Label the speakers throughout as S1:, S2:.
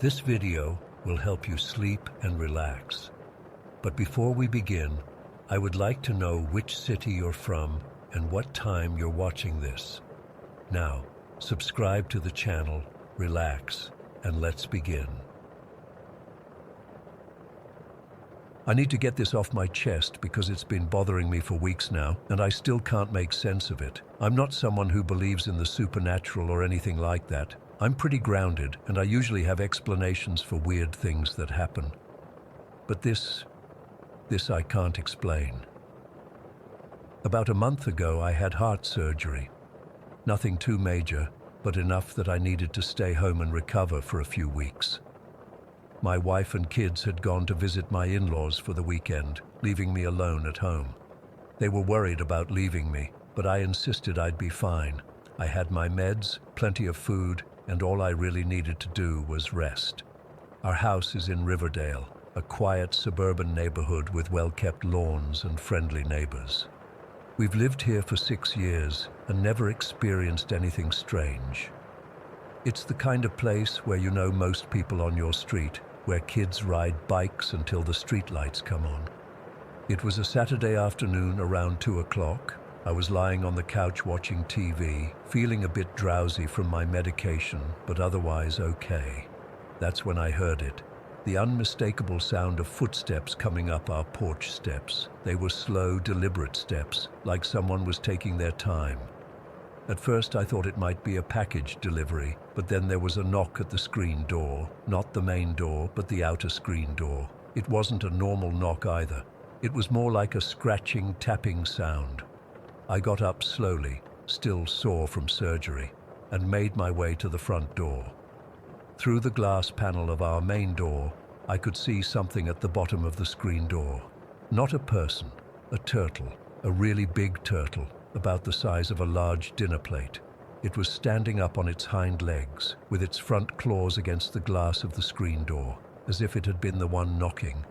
S1: This video will help you sleep and relax. But before we begin, I would like to know which city you're from and what time you're watching this. Now, subscribe to the channel, relax, and let's begin. I need to get this off my chest because it's been bothering me for weeks now, and I still can't make sense of it. I'm not someone who believes in the supernatural or anything like that. I'm pretty grounded, and I usually have explanations for weird things that happen. But this I can't explain. About a month ago, I had heart surgery. Nothing too major, but enough that I needed to stay home and recover for a few weeks. My wife and kids had gone to visit my in-laws for the weekend, leaving me alone at home. They were worried about leaving me, but I insisted I'd be fine. I had my meds, plenty of food, and all I really needed to do was rest. Our house is in Riverdale, a quiet suburban neighborhood with well-kept lawns and friendly neighbors. We've lived here for 6 years and never experienced anything strange. It's the kind of place where you know most people on your street, where kids ride bikes until the streetlights come on. It was a Saturday afternoon around 2 o'clock. I was lying on the couch watching TV, feeling a bit drowsy from my medication, but otherwise okay. That's when I heard it. The unmistakable sound of footsteps coming up our porch steps. They were slow, deliberate steps, like someone was taking their time. At first I thought it might be a package delivery, but then there was a knock at the screen door. Not the main door, but the outer screen door. It wasn't a normal knock either. It was more like a scratching, tapping sound. I got up slowly, still sore from surgery, and made my way to the front door. Through the glass panel of our main door, I could see something at the bottom of the screen door. Not a person, a turtle, a really big turtle, about the size of a large dinner plate. It was standing up on its hind legs, with its front claws against the glass of the screen door, as if it had been the one knocking.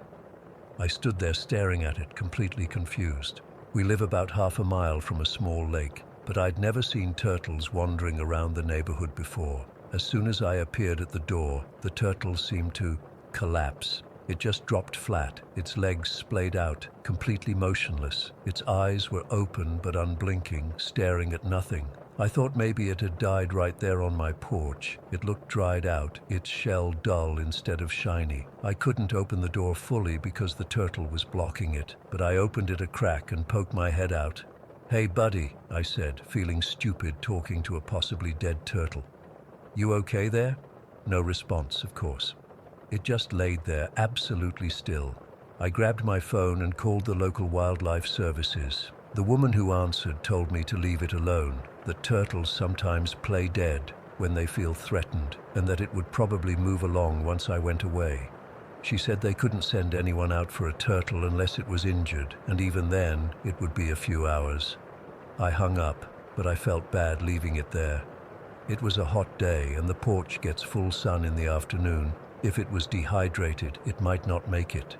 S1: I stood there staring at it, completely confused. We live about half a mile from a small lake, but I'd never seen turtles wandering around the neighborhood before. As soon as I appeared at the door, the turtle seemed to collapse. It just dropped flat, its legs splayed out, completely motionless. Its eyes were open but unblinking, staring at nothing. I thought maybe it had died right there on my porch. It looked dried out, its shell dull instead of shiny. I couldn't open the door fully because the turtle was blocking it, but I opened it a crack and poked my head out. "Hey buddy," I said, feeling stupid talking to a possibly dead turtle. "You okay there?" No response, of course. It just laid there, absolutely still. I grabbed my phone and called the local wildlife services. The woman who answered told me to leave it alone, that turtles sometimes play dead when they feel threatened, and that it would probably move along once I went away. She said they couldn't send anyone out for a turtle unless it was injured, and even then, it would be a few hours. I hung up, but I felt bad leaving it there. It was a hot day, and the porch gets full sun in the afternoon. If it was dehydrated, it might not make it.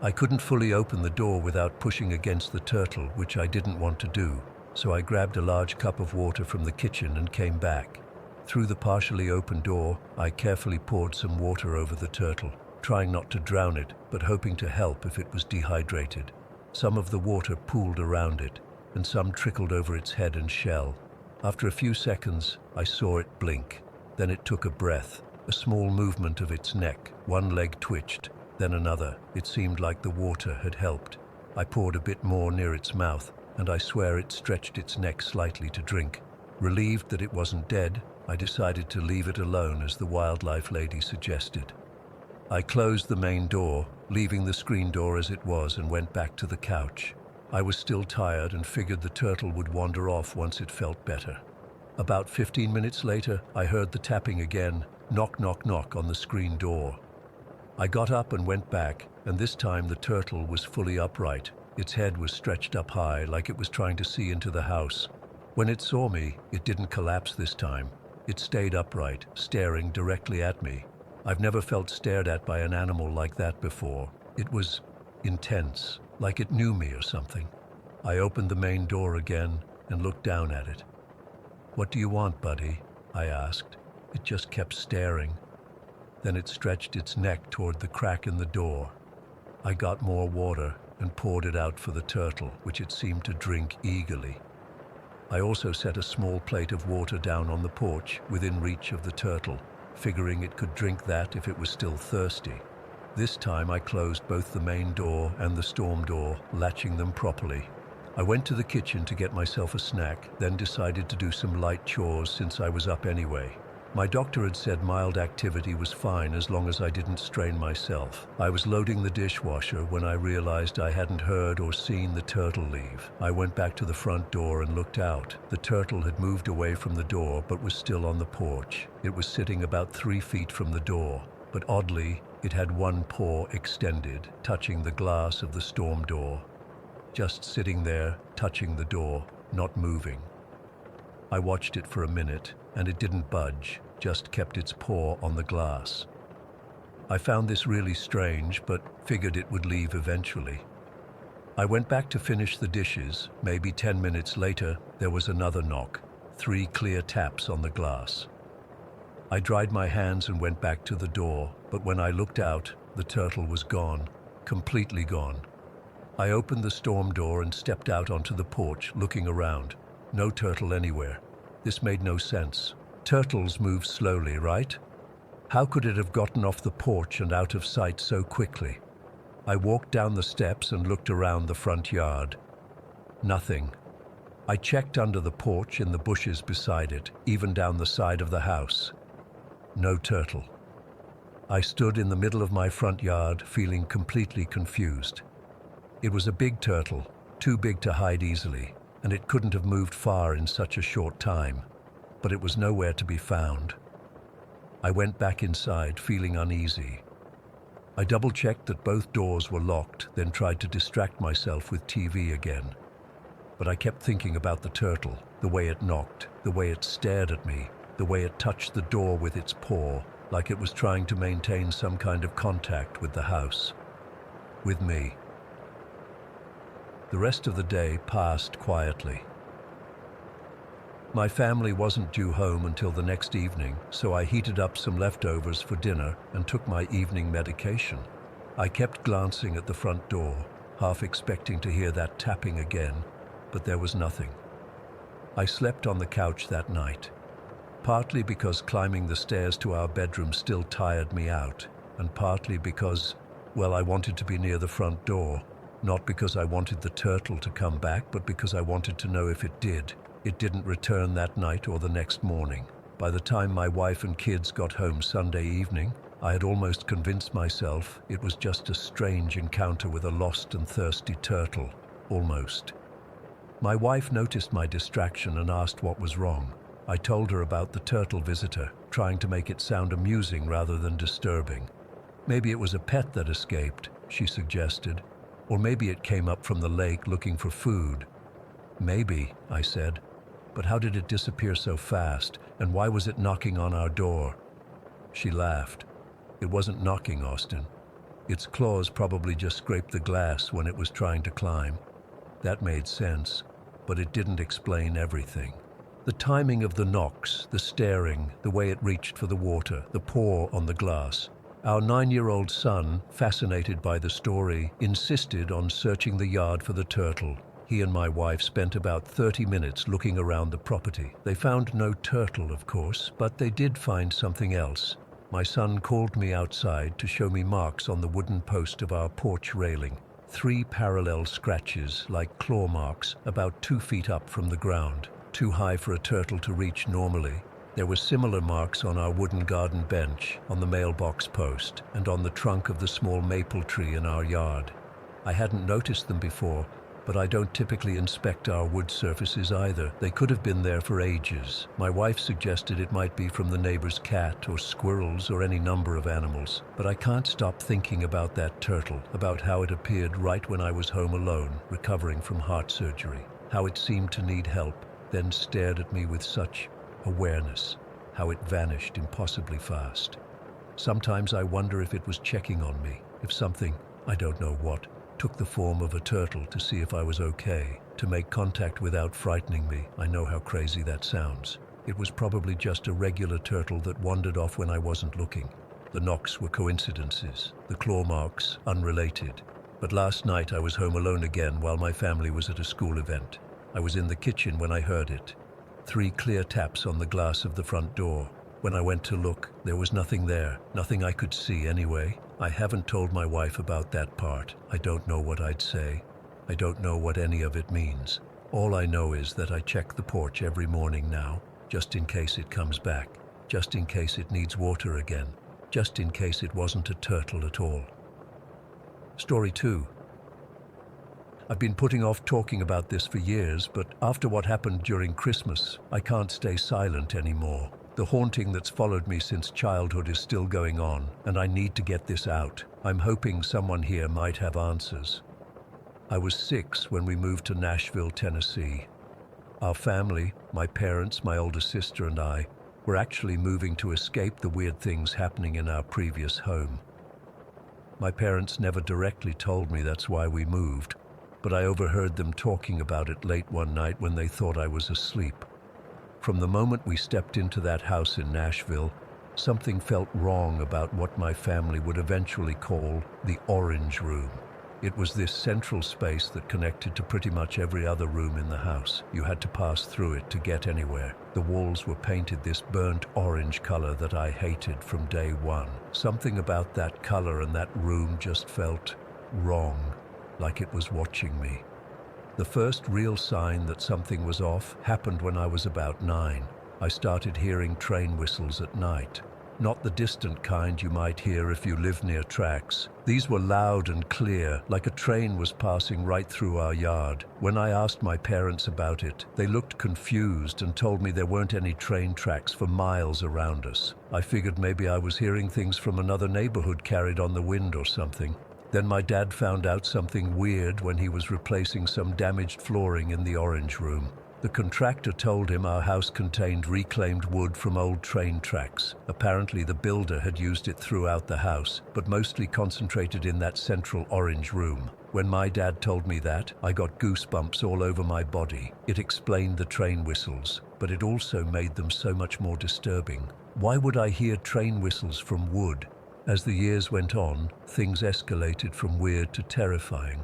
S1: I couldn't fully open the door without pushing against the turtle, which I didn't want to do, so I grabbed a large cup of water from the kitchen and came back. Through the partially open door, I carefully poured some water over the turtle, trying not to drown it, but hoping to help if it was dehydrated. Some of the water pooled around it, and some trickled over its head and shell. After a few seconds, I saw it blink. Then it took a breath, a small movement of its neck. One leg twitched, then another. It seemed like the water had helped. I poured a bit more near its mouth, and I swear it stretched its neck slightly to drink. Relieved that it wasn't dead, I decided to leave it alone as the wildlife lady suggested. I closed the main door, leaving the screen door as it was, and went back to the couch. I was still tired and figured the turtle would wander off once it felt better. About 15 minutes later, I heard the tapping again, knock, knock, knock on the screen door. I got up and went back, and this time the turtle was fully upright. Its head was stretched up high, like it was trying to see into the house. When it saw me, it didn't collapse this time. It stayed upright, staring directly at me. I've never felt stared at by an animal like that before. It was intense, like it knew me or something. I opened the main door again and looked down at it. "What do you want, buddy?" I asked. It just kept staring. Then it stretched its neck toward the crack in the door. I got more water and poured it out for the turtle, which it seemed to drink eagerly. I also set a small plate of water down on the porch within reach of the turtle, figuring it could drink that if it was still thirsty. This time I closed both the main door and the storm door, latching them properly. I went to the kitchen to get myself a snack, then decided to do some light chores since I was up anyway. My doctor had said mild activity was fine as long as I didn't strain myself. I was loading the dishwasher when I realized I hadn't heard or seen the turtle leave. I went back to the front door and looked out. The turtle had moved away from the door but was still on the porch. It was sitting about 3 feet from the door, but oddly, it had one paw extended, touching the glass of the storm door. Just sitting there, touching the door, not moving. I watched it for a minute, and it didn't budge, just kept its paw on the glass. I found this really strange, but figured it would leave eventually. I went back to finish the dishes. Maybe 10 minutes later, there was another knock, 3 clear taps on the glass. I dried my hands and went back to the door, but when I looked out, the turtle was gone, completely gone. I opened the storm door and stepped out onto the porch, looking around. No turtle anywhere. This made no sense. Turtles move slowly, right? How could it have gotten off the porch and out of sight so quickly? I walked down the steps and looked around the front yard. Nothing. I checked under the porch in the bushes beside it, even down the side of the house. No turtle. I stood in the middle of my front yard, feeling completely confused. It was a big turtle, too big to hide easily, and it couldn't have moved far in such a short time, but it was nowhere to be found. I went back inside, feeling uneasy. I double-checked that both doors were locked, then tried to distract myself with TV again. But I kept thinking about the turtle, the way it knocked, the way it stared at me, the way it touched the door with its paw, like it was trying to maintain some kind of contact with the house. With me. The rest of the day passed quietly. My family wasn't due home until the next evening, so I heated up some leftovers for dinner and took my evening medication. I kept glancing at the front door, half expecting to hear that tapping again, but there was nothing. I slept on the couch that night, partly because climbing the stairs to our bedroom still tired me out, and partly because, well, I wanted to be near the front door, not because I wanted the turtle to come back, but because I wanted to know if it did. It didn't return that night or the next morning. By the time my wife and kids got home Sunday evening, I had almost convinced myself it was just a strange encounter with a lost and thirsty turtle. Almost. My wife noticed my distraction and asked what was wrong. I told her about the turtle visitor, trying to make it sound amusing rather than disturbing. Maybe it was a pet that escaped, she suggested. Or maybe it came up from the lake looking for food. Maybe, I said. But how did it disappear so fast, and why was it knocking on our door? She laughed. It wasn't knocking, Austin. Its claws probably just scraped the glass when it was trying to climb. That made sense, but it didn't explain everything. The timing of the knocks, the staring, the way it reached for the water, the paw on the glass. Our 9-year-old son, fascinated by the story, insisted on searching the yard for the turtle. He and my wife spent about 30 minutes looking around the property. They found no turtle, of course, but they did find something else. My son called me outside to show me marks on the wooden post of our porch railing. 3 parallel scratches, like claw marks, about 2 feet up from the ground, too high for a turtle to reach normally. There were similar marks on our wooden garden bench, on the mailbox post, and on the trunk of the small maple tree in our yard. I hadn't noticed them before, but I don't typically inspect our wood surfaces either. They could have been there for ages. My wife suggested it might be from the neighbor's cat or squirrels or any number of animals. But I can't stop thinking about that turtle, about how it appeared right when I was home alone, recovering from heart surgery. How it seemed to need help, then stared at me with such awareness. How it vanished impossibly fast. Sometimes I wonder if it was checking on me, if something, I don't know what, took the form of a turtle to see if I was okay, to make contact without frightening me. I know how crazy that sounds. It was probably just a regular turtle that wandered off when I wasn't looking. The knocks were coincidences, the claw marks unrelated. But last night I was home alone again while my family was at a school event. I was in the kitchen when I heard it. 3 clear taps on the glass of the front door. When I went to look, there was nothing there, nothing I could see anyway. I haven't told my wife about that part. I don't know what I'd say. I don't know what any of it means. All I know is that I check the porch every morning now, just in case it comes back, just in case it needs water again, just in case it wasn't a turtle at all. Story 2. I've been putting off talking about this for years, but after what happened during Christmas, I can't stay silent anymore. The haunting that's followed me since childhood is still going on, and I need to get this out. I'm hoping someone here might have answers. I was 6 when we moved to Nashville, Tennessee. Our family, my parents, my older sister, and I, were actually moving to escape the weird things happening in our previous home. My parents never directly told me that's why we moved, but I overheard them talking about it late one night when they thought I was asleep. From the moment we stepped into that house in Nashville, something felt wrong about what my family would eventually call the orange room. It was this central space that connected to pretty much every other room in the house. You had to pass through it to get anywhere. The walls were painted this burnt orange color that I hated from day one. Something about that color and that room just felt wrong, like it was watching me. The first real sign that something was off happened when I was about 9. I started hearing train whistles at night. Not the distant kind you might hear if you live near tracks. These were loud and clear, like a train was passing right through our yard. When I asked my parents about it, they looked confused and told me there weren't any train tracks for miles around us. I figured maybe I was hearing things from another neighborhood carried on the wind or something. Then my dad found out something weird when he was replacing some damaged flooring in the orange room. The contractor told him our house contained reclaimed wood from old train tracks. Apparently the builder had used it throughout the house, but mostly concentrated in that central orange room. When my dad told me that, I got goosebumps all over my body. It explained the train whistles, but it also made them so much more disturbing. Why would I hear train whistles from wood? As the years went on, things escalated from weird to terrifying.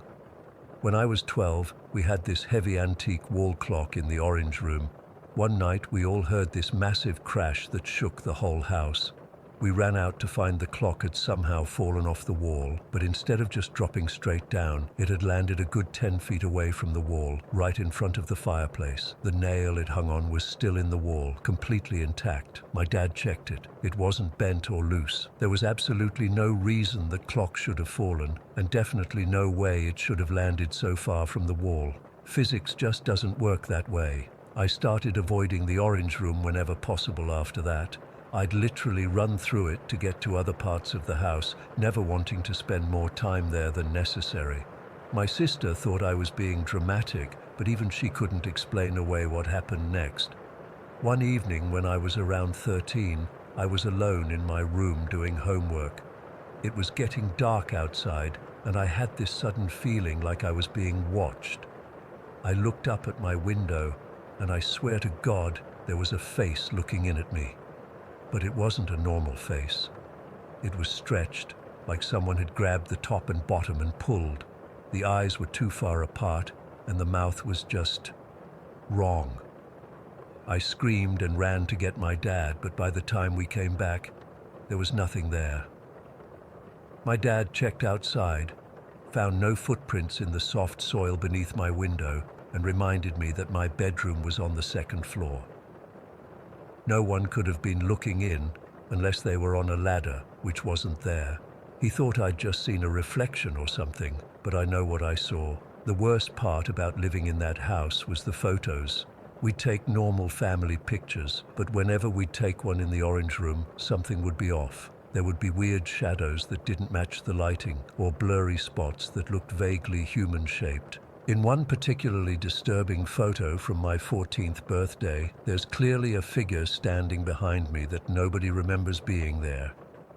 S1: When I was 12, we had this heavy antique wall clock in the orange room. One night, we all heard this massive crash that shook the whole house. We ran out to find the clock had somehow fallen off the wall, but instead of just dropping straight down, it had landed a good 10 feet away from the wall, right in front of the fireplace. The nail it hung on was still in the wall, completely intact. My dad checked it. It wasn't bent or loose. There was absolutely no reason the clock should have fallen, and definitely no way it should have landed so far from the wall. Physics just doesn't work that way. I started avoiding the orange room whenever possible after that. I'd literally run through it to get to other parts of the house, never wanting to spend more time there than necessary. My sister thought I was being dramatic, but even she couldn't explain away what happened next. One evening when I was around 13, I was alone in my room doing homework. It was getting dark outside, and I had this sudden feeling like I was being watched. I looked up at my window, and I swear to God, there was a face looking in at me. But it wasn't a normal face. It was stretched, like someone had grabbed the top and bottom and pulled. The eyes were too far apart, and the mouth was just wrong. I screamed and ran to get my dad, but by the time we came back, there was nothing there. My dad checked outside, found no footprints in the soft soil beneath my window, and reminded me that my bedroom was on the 2nd floor. No one could have been looking in unless they were on a ladder, which wasn't there. He thought I'd just seen a reflection or something, but I know what I saw. The worst part about living in that house was the photos. We'd take normal family pictures, but whenever we'd take one in the orange room, something would be off. There would be weird shadows that didn't match the lighting, or blurry spots that looked vaguely human-shaped. In one particularly disturbing photo from my 14th birthday, there's clearly a figure standing behind me that nobody remembers being there.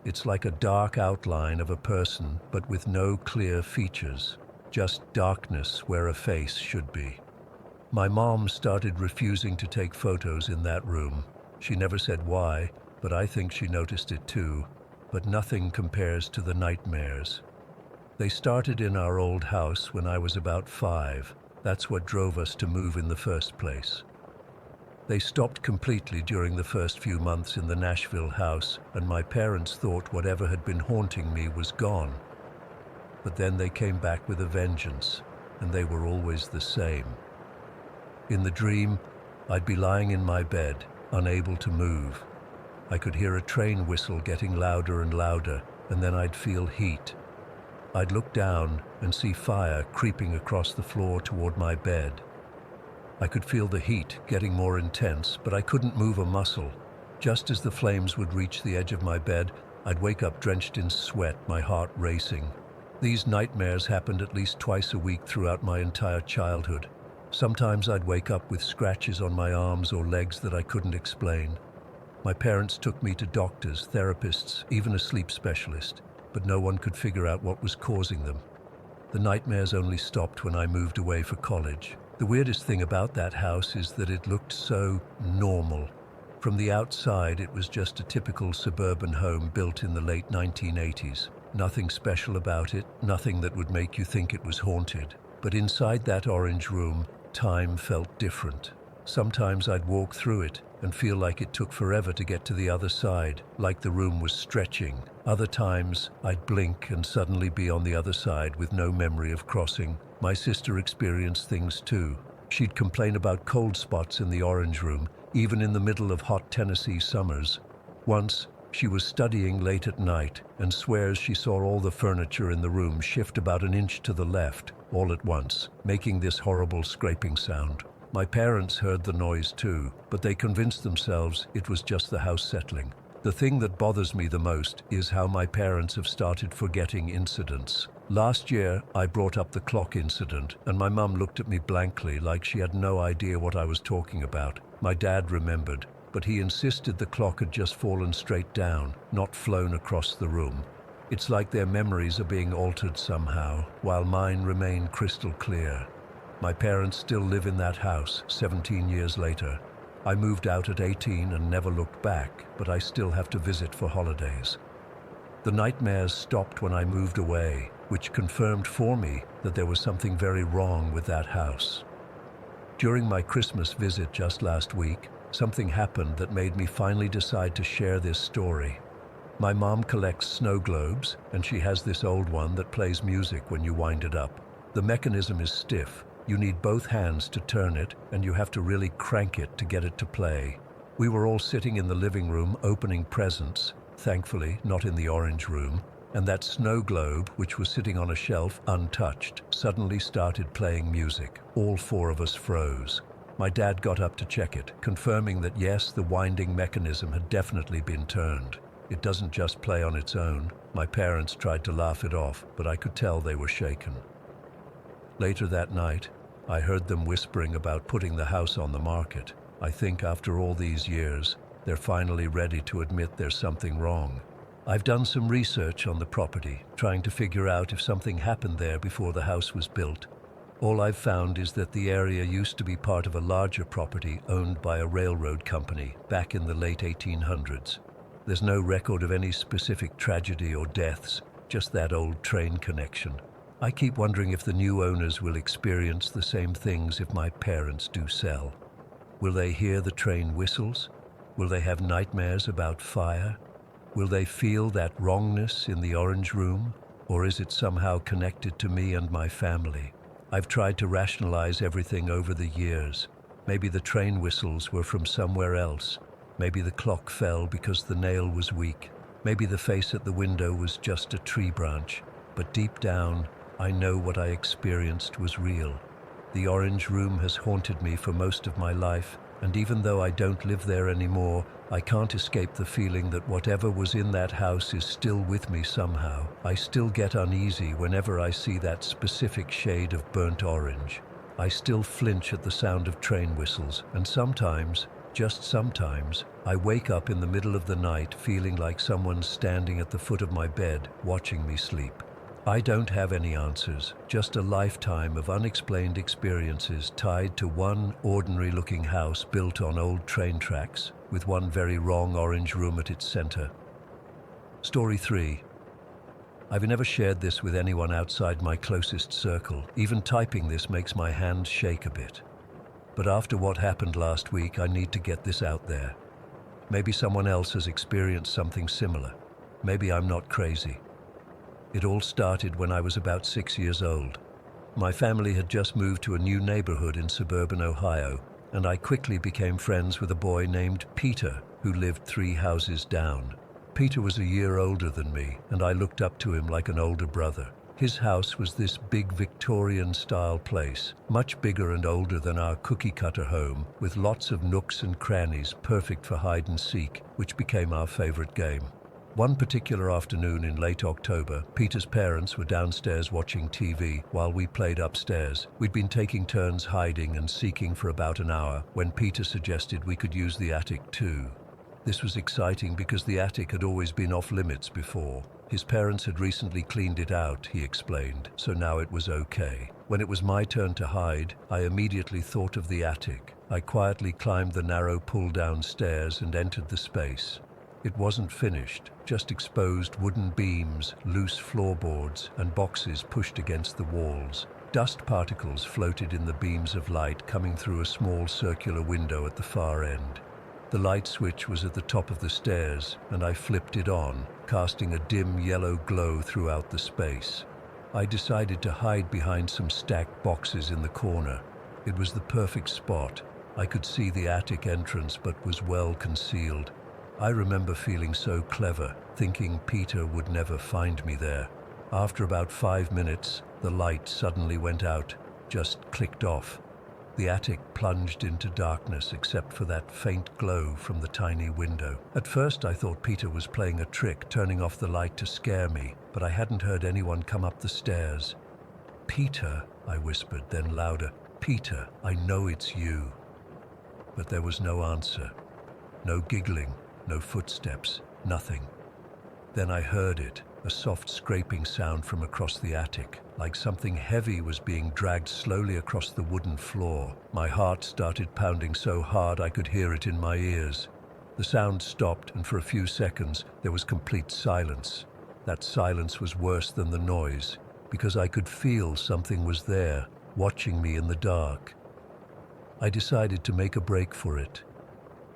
S1: It's like a dark outline of a person, but with no clear features, just darkness where a face should be. My mom started refusing to take photos in that room. She never said why, but I think she noticed it too. but nothing compares to the nightmares. They started in our old house when I was about 5. That's what drove us to move in the first place. They stopped completely during the first few months in the Nashville house, and my parents thought whatever had been haunting me was gone. But then they came back with a vengeance, and they were always the same. In the dream, I'd be lying in my bed, unable to move. I could hear a train whistle getting louder and louder, and then I'd feel heat. I'd look down and see fire creeping across the floor toward my bed. I could feel the heat getting more intense, but I couldn't move a muscle. Just as the flames would reach the edge of my bed, I'd wake up drenched in sweat, my heart racing. These nightmares happened at least twice a week throughout my entire childhood. Sometimes I'd wake up with scratches on my arms or legs that I couldn't explain. My parents took me to doctors, therapists, even a sleep specialist, but no one could figure out what was causing them. The nightmares only stopped when I moved away for college. The weirdest thing about that house is that it looked so normal. From the outside, it was just a typical suburban home built in the late 1980s. Nothing special about it, nothing that would make you think it was haunted. But inside that orange room, time felt different. Sometimes I'd walk through it and feel like it took forever to get to the other side, like the room was stretching. Other times, I'd blink and suddenly be on the other side with no memory of crossing. My sister experienced things too. She'd complain about cold spots in the orange room, even in the middle of hot Tennessee summers. Once, she was studying late at night and swears she saw all the furniture in the room shift about an inch to the left, all at once, making this horrible scraping sound. My parents heard the noise too, but they convinced themselves it was just the house settling. The thing that bothers me the most is how my parents have started forgetting incidents. Last year, I brought up the clock incident, and my mum looked at me blankly like she had no idea what I was talking about. My dad remembered, but he insisted the clock had just fallen straight down, not flown across the room. It's like their memories are being altered somehow, while mine remain crystal clear. My parents still live in that house 17 years later. I moved out at 18 and never looked back, but I still have to visit for holidays. The nightmares stopped when I moved away, which confirmed for me that there was something very wrong with that house. During my Christmas visit just last week, something happened that made me finally decide to share this story. My mom collects snow globes, and she has this old one that plays music when you wind it up. The mechanism is stiff. You need both hands to turn it, and you have to really crank it to get it to play. We were all sitting in the living room opening presents, thankfully not in the orange room, and that snow globe, which was sitting on a shelf untouched, suddenly started playing music. All 4 of us froze. My dad got up to check it, confirming that yes, the winding mechanism had definitely been turned. It doesn't just play on its own. My parents tried to laugh it off, but I could tell they were shaken. Later that night, I heard them whispering about putting the house on the market. I think after all these years, they're finally ready to admit there's something wrong. I've done some research on the property, trying to figure out if something happened there before the house was built. All I've found is that the area used to be part of a larger property owned by a railroad company back in the late 1800s. There's no record of any specific tragedy or deaths, just that old train connection. I keep wondering if the new owners will experience the same things if my parents do sell. Will they hear the train whistles? Will they have nightmares about fire? Will they feel that wrongness in the orange room? Or is it somehow connected to me and my family? I've tried to rationalize everything over the years. Maybe the train whistles were from somewhere else. Maybe the clock fell because the nail was weak. Maybe the face at the window was just a tree branch. But deep down, I know what I experienced was real. The orange room has haunted me for most of my life, and even though I don't live there anymore, I can't escape the feeling that whatever was in that house is still with me somehow. I still get uneasy whenever I see that specific shade of burnt orange. I still flinch at the sound of train whistles, and sometimes, just sometimes, I wake up in the middle of the night feeling like someone's standing at the foot of my bed, watching me sleep. I don't have any answers, just a lifetime of unexplained experiences tied to one ordinary-looking house built on old train tracks, with one very wrong orange room at its center. Story 3. I've never shared this with anyone outside my closest circle. Even typing this makes my hands shake a bit. But after what happened last week, I need to get this out there. Maybe someone else has experienced something similar. Maybe I'm not crazy. It all started when I was about 6 years old. My family had just moved to a new neighborhood in suburban Ohio, and I quickly became friends with a boy named Peter, who lived 3 houses down. Peter was a year older than me, and I looked up to him like an older brother. His house was this big Victorian-style place, much bigger and older than our cookie-cutter home, with lots of nooks and crannies perfect for hide-and-seek, which became our favorite game. One particular afternoon in late October, Peter's parents were downstairs watching TV while we played upstairs. We'd been taking turns hiding and seeking for about an hour when Peter suggested we could use the attic too. This was exciting because the attic had always been off limits before. His parents had recently cleaned it out, he explained, so now it was okay. When it was my turn to hide, I immediately thought of the attic. I quietly climbed the narrow pull-down stairs and entered the space. It wasn't finished, just exposed wooden beams, loose floorboards, and boxes pushed against the walls. Dust particles floated in the beams of light coming through a small circular window at the far end. The light switch was at the top of the stairs, and I flipped it on, casting a dim yellow glow throughout the space. I decided to hide behind some stacked boxes in the corner. It was the perfect spot. I could see the attic entrance but was well concealed. I remember feeling so clever, thinking Peter would never find me there. After about 5 minutes, the light suddenly went out, just clicked off. The attic plunged into darkness except for that faint glow from the tiny window. At first I thought Peter was playing a trick, turning off the light to scare me, but I hadn't heard anyone come up the stairs. "Peter," I whispered, then louder, "Peter, I know it's you." But there was no answer. No giggling, no footsteps, nothing. Then I heard it, a soft scraping sound from across the attic, like something heavy was being dragged slowly across the wooden floor. My heart started pounding so hard I could hear it in my ears. The sound stopped, and for a few seconds there was complete silence. That silence was worse than the noise, because I could feel something was there, watching me in the dark. I decided to make a break for it.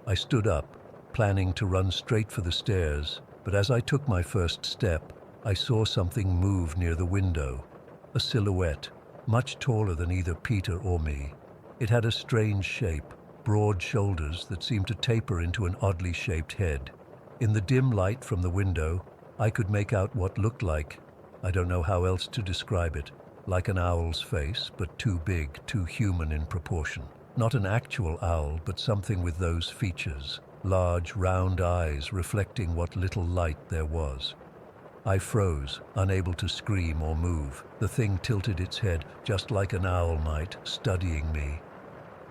S1: I stood up, planning to run straight for the stairs, but as I took my first step, I saw something move near the window. A silhouette, much taller than either Peter or me. It had a strange shape, broad shoulders that seemed to taper into an oddly shaped head. In the dim light from the window, I could make out what looked like, I don't know how else to describe it, like an owl's face, but too big, too human in proportion. Not an actual owl, but something with those features. Large, round eyes reflecting what little light there was. I froze, unable to scream or move. The thing tilted its head, just like an owl might, studying me.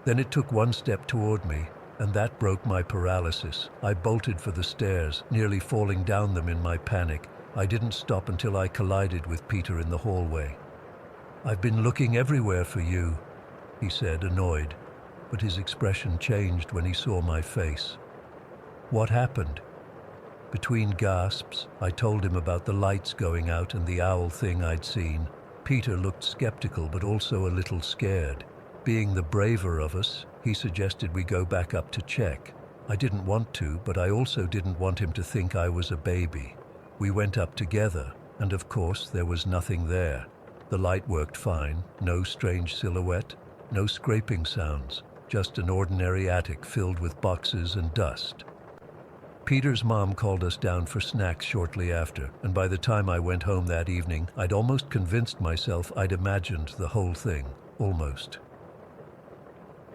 S1: Then it took one step toward me, and that broke my paralysis. I bolted for the stairs, nearly falling down them in my panic. I didn't stop until I collided with Peter in the hallway. "I've been looking everywhere for you," he said, annoyed, but his expression changed when he saw my face. "What happened?" Between gasps, I told him about the lights going out and the owl thing I'd seen. Peter looked skeptical but also a little scared. Being the braver of us, he suggested we go back up to check. I didn't want to, but I also didn't want him to think I was a baby. We went up together, and of course there was nothing there. The light worked fine, no strange silhouette, no scraping sounds, just an ordinary attic filled with boxes and dust. Peter's mom called us down for snacks shortly after, and by the time I went home that evening, I'd almost convinced myself I'd imagined the whole thing. Almost.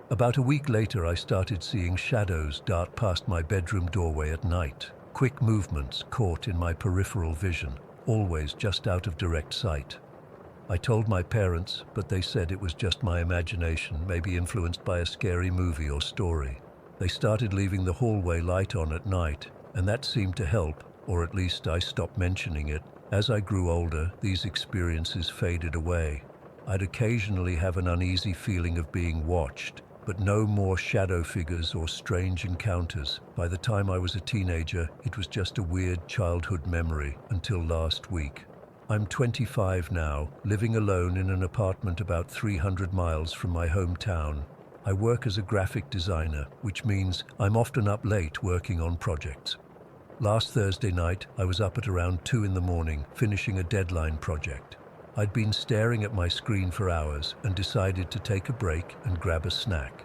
S1: About a week later, I started seeing shadows dart past my bedroom doorway at night. Quick movements caught in my peripheral vision, always just out of direct sight. I told my parents, but they said it was just my imagination, maybe influenced by a scary movie or story. They started leaving the hallway light on at night, and that seemed to help, or at least I stopped mentioning it. As I grew older, these experiences faded away. I'd occasionally have an uneasy feeling of being watched, but no more shadow figures or strange encounters. By the time I was a teenager, it was just a weird childhood memory until last week. I'm 25 now, living alone in an apartment about 300 miles from my hometown. I work as a graphic designer, which means I'm often up late working on projects. Last Thursday night, I was up at around 2 in the morning, finishing a deadline project. I'd been staring at my screen for hours and decided to take a break and grab a snack.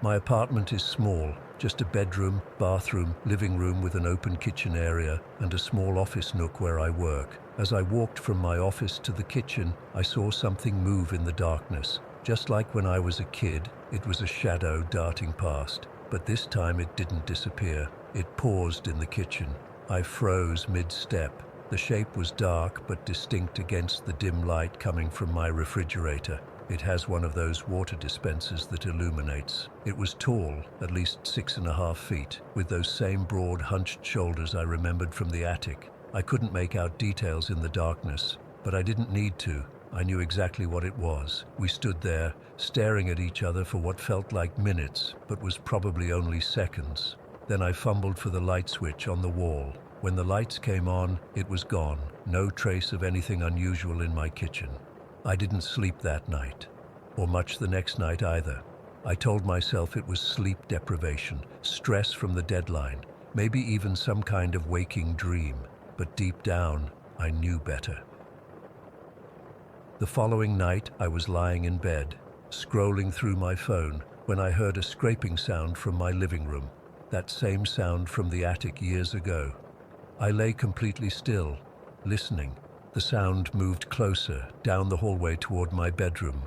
S1: My apartment is small, just a bedroom, bathroom, living room with an open kitchen area and a small office nook where I work. As I walked from my office to the kitchen, I saw something move in the darkness. Just like when I was a kid, it was a shadow darting past, but this time it didn't disappear. It paused in the kitchen. I froze mid-step. The shape was dark but distinct against the dim light coming from my refrigerator. It has one of those water dispensers that illuminates. It was tall, at least 6.5 feet, with those same broad, hunched shoulders I remembered from the attic. I couldn't make out details in the darkness, but I didn't need to. I knew exactly what it was. We stood there, staring at each other for what felt like minutes, but was probably only seconds. Then I fumbled for the light switch on the wall. When the lights came on, it was gone. No trace of anything unusual in my kitchen. I didn't sleep that night, or much the next night either. I told myself it was sleep deprivation, stress from the deadline, maybe even some kind of waking dream. But deep down, I knew better. The following night, I was lying in bed, scrolling through my phone, when I heard a scraping sound from my living room. That same sound from the attic years ago. I lay completely still, listening. The sound moved closer, down the hallway toward my bedroom.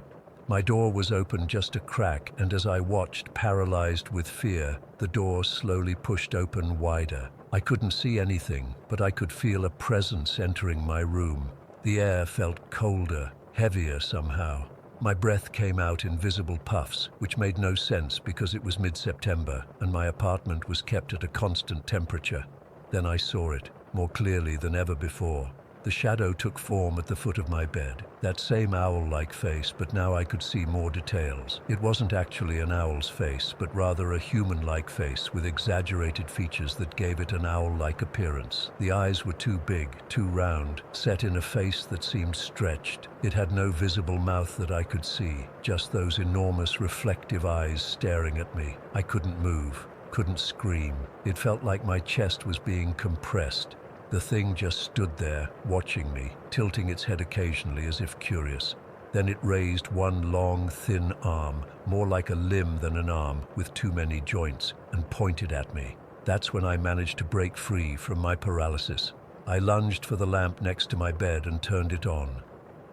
S1: My door was open just a crack, and as I watched, paralyzed with fear, the door slowly pushed open wider. I couldn't see anything, but I could feel a presence entering my room. The air felt colder, heavier somehow. My breath came out in visible puffs, which made no sense because it was mid-September, and my apartment was kept at a constant temperature. Then I saw it, more clearly than ever before. The shadow took form at the foot of my bed, that same owl-like face, but now I could see more details. It wasn't actually an owl's face, but rather a human-like face with exaggerated features that gave it an owl-like appearance. The eyes were too big, too round, set in a face that seemed stretched. It had no visible mouth that I could see, just those enormous reflective eyes staring at me. I couldn't move, couldn't scream. It felt like my chest was being compressed. The thing just stood there, watching me, tilting its head occasionally as if curious. Then it raised one long, thin arm, more like a limb than an arm, with too many joints, and pointed at me. That's when I managed to break free from my paralysis. I lunged for the lamp next to my bed and turned it on.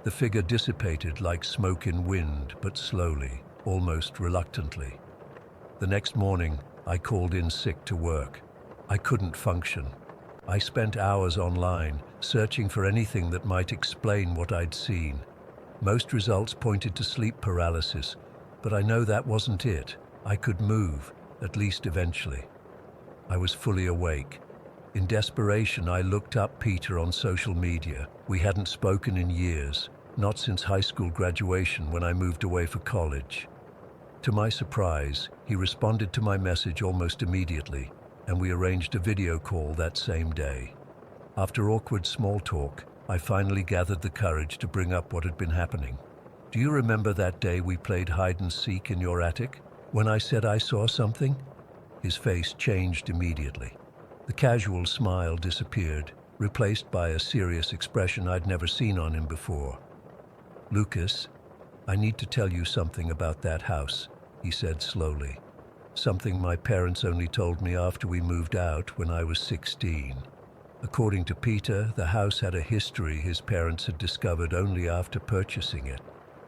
S1: The figure dissipated like smoke in wind, but slowly, almost reluctantly. The next morning, I called in sick to work. I couldn't function. I spent hours online, searching for anything that might explain what I'd seen. Most results pointed to sleep paralysis, but I know that wasn't it. I could move, at least eventually. I was fully awake. In desperation, I looked up Peter on social media. We hadn't spoken in years, not since high school graduation when I moved away for college. To my surprise, he responded to my message almost immediately, and we arranged a video call that same day. After awkward small talk, I finally gathered the courage to bring up what had been happening. Do you remember that day we played hide and seek in your attic? When I said I saw something? His face changed immediately. The casual smile disappeared, replaced by a serious expression I'd never seen on him before. Lucas, I need to tell you something about that house, he said slowly. Something my parents only told me after we moved out when I was 16. According to Peter, the house had a history his parents had discovered only after purchasing it.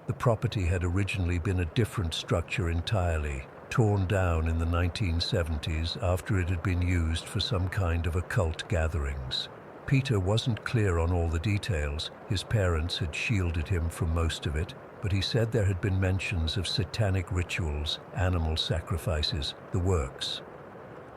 S1: The property had originally been a different structure entirely, torn down in the 1970s after it had been used for some kind of occult gatherings. Peter wasn't clear on all the details. His parents had shielded him from most of it, but he said there had been mentions of satanic rituals, animal sacrifices, the works.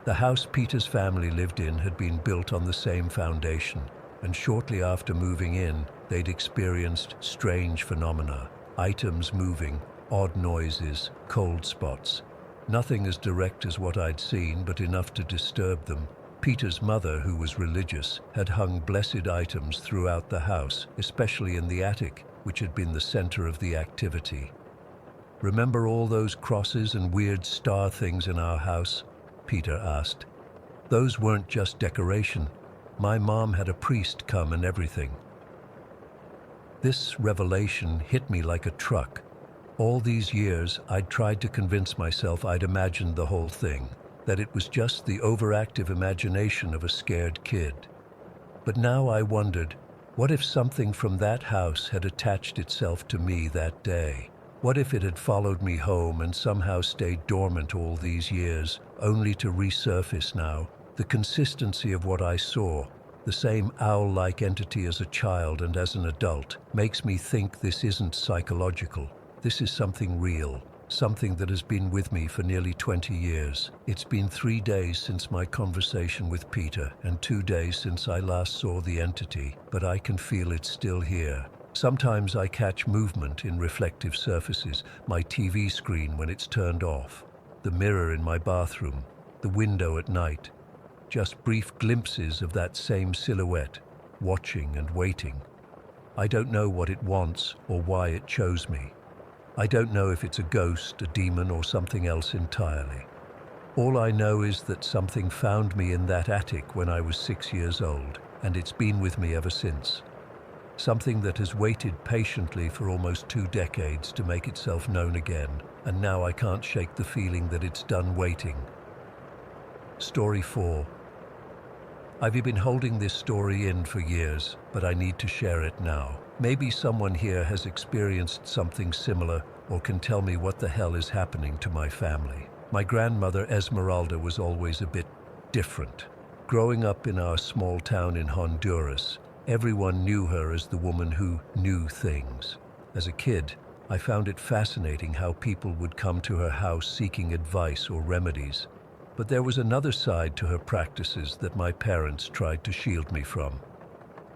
S1: The house Peter's family lived in had been built on the same foundation, and shortly after moving in, they'd experienced strange phenomena, items moving, odd noises, cold spots. Nothing as direct as what I'd seen, but enough to disturb them. Peter's mother, who was religious, had hung blessed items throughout the house, especially in the attic, which had been the center of the activity. "Remember all those crosses and weird star things in our house?" Peter asked. "Those weren't just decoration. My mom had a priest come and everything." This revelation hit me like a truck. All these years, I'd tried to convince myself I'd imagined the whole thing, that it was just the overactive imagination of a scared kid. But now I wondered, what if something from that house had attached itself to me that day? What if it had followed me home and somehow stayed dormant all these years, only to resurface now? The consistency of what I saw, the same owl-like entity as a child and as an adult, makes me think this isn't psychological. This is something real, something that has been with me for nearly 20 years. It's been 3 days since my conversation with Peter and 2 days since I last saw the entity, but I can feel it's still here. Sometimes I catch movement in reflective surfaces, my TV screen when it's turned off, the mirror in my bathroom, the window at night. Just brief glimpses of that same silhouette, watching and waiting. I don't know what it wants or why it chose me. I don't know if it's a ghost, a demon, or something else entirely. All I know is that something found me in that attic when I was 6 years old, and it's been with me ever since. Something that has waited patiently for almost 2 decades to make itself known again, and now I can't shake the feeling that it's done waiting. Story 4. I've been holding this story in for years, but I need to share it now. Maybe someone here has experienced something similar or can tell me what the hell is happening to my family. My grandmother Esmeralda was always a bit different. Growing up in our small town in Honduras, everyone knew her as the woman who knew things. As a kid, I found it fascinating how people would come to her house seeking advice or remedies. But there was another side to her practices that my parents tried to shield me from.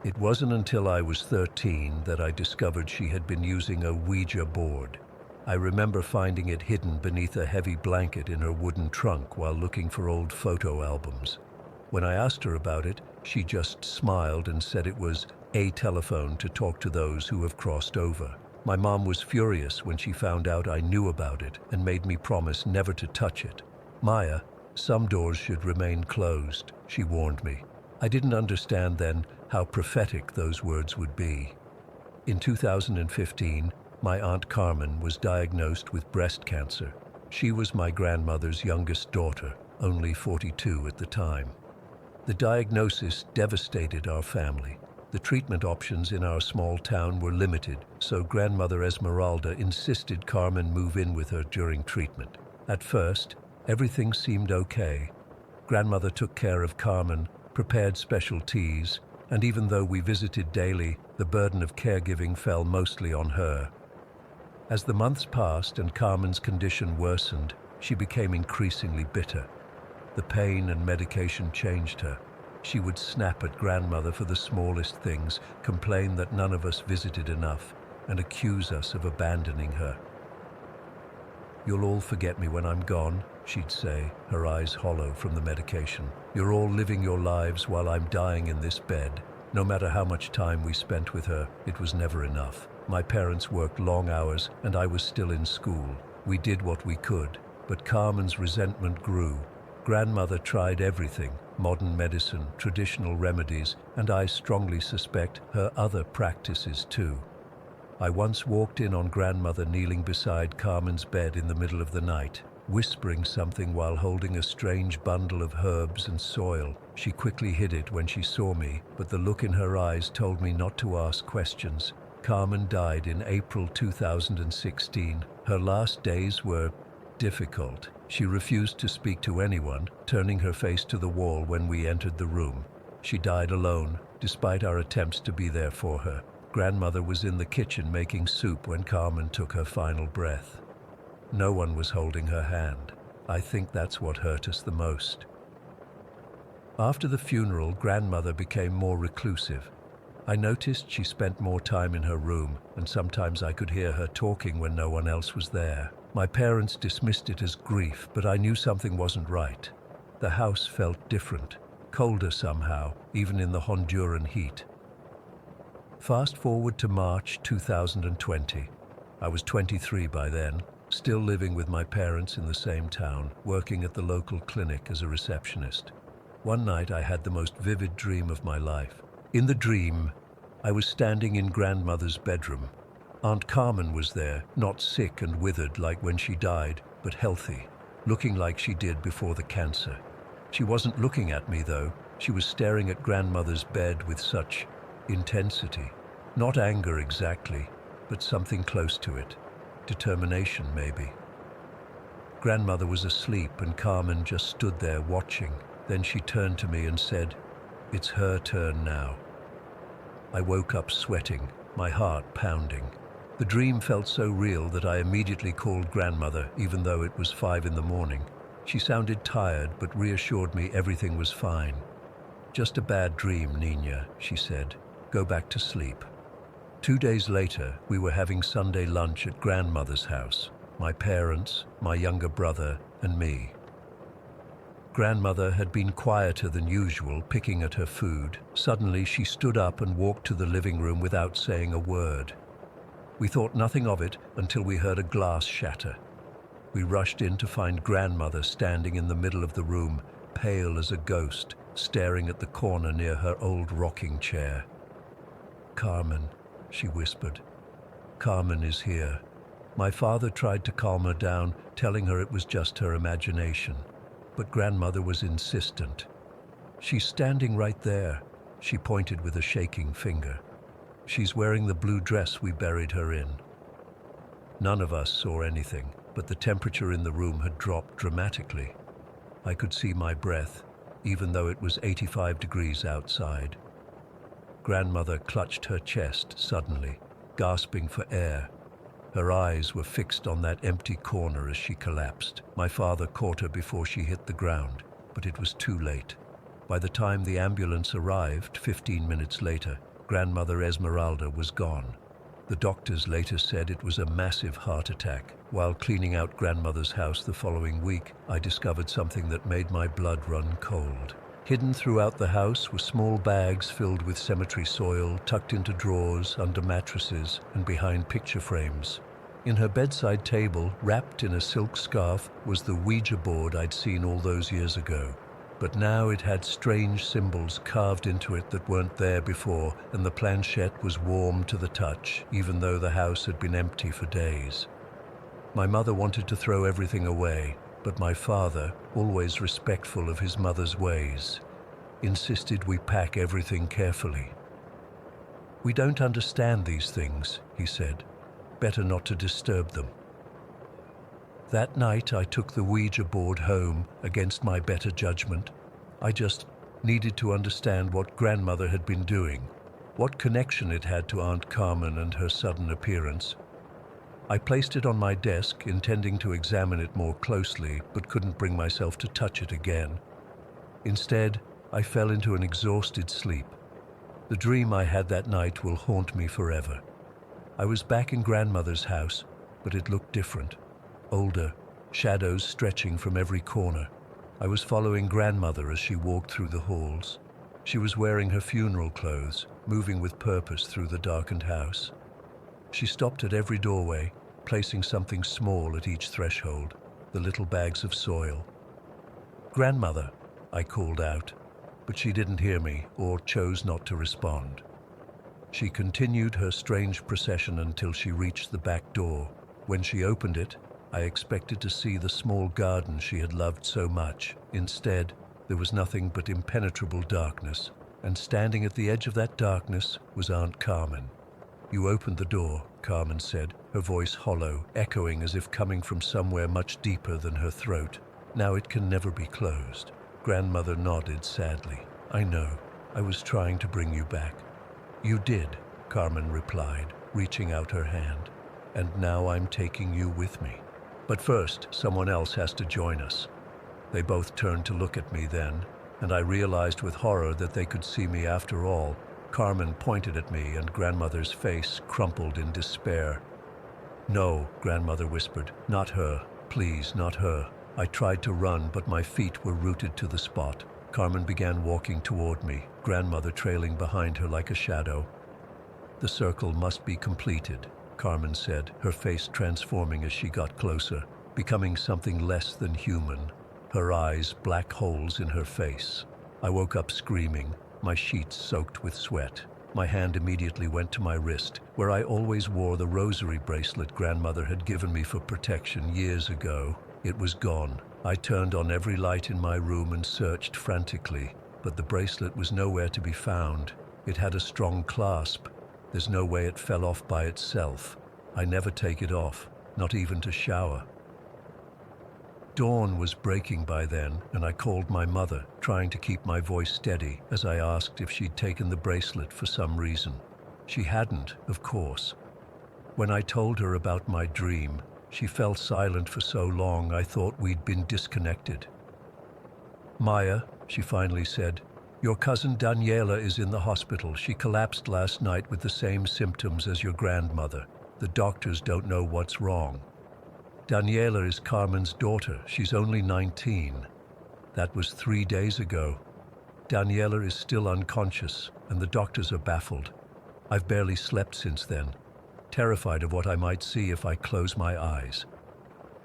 S1: It wasn't until I was 13 that I discovered she had been using a Ouija board. I remember finding it hidden beneath a heavy blanket in her wooden trunk while looking for old photo albums. When I asked her about it, she just smiled and said it was a telephone to talk to those who have crossed over. My mom was furious when she found out I knew about it and made me promise never to touch it. "Maya, some doors should remain closed," she warned me. I didn't understand then how prophetic those words would be. In 2015, my Aunt Carmen was diagnosed with breast cancer. She was my grandmother's youngest daughter, only 42 at the time. The diagnosis devastated our family. The treatment options in our small town were limited, so grandmother Esmeralda insisted Carmen move in with her during treatment. At first, everything seemed okay. Grandmother took care of Carmen, prepared special teas, and even though we visited daily, the burden of caregiving fell mostly on her. As the months passed and Carmen's condition worsened, she became increasingly bitter. The pain and medication changed her. She would snap at grandmother for the smallest things, complain that none of us visited enough, and accuse us of abandoning her. "You'll all forget me when I'm gone," she'd say, her eyes hollow from the medication. "You're all living your lives while I'm dying in this bed." No matter how much time we spent with her, it was never enough. My parents worked long hours, and I was still in school. We did what we could, but Carmen's resentment grew. Grandmother tried everything, modern medicine, traditional remedies, and I strongly suspect her other practices too. I once walked in on grandmother kneeling beside Carmen's bed in the middle of the night, whispering something while holding a strange bundle of herbs and soil. She quickly hid it when she saw me, but the look in her eyes told me not to ask questions. Carmen died in April 2016. Her last days were difficult. She refused to speak to anyone, turning her face to the wall when we entered the room. She died alone, despite our attempts to be there for her. Grandmother was in the kitchen making soup when Carmen took her final breath. No one was holding her hand. I think that's what hurt us the most. After the funeral, grandmother became more reclusive. I noticed she spent more time in her room, and sometimes I could hear her talking when no one else was there. My parents dismissed it as grief, but I knew something wasn't right. The house felt different, colder somehow, even in the Honduran heat. Fast forward to March 2020. I was 23 by then, still living with my parents in the same town, working at the local clinic as a receptionist. One night I had the most vivid dream of my life. In the dream, I was standing in grandmother's bedroom. Aunt Carmen was there, not sick and withered like when she died, but healthy, looking like she did before the cancer. She wasn't looking at me though. She was staring at grandmother's bed with such intensity. Not anger exactly, but something close to it. Determination, maybe. Grandmother was asleep and Carmen just stood there watching. Then she turned to me and said, "It's her turn now." I woke up sweating, my heart pounding. The dream felt so real that I immediately called grandmother, even though it was 5 in the morning. She sounded tired, but reassured me everything was fine. "Just a bad dream, Nina," she said. "Go back to sleep." 2 days later, we were having Sunday lunch at grandmother's house. My parents, my younger brother, and me. Grandmother had been quieter than usual, picking at her food. Suddenly, she stood up and walked to the living room without saying a word. We thought nothing of it until we heard a glass shatter. We rushed in to find grandmother standing in the middle of the room, pale as a ghost, staring at the corner near her old rocking chair. "Carmen," she whispered. "Carmen is here." My father tried to calm her down, telling her it was just her imagination. But grandmother was insistent. "She's standing right there," she pointed with a shaking finger. "She's wearing the blue dress we buried her in." None of us saw anything, but the temperature in the room had dropped dramatically. I could see my breath, even though it was 85 degrees outside. Grandmother clutched her chest suddenly, gasping for air. Her eyes were fixed on that empty corner as she collapsed. My father caught her before she hit the ground, but it was too late. By the time the ambulance arrived, 15 minutes later, Grandmother Esmeralda was gone. The doctors later said it was a massive heart attack. While cleaning out grandmother's house the following week, I discovered something that made my blood run cold. Hidden throughout the house were small bags filled with cemetery soil, tucked into drawers, under mattresses, and behind picture frames. In her bedside table, wrapped in a silk scarf, was the Ouija board I'd seen all those years ago. But now it had strange symbols carved into it that weren't there before, and the planchette was warm to the touch, even though the house had been empty for days. My mother wanted to throw everything away, but my father, always respectful of his mother's ways, insisted we pack everything carefully. "We don't understand these things," he said. "Better not to disturb them." That night I took the Ouija board home against my better judgment. I just needed to understand what grandmother had been doing, what connection it had to Aunt Carmen and her sudden appearance. I placed it on my desk, intending to examine it more closely, but couldn't bring myself to touch it again. Instead, I fell into an exhausted sleep. The dream I had that night will haunt me forever. I was back in grandmother's house, but it looked different. Older, shadows stretching from every corner. I was following grandmother as she walked through the halls. She was wearing her funeral clothes, moving with purpose through the darkened house. She stopped at every doorway, placing something small at each threshold, the little bags of soil. "Grandmother," I called out, but she didn't hear me or chose not to respond. She continued her strange procession until she reached the back door. When she opened it, I expected to see the small garden she had loved so much. Instead, there was nothing but impenetrable darkness, and standing at the edge of that darkness was Aunt Carmen. "You opened the door," Carmen said, her voice hollow, echoing as if coming from somewhere much deeper than her throat. "Now it can never be closed." Grandmother nodded sadly. "I know. I was trying to bring you back." "You did," Carmen replied, reaching out her hand. "And now I'm taking you with me. But first, someone else has to join us." They both turned to look at me then, and I realized with horror that they could see me after all. Carmen pointed at me and grandmother's face crumpled in despair. "No," grandmother whispered. "Not her. Please, not her." I tried to run, but my feet were rooted to the spot. Carmen began walking toward me, grandmother trailing behind her like a shadow. "The circle must be completed," Carmen said, her face transforming as she got closer, becoming something less than human, her eyes black holes in her face. I woke up screaming, my sheets soaked with sweat. My hand immediately went to my wrist, where I always wore the rosary bracelet grandmother had given me for protection years ago. It was gone. I turned on every light in my room and searched frantically, but the bracelet was nowhere to be found. It had a strong clasp. There's no way it fell off by itself. I never take it off, not even to shower. Dawn was breaking by then, and I called my mother, trying to keep my voice steady as I asked if she'd taken the bracelet for some reason. She hadn't, of course. When I told her about my dream, she fell silent for so long I thought we'd been disconnected. "Maya," she finally said, "your cousin Daniela is in the hospital. She collapsed last night with the same symptoms as your grandmother. The doctors don't know what's wrong." Daniela is Carmen's daughter. She's only 19. That was 3 days ago. Daniela is still unconscious, and the doctors are baffled. I've barely slept since then, terrified of what I might see if I close my eyes.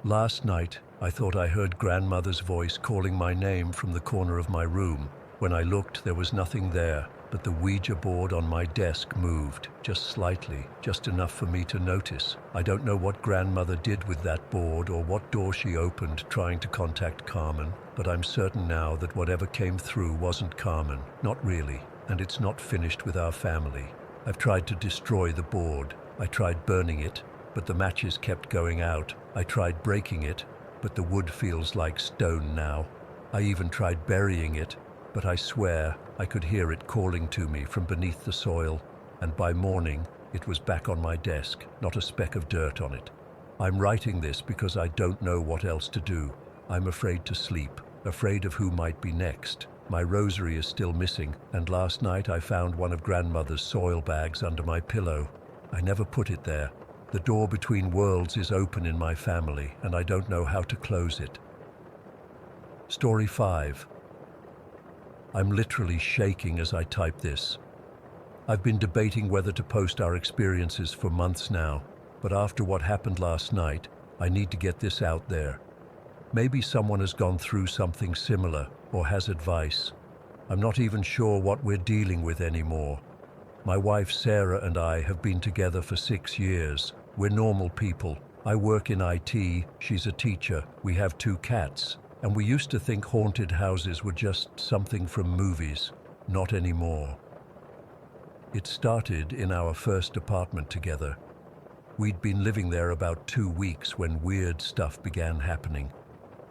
S1: Last night, I thought I heard grandmother's voice calling my name from the corner of my room. When I looked, there was nothing there, but the Ouija board on my desk moved, just slightly, just enough for me to notice. I don't know what grandmother did with that board or what door she opened trying to contact Carmen, but I'm certain now that whatever came through wasn't Carmen, not really, and it's not finished with our family. I've tried to destroy the board. I tried burning it, but the matches kept going out. I tried breaking it, but the wood feels like stone now. I even tried burying it, but I swear I could hear it calling to me from beneath the soil, and by morning it was back on my desk, not a speck of dirt on it. I'm writing this because I don't know what else to do. I'm afraid to sleep, afraid of who might be next. My rosary is still missing, and last night I found one of grandmother's soil bags under my pillow. I never put it there. The door between worlds is open in my family, and I don't know how to close it. Story 5. I'm literally shaking as I type this. I've been debating whether to post our experiences for months now, but after what happened last night, I need to get this out there. Maybe someone has gone through something similar or has advice. I'm not even sure what we're dealing with anymore. My wife Sarah and I have been together for 6 years. We're normal people. I work in IT, she's a teacher, we have 2 cats, and we used to think haunted houses were just something from movies. Not anymore. It started in our first apartment together. We'd been living there about 2 weeks when weird stuff began happening.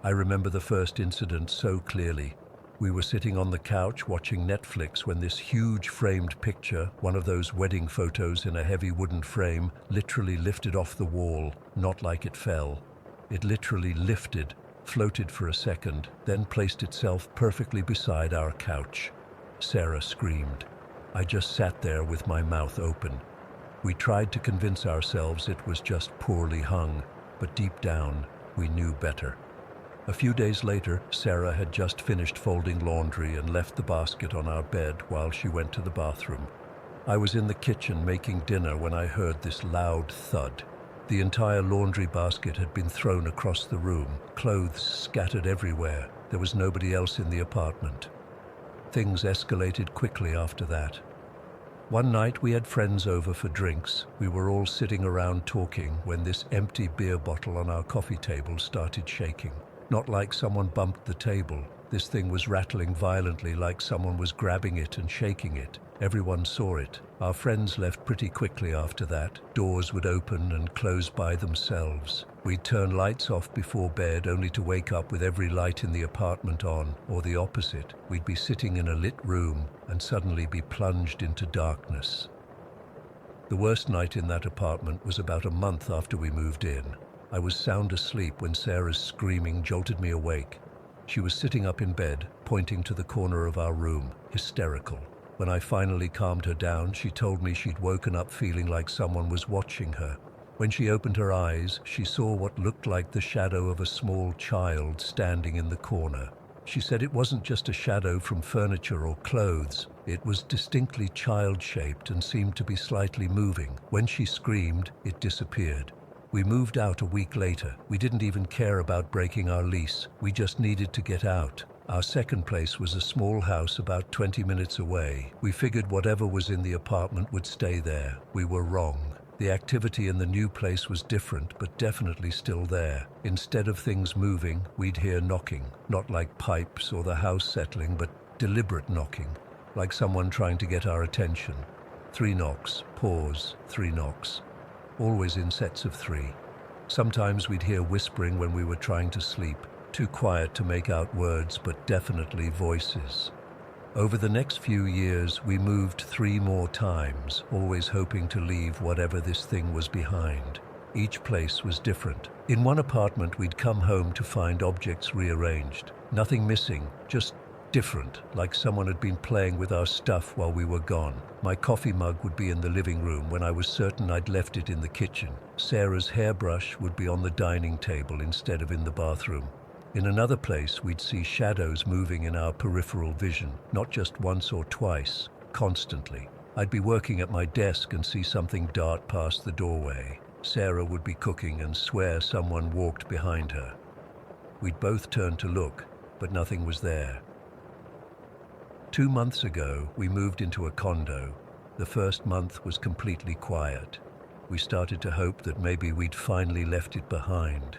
S1: I remember the first incident so clearly. We were sitting on the couch watching Netflix when this huge framed picture, one of those wedding photos in a heavy wooden frame, literally lifted off the wall, not like it fell. It literally lifted, floated for a second, then placed itself perfectly beside our couch. Sarah screamed. I just sat there with my mouth open. We tried to convince ourselves it was just poorly hung, but deep down, we knew better. A few days later, Sarah had just finished folding laundry and left the basket on our bed while she went to the bathroom. I was in the kitchen making dinner when I heard this loud thud. The entire laundry basket had been thrown across the room, clothes scattered everywhere. There was nobody else in the apartment. Things escalated quickly after that. One night we had friends over for drinks. We were all sitting around talking when this empty beer bottle on our coffee table started shaking. Not like someone bumped the table. This thing was rattling violently like someone was grabbing it and shaking it. Everyone saw it. Our friends left pretty quickly after that. Doors would open and close by themselves. We'd turn lights off before bed only to wake up with every light in the apartment on, or the opposite. We'd be sitting in a lit room and suddenly be plunged into darkness. The worst night in that apartment was about a month after we moved in. I was sound asleep when Sarah's screaming jolted me awake. She was sitting up in bed, pointing to the corner of our room, hysterical. When I finally calmed her down, she told me she'd woken up feeling like someone was watching her. When she opened her eyes, she saw what looked like the shadow of a small child standing in the corner. She said it wasn't just a shadow from furniture or clothes. It was distinctly child-shaped and seemed to be slightly moving. When she screamed, it disappeared. We moved out a week later. We didn't even care about breaking our lease. We just needed to get out. Our second place was a small house about 20 minutes away. We figured whatever was in the apartment would stay there. We were wrong. The activity in the new place was different, but definitely still there. Instead of things moving, we'd hear knocking. Not like pipes or the house settling, but deliberate knocking, like someone trying to get our attention. 3 knocks, pause, 3 knocks. Always in sets of 3. Sometimes we'd hear whispering when we were trying to sleep. Too quiet to make out words, but definitely voices. Over the next few years, we moved 3 more times, always hoping to leave whatever this thing was behind. Each place was different. In one apartment, we'd come home to find objects rearranged. Nothing missing, just different, like someone had been playing with our stuff while we were gone. My coffee mug would be in the living room when I was certain I'd left it in the kitchen. Sarah's hairbrush would be on the dining table instead of in the bathroom. In another place, we'd see shadows moving in our peripheral vision, not just once or twice, constantly. I'd be working at my desk and see something dart past the doorway. Sarah would be cooking and swear someone walked behind her. We'd both turn to look, but nothing was there. 2 months ago, we moved into a condo. The first month was completely quiet. We started to hope that maybe we'd finally left it behind.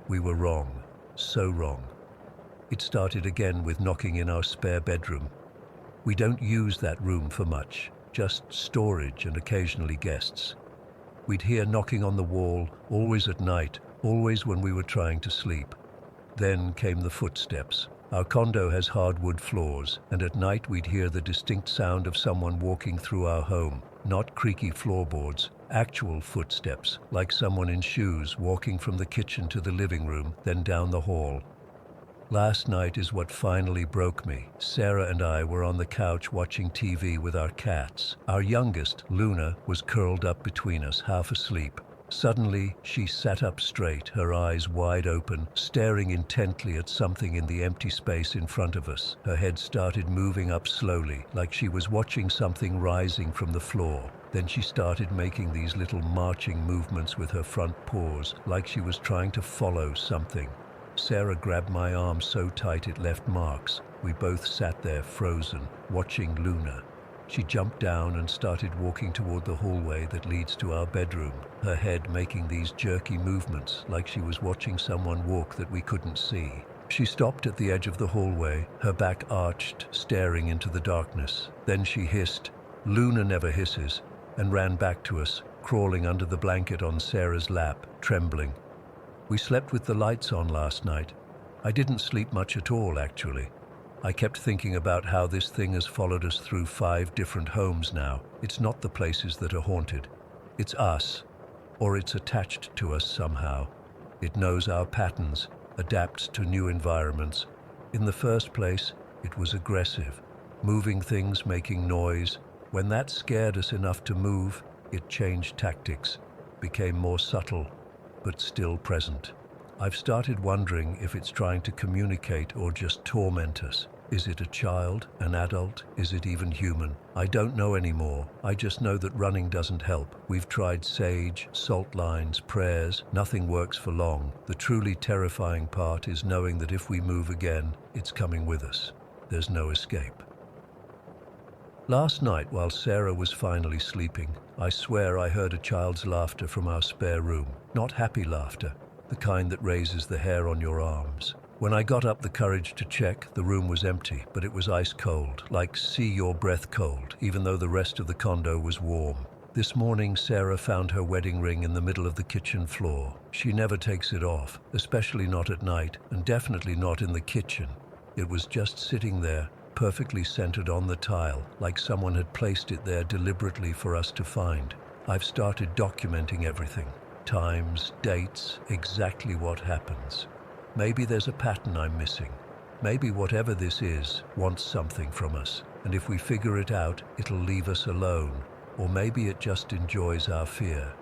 S1: We were wrong. So wrong. It started again with knocking in our spare bedroom. We don't use that room for much, just storage and occasionally guests. We'd hear knocking on the wall, always at night, always when we were trying to sleep. Then came the footsteps. Our condo has hardwood floors, and at night we'd hear the distinct sound of someone walking through our home. Not creaky floorboards, actual footsteps, like someone in shoes walking from the kitchen to the living room, then down the hall. Last night is what finally broke me. Sarah and I were on the couch watching TV with our cats. Our youngest, Luna, was curled up between us, half asleep. Suddenly, she sat up straight, her eyes wide open, staring intently at something in the empty space in front of us. Her head started moving up slowly, like she was watching something rising from the floor. Then she started making these little marching movements with her front paws, like she was trying to follow something. Sarah grabbed my arm so tight it left marks. We both sat there frozen, watching Luna. She jumped down and started walking toward the hallway that leads to our bedroom, her head making these jerky movements like she was watching someone walk that we couldn't see. She stopped at the edge of the hallway, her back arched, staring into the darkness. Then she hissed, "Luna never hisses," and ran back to us, crawling under the blanket on Sarah's lap, trembling. We slept with the lights on last night. I didn't sleep much at all, actually. I kept thinking about how this thing has followed us through 5 different homes now. It's not the places that are haunted. It's us, or it's attached to us somehow. It knows our patterns, adapts to new environments. In the first place, it was aggressive, moving things, making noise. When that scared us enough to move, it changed tactics, became more subtle, but still present. I've started wondering if it's trying to communicate or just torment us. Is it a child, an adult? Is it even human? I don't know anymore. I just know that running doesn't help. We've tried sage, salt lines, prayers. Nothing works for long. The truly terrifying part is knowing that if we move again, it's coming with us. There's no escape. Last night, while Sarah was finally sleeping, I swear I heard a child's laughter from our spare room. Not happy laughter, the kind that raises the hair on your arms. When I got up the courage to check, the room was empty, but it was ice cold, like see your breath cold, even though the rest of the condo was warm. This morning, Sarah found her wedding ring in the middle of the kitchen floor. She never takes it off, especially not at night, and definitely not in the kitchen. It was just sitting there, perfectly centered on the tile, like someone had placed it there deliberately for us to find. I've started documenting everything. Times, dates, exactly what happens. Maybe there's a pattern I'm missing. Maybe whatever this is wants something from us. And if we figure it out, it'll leave us alone. Or maybe it just enjoys our fear.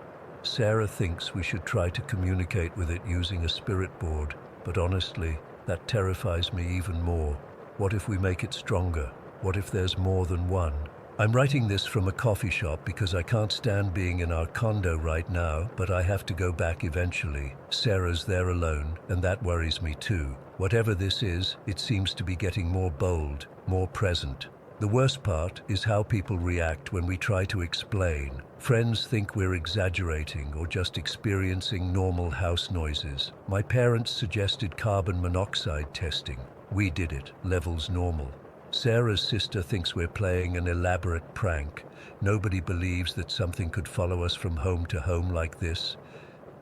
S1: Sarah thinks we should try to communicate with it using a spirit board, but honestly, that terrifies me even more. What if we make it stronger? What if there's more than one? I'm writing this from a coffee shop because I can't stand being in our condo right now, but I have to go back eventually. Sarah's there alone, and that worries me too. Whatever this is, it seems to be getting more bold, more present. The worst part is how people react when we try to explain. Friends think we're exaggerating or just experiencing normal house noises. My parents suggested carbon monoxide testing. We did it, levels normal. Sarah's sister thinks we're playing an elaborate prank. Nobody believes that something could follow us from home to home like this,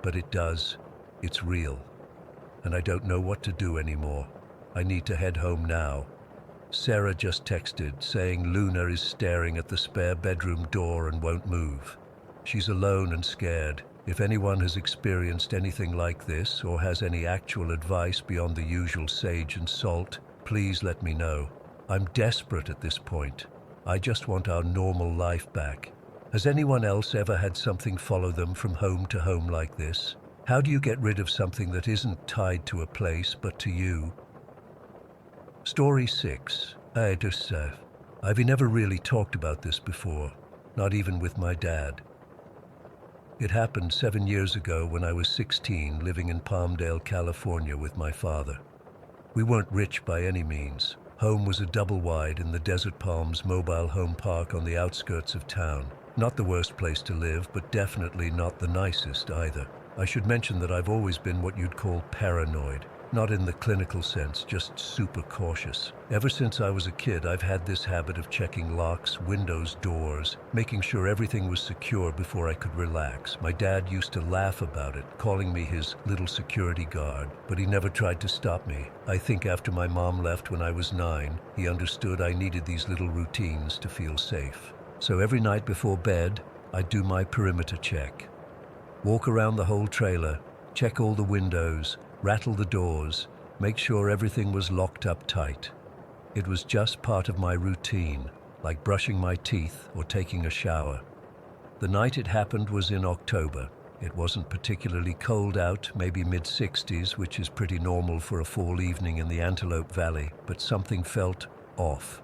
S1: but it does. It's real. And I don't know what to do anymore. I need to head home now. Sarah just texted saying Luna is staring at the spare bedroom door and won't move. She's alone and scared. If anyone has experienced anything like this or has any actual advice beyond the usual sage and salt, please let me know. I'm desperate at this point. I just want our normal life back. Has anyone else ever had something follow them from home to home like this? How do you get rid of something that isn't tied to a place but to you? Story 6. I've never really talked about this before, not even with my dad. It happened 7 years ago when I was 16, living in Palmdale, California with my father. We weren't rich by any means. Home was a double-wide in the Desert Palms mobile home park on the outskirts of town. Not the worst place to live, but definitely not the nicest either. I should mention that I've always been what you'd call paranoid. Not in the clinical sense, just super cautious. Ever since I was a kid, I've had this habit of checking locks, windows, doors, making sure everything was secure before I could relax. My dad used to laugh about it, calling me his little security guard, but he never tried to stop me. I think after my mom left when I was 9, he understood I needed these little routines to feel safe. So every night before bed, I'd do my perimeter check. Walk around the whole trailer, check all the windows, rattle the doors, make sure everything was locked up tight. It was just part of my routine, like brushing my teeth or taking a shower. The night it happened was in October. It wasn't particularly cold out, maybe mid-60s, which is pretty normal for a fall evening in the Antelope Valley, but something felt off.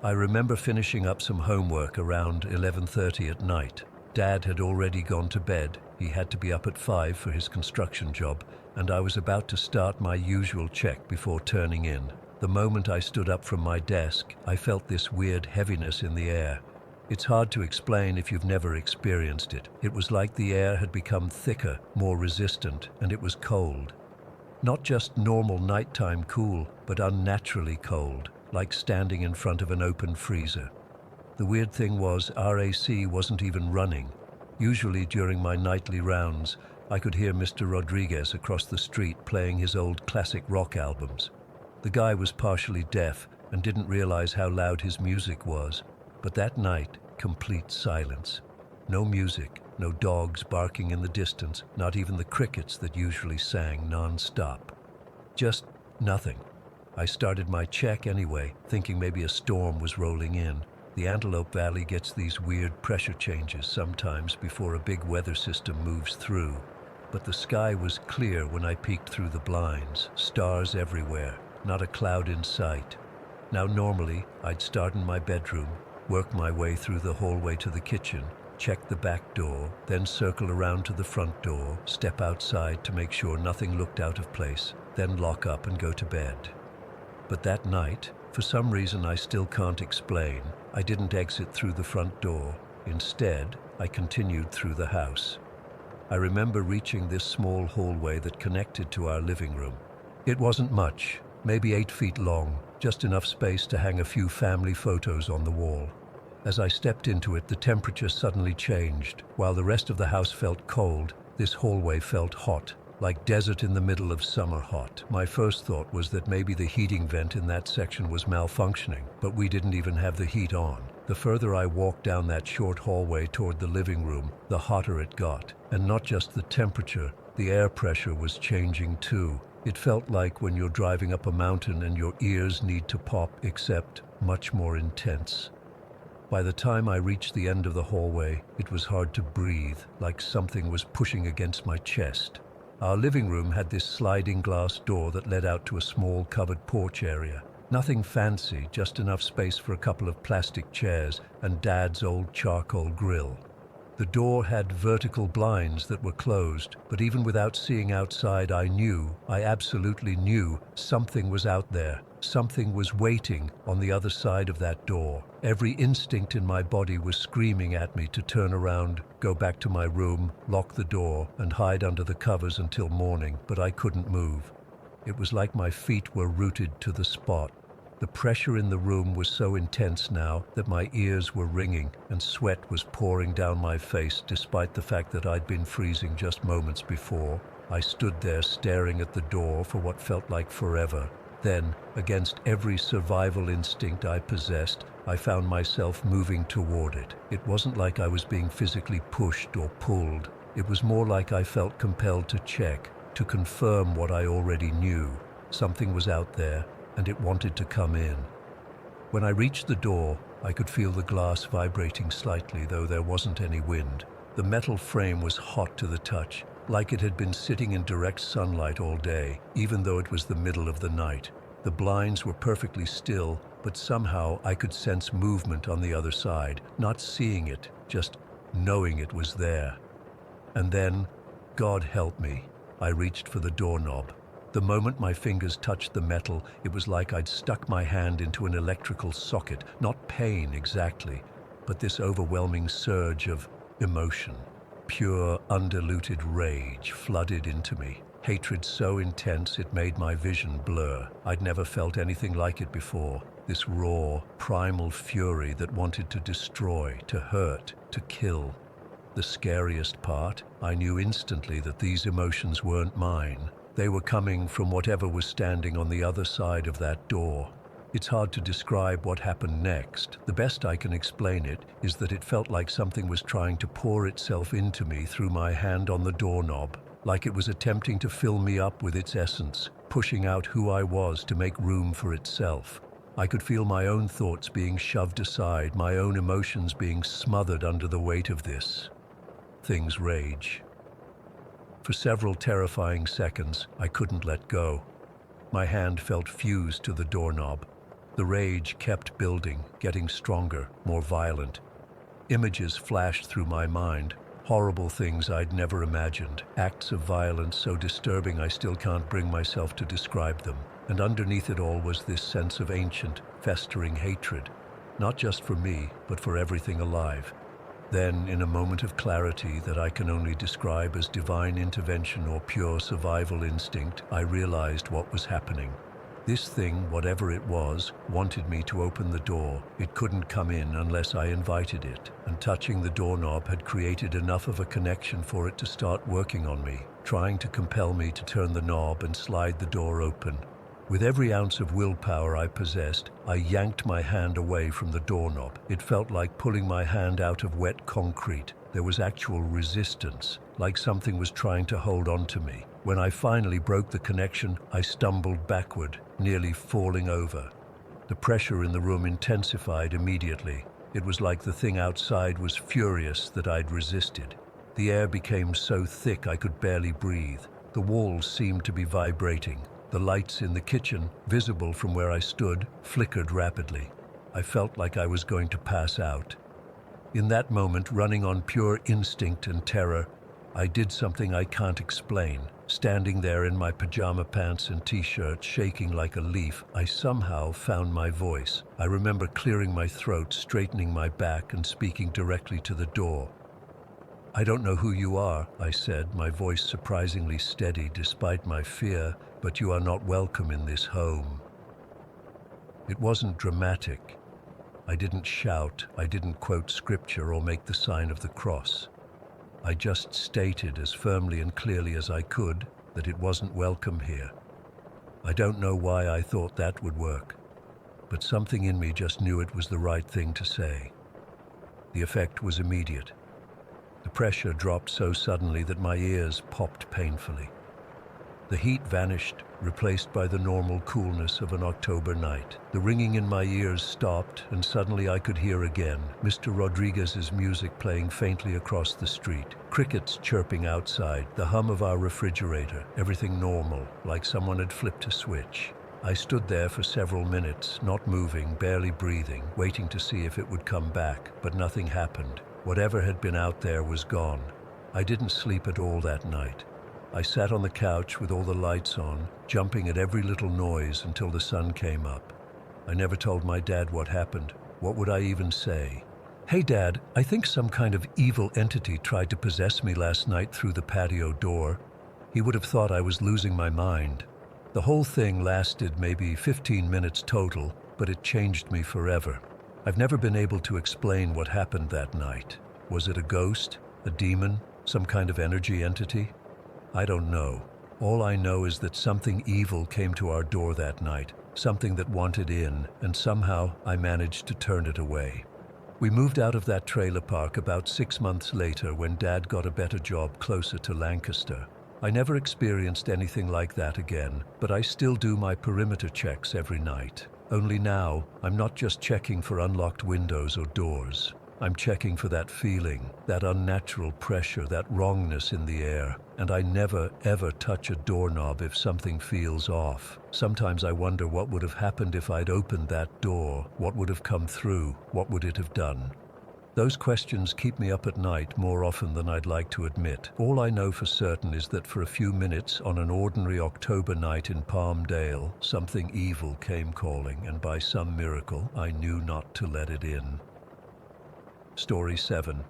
S1: I remember finishing up some homework around 11:30 at night. Dad had already gone to bed. He had to be up at 5 for his construction job, and I was about to start my usual check before turning in. The moment I stood up from my desk, I felt this weird heaviness in the air. It's hard to explain if you've never experienced it. It was like the air had become thicker, more resistant, and it was cold. Not just normal nighttime cool, but unnaturally cold, like standing in front of an open freezer. The weird thing was, our AC wasn't even running. Usually during my nightly rounds, I could hear Mr. Rodriguez across the street playing his old classic rock albums. The guy was partially deaf and didn't realize how loud his music was. But that night, complete silence. No music, no dogs barking in the distance, not even the crickets that usually sang non-stop. Just nothing. I started my check anyway, thinking maybe a storm was rolling in. The Antelope Valley gets these weird pressure changes sometimes before a big weather system moves through. But the sky was clear when I peeked through the blinds, stars everywhere, not a cloud in sight. Now normally, I'd start in my bedroom, work my way through the hallway to the kitchen, check the back door, then circle around to the front door, step outside to make sure nothing looked out of place, then lock up and go to bed. But that night, for some reason I still can't explain, I didn't exit through the front door. Instead, I continued through the house. I remember reaching this small hallway that connected to our living room. It wasn't much, maybe 8 feet long, just enough space to hang a few family photos on the wall. As I stepped into it, the temperature suddenly changed. While the rest of the house felt cold, this hallway felt hot, like desert in the middle of summer hot. My first thought was that maybe the heating vent in that section was malfunctioning, but we didn't even have the heat on. The further I walked down that short hallway toward the living room, the hotter it got. And not just the temperature, the air pressure was changing too. It felt like when you're driving up a mountain and your ears need to pop, except much more intense. By the time I reached the end of the hallway, it was hard to breathe, like something was pushing against my chest. Our living room had this sliding glass door that led out to a small covered porch area. Nothing fancy, just enough space for a couple of plastic chairs and Dad's old charcoal grill. The door had vertical blinds that were closed, but even without seeing outside, I absolutely knew something was out there. Something was waiting on the other side of that door. Every instinct in my body was screaming at me to turn around, go back to my room, lock the door, and hide under the covers until morning, but I couldn't move. It was like my feet were rooted to the spot. The pressure in the room was so intense now that my ears were ringing and sweat was pouring down my face despite the fact that I'd been freezing just moments before. I stood there staring at the door for what felt like forever. Then, against every survival instinct I possessed, I found myself moving toward it. It wasn't like I was being physically pushed or pulled. It was more like I felt compelled to check, to confirm what I already knew. Something was out there, and it wanted to come in. When I reached the door, I could feel the glass vibrating slightly, though there wasn't any wind. The metal frame was hot to the touch, like it had been sitting in direct sunlight all day, even though it was the middle of the night. The blinds were perfectly still, but somehow I could sense movement on the other side, not seeing it, just knowing it was there. And then, God help me, I reached for the doorknob. The moment my fingers touched the metal, it was like I'd stuck my hand into an electrical socket. Not pain exactly, but this overwhelming surge of emotion. Pure, undiluted rage flooded into me. Hatred so intense it made my vision blur. I'd never felt anything like it before. This raw, primal fury that wanted to destroy, to hurt, to kill. The scariest part, I knew instantly that these emotions weren't mine. They were coming from whatever was standing on the other side of that door. It's hard to describe what happened next. The best I can explain it is that it felt like something was trying to pour itself into me through my hand on the doorknob, like it was attempting to fill me up with its essence, pushing out who I was to make room for itself. I could feel my own thoughts being shoved aside, my own emotions being smothered under the weight of this thing's rage. For several terrifying seconds, I couldn't let go. My hand felt fused to the doorknob. The rage kept building, getting stronger, more violent. Images flashed through my mind, horrible things I'd never imagined, acts of violence so disturbing I still can't bring myself to describe them. And underneath it all was this sense of ancient, festering hatred, not just for me, but for everything alive. Then, in a moment of clarity that I can only describe as divine intervention or pure survival instinct, I realized what was happening. This thing, whatever it was, wanted me to open the door. It couldn't come in unless I invited it, and touching the doorknob had created enough of a connection for it to start working on me, trying to compel me to turn the knob and slide the door open. With every ounce of willpower I possessed, I yanked my hand away from the doorknob. It felt like pulling my hand out of wet concrete. There was actual resistance, like something was trying to hold on to me. When I finally broke the connection, I stumbled backward, nearly falling over. The pressure in the room intensified immediately. It was like the thing outside was furious that I'd resisted. The air became so thick I could barely breathe. The walls seemed to be vibrating. The lights in the kitchen, visible from where I stood, flickered rapidly. I felt like I was going to pass out. In that moment, running on pure instinct and terror, I did something I can't explain. Standing there in my pajama pants and t-shirt, shaking like a leaf, I somehow found my voice. I remember clearing my throat, straightening my back, and speaking directly to the door. "I don't know who you are," I said, my voice surprisingly steady despite my fear, "but you are not welcome in this home." It wasn't dramatic. I didn't shout, I didn't quote scripture or make the sign of the cross. I just stated as firmly and clearly as I could that it wasn't welcome here. I don't know why I thought that would work, but something in me just knew it was the right thing to say. The effect was immediate. The pressure dropped so suddenly that my ears popped painfully. The heat vanished, replaced by the normal coolness of an October night. The ringing in my ears stopped, and suddenly I could hear again Mr. Rodriguez's music playing faintly across the street, crickets chirping outside, the hum of our refrigerator, everything normal, like someone had flipped a switch. I stood there for several minutes, not moving, barely breathing, waiting to see if it would come back, but nothing happened. Whatever had been out there was gone. I didn't sleep at all that night. I sat on the couch with all the lights on, jumping at every little noise until the sun came up. I never told my dad what happened. What would I even say? "Hey Dad, I think some kind of evil entity tried to possess me last night through the patio door." He would have thought I was losing my mind. The whole thing lasted maybe 15 minutes total, but it changed me forever. I've never been able to explain what happened that night. Was it a ghost? A demon? Some kind of energy entity? I don't know. All I know is that something evil came to our door that night, something that wanted in, and somehow I managed to turn it away. We moved out of that trailer park about 6 months later when Dad got a better job closer to Lancaster. I never experienced anything like that again, but I still do my perimeter checks every night. Only now, I'm not just checking for unlocked windows or doors. I'm checking for that feeling, that unnatural pressure, that wrongness in the air. And I never, ever touch a doorknob if something feels off. Sometimes I wonder what would have happened if I'd opened that door. What would have come through? What would it have done? Those questions keep me up at night more often than I'd like to admit. All I know for certain is that for a few minutes on an ordinary October night in Palmdale, something evil came calling, and by some miracle, I knew not to let it in. Story 7.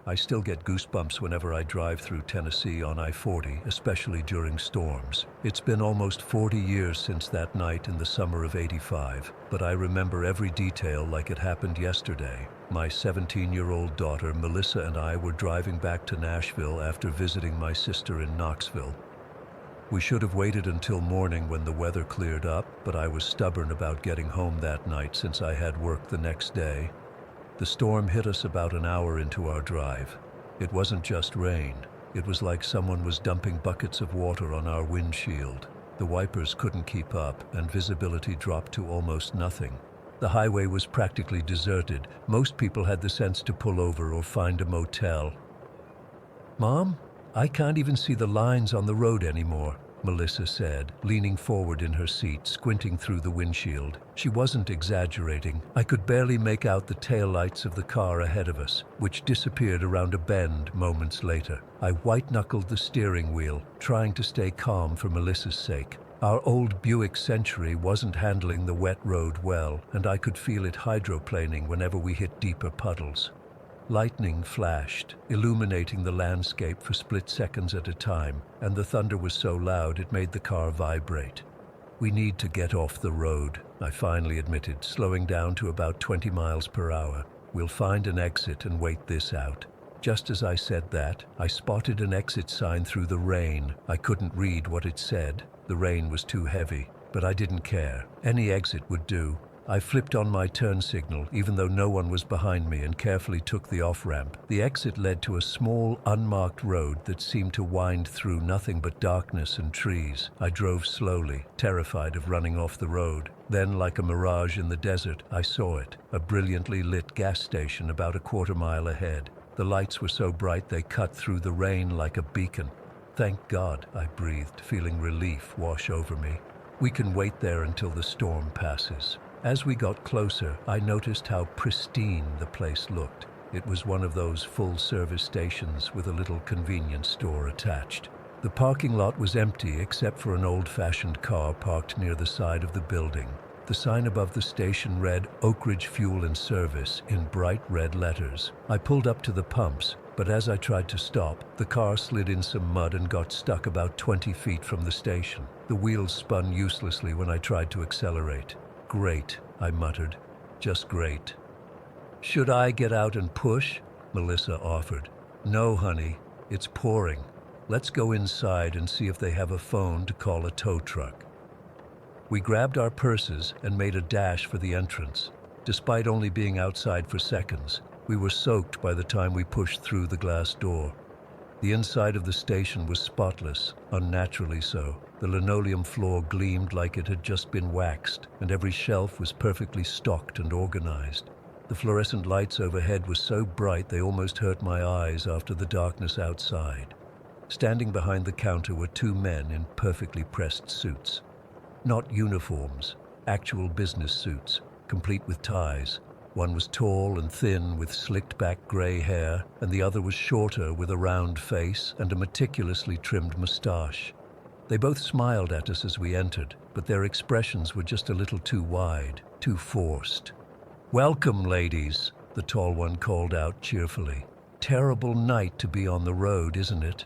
S1: I still get goosebumps whenever I drive through Tennessee on I-40, especially during storms. It's been almost 40 years since that night in the summer of '85, but I remember every detail like it happened yesterday. My 17-year-old daughter, Melissa, and I were driving back to Nashville after visiting my sister in Knoxville. We should have waited until morning when the weather cleared up, but I was stubborn about getting home that night since I had work the next day. The storm hit us about an hour into our drive. It wasn't just rain. It was like someone was dumping buckets of water on our windshield. The wipers couldn't keep up, and visibility dropped to almost nothing. The highway was practically deserted. Most people had the sense to pull over or find a motel. "Mom, I can't even see the lines on the road anymore," Melissa said, leaning forward in her seat, squinting through the windshield. She wasn't exaggerating. I could barely make out the taillights of the car ahead of us, which disappeared around a bend moments later. I white-knuckled the steering wheel, trying to stay calm for Melissa's sake. Our old Buick Century wasn't handling the wet road well, and I could feel it hydroplaning whenever we hit deeper puddles. Lightning flashed, illuminating the landscape for split seconds at a time, and the thunder was so loud it made the car vibrate. "We need to get off the road," I finally admitted, slowing down to about 20 miles per hour. "We'll find an exit and wait this out." Just as I said that, I spotted an exit sign through the rain. I couldn't read what it said. The rain was too heavy, but I didn't care. Any exit would do. I flipped on my turn signal, even though no one was behind me, and carefully took the off-ramp. The exit led to a small, unmarked road that seemed to wind through nothing but darkness and trees. I drove slowly, terrified of running off the road. Then, like a mirage in the desert, I saw it, a brilliantly lit gas station about a quarter-mile ahead. The lights were so bright they cut through the rain like a beacon. "Thank God," I breathed, feeling relief wash over me. "We can wait there until the storm passes." As we got closer, I noticed how pristine the place looked. It was one of those full-service stations with a little convenience store attached. The parking lot was empty except for an old-fashioned car parked near the side of the building. The sign above the station read Oak Ridge Fuel and Service in bright red letters. I pulled up to the pumps, but as I tried to stop, the car slid in some mud and got stuck about 20 feet from the station. The wheels spun uselessly when I tried to accelerate. "Great," I muttered. "Just great." "Should I get out and push?" Melissa offered. "No, honey. It's pouring. Let's go inside and see if they have a phone to call a tow truck." We grabbed our purses and made a dash for the entrance. Despite only being outside for seconds, we were soaked by the time we pushed through the glass door. The inside of the station was spotless, unnaturally so. The linoleum floor gleamed like it had just been waxed, and every shelf was perfectly stocked and organized. The fluorescent lights overhead were so bright they almost hurt my eyes after the darkness outside. Standing behind the counter were two men in perfectly pressed suits. Not uniforms, actual business suits, complete with ties. One was tall and thin with slicked-back gray hair, and the other was shorter with a round face and a meticulously trimmed mustache. They both smiled at us as we entered, but their expressions were just a little too wide, too forced. "Welcome, ladies," the tall one called out cheerfully. "Terrible night to be on the road, isn't it?"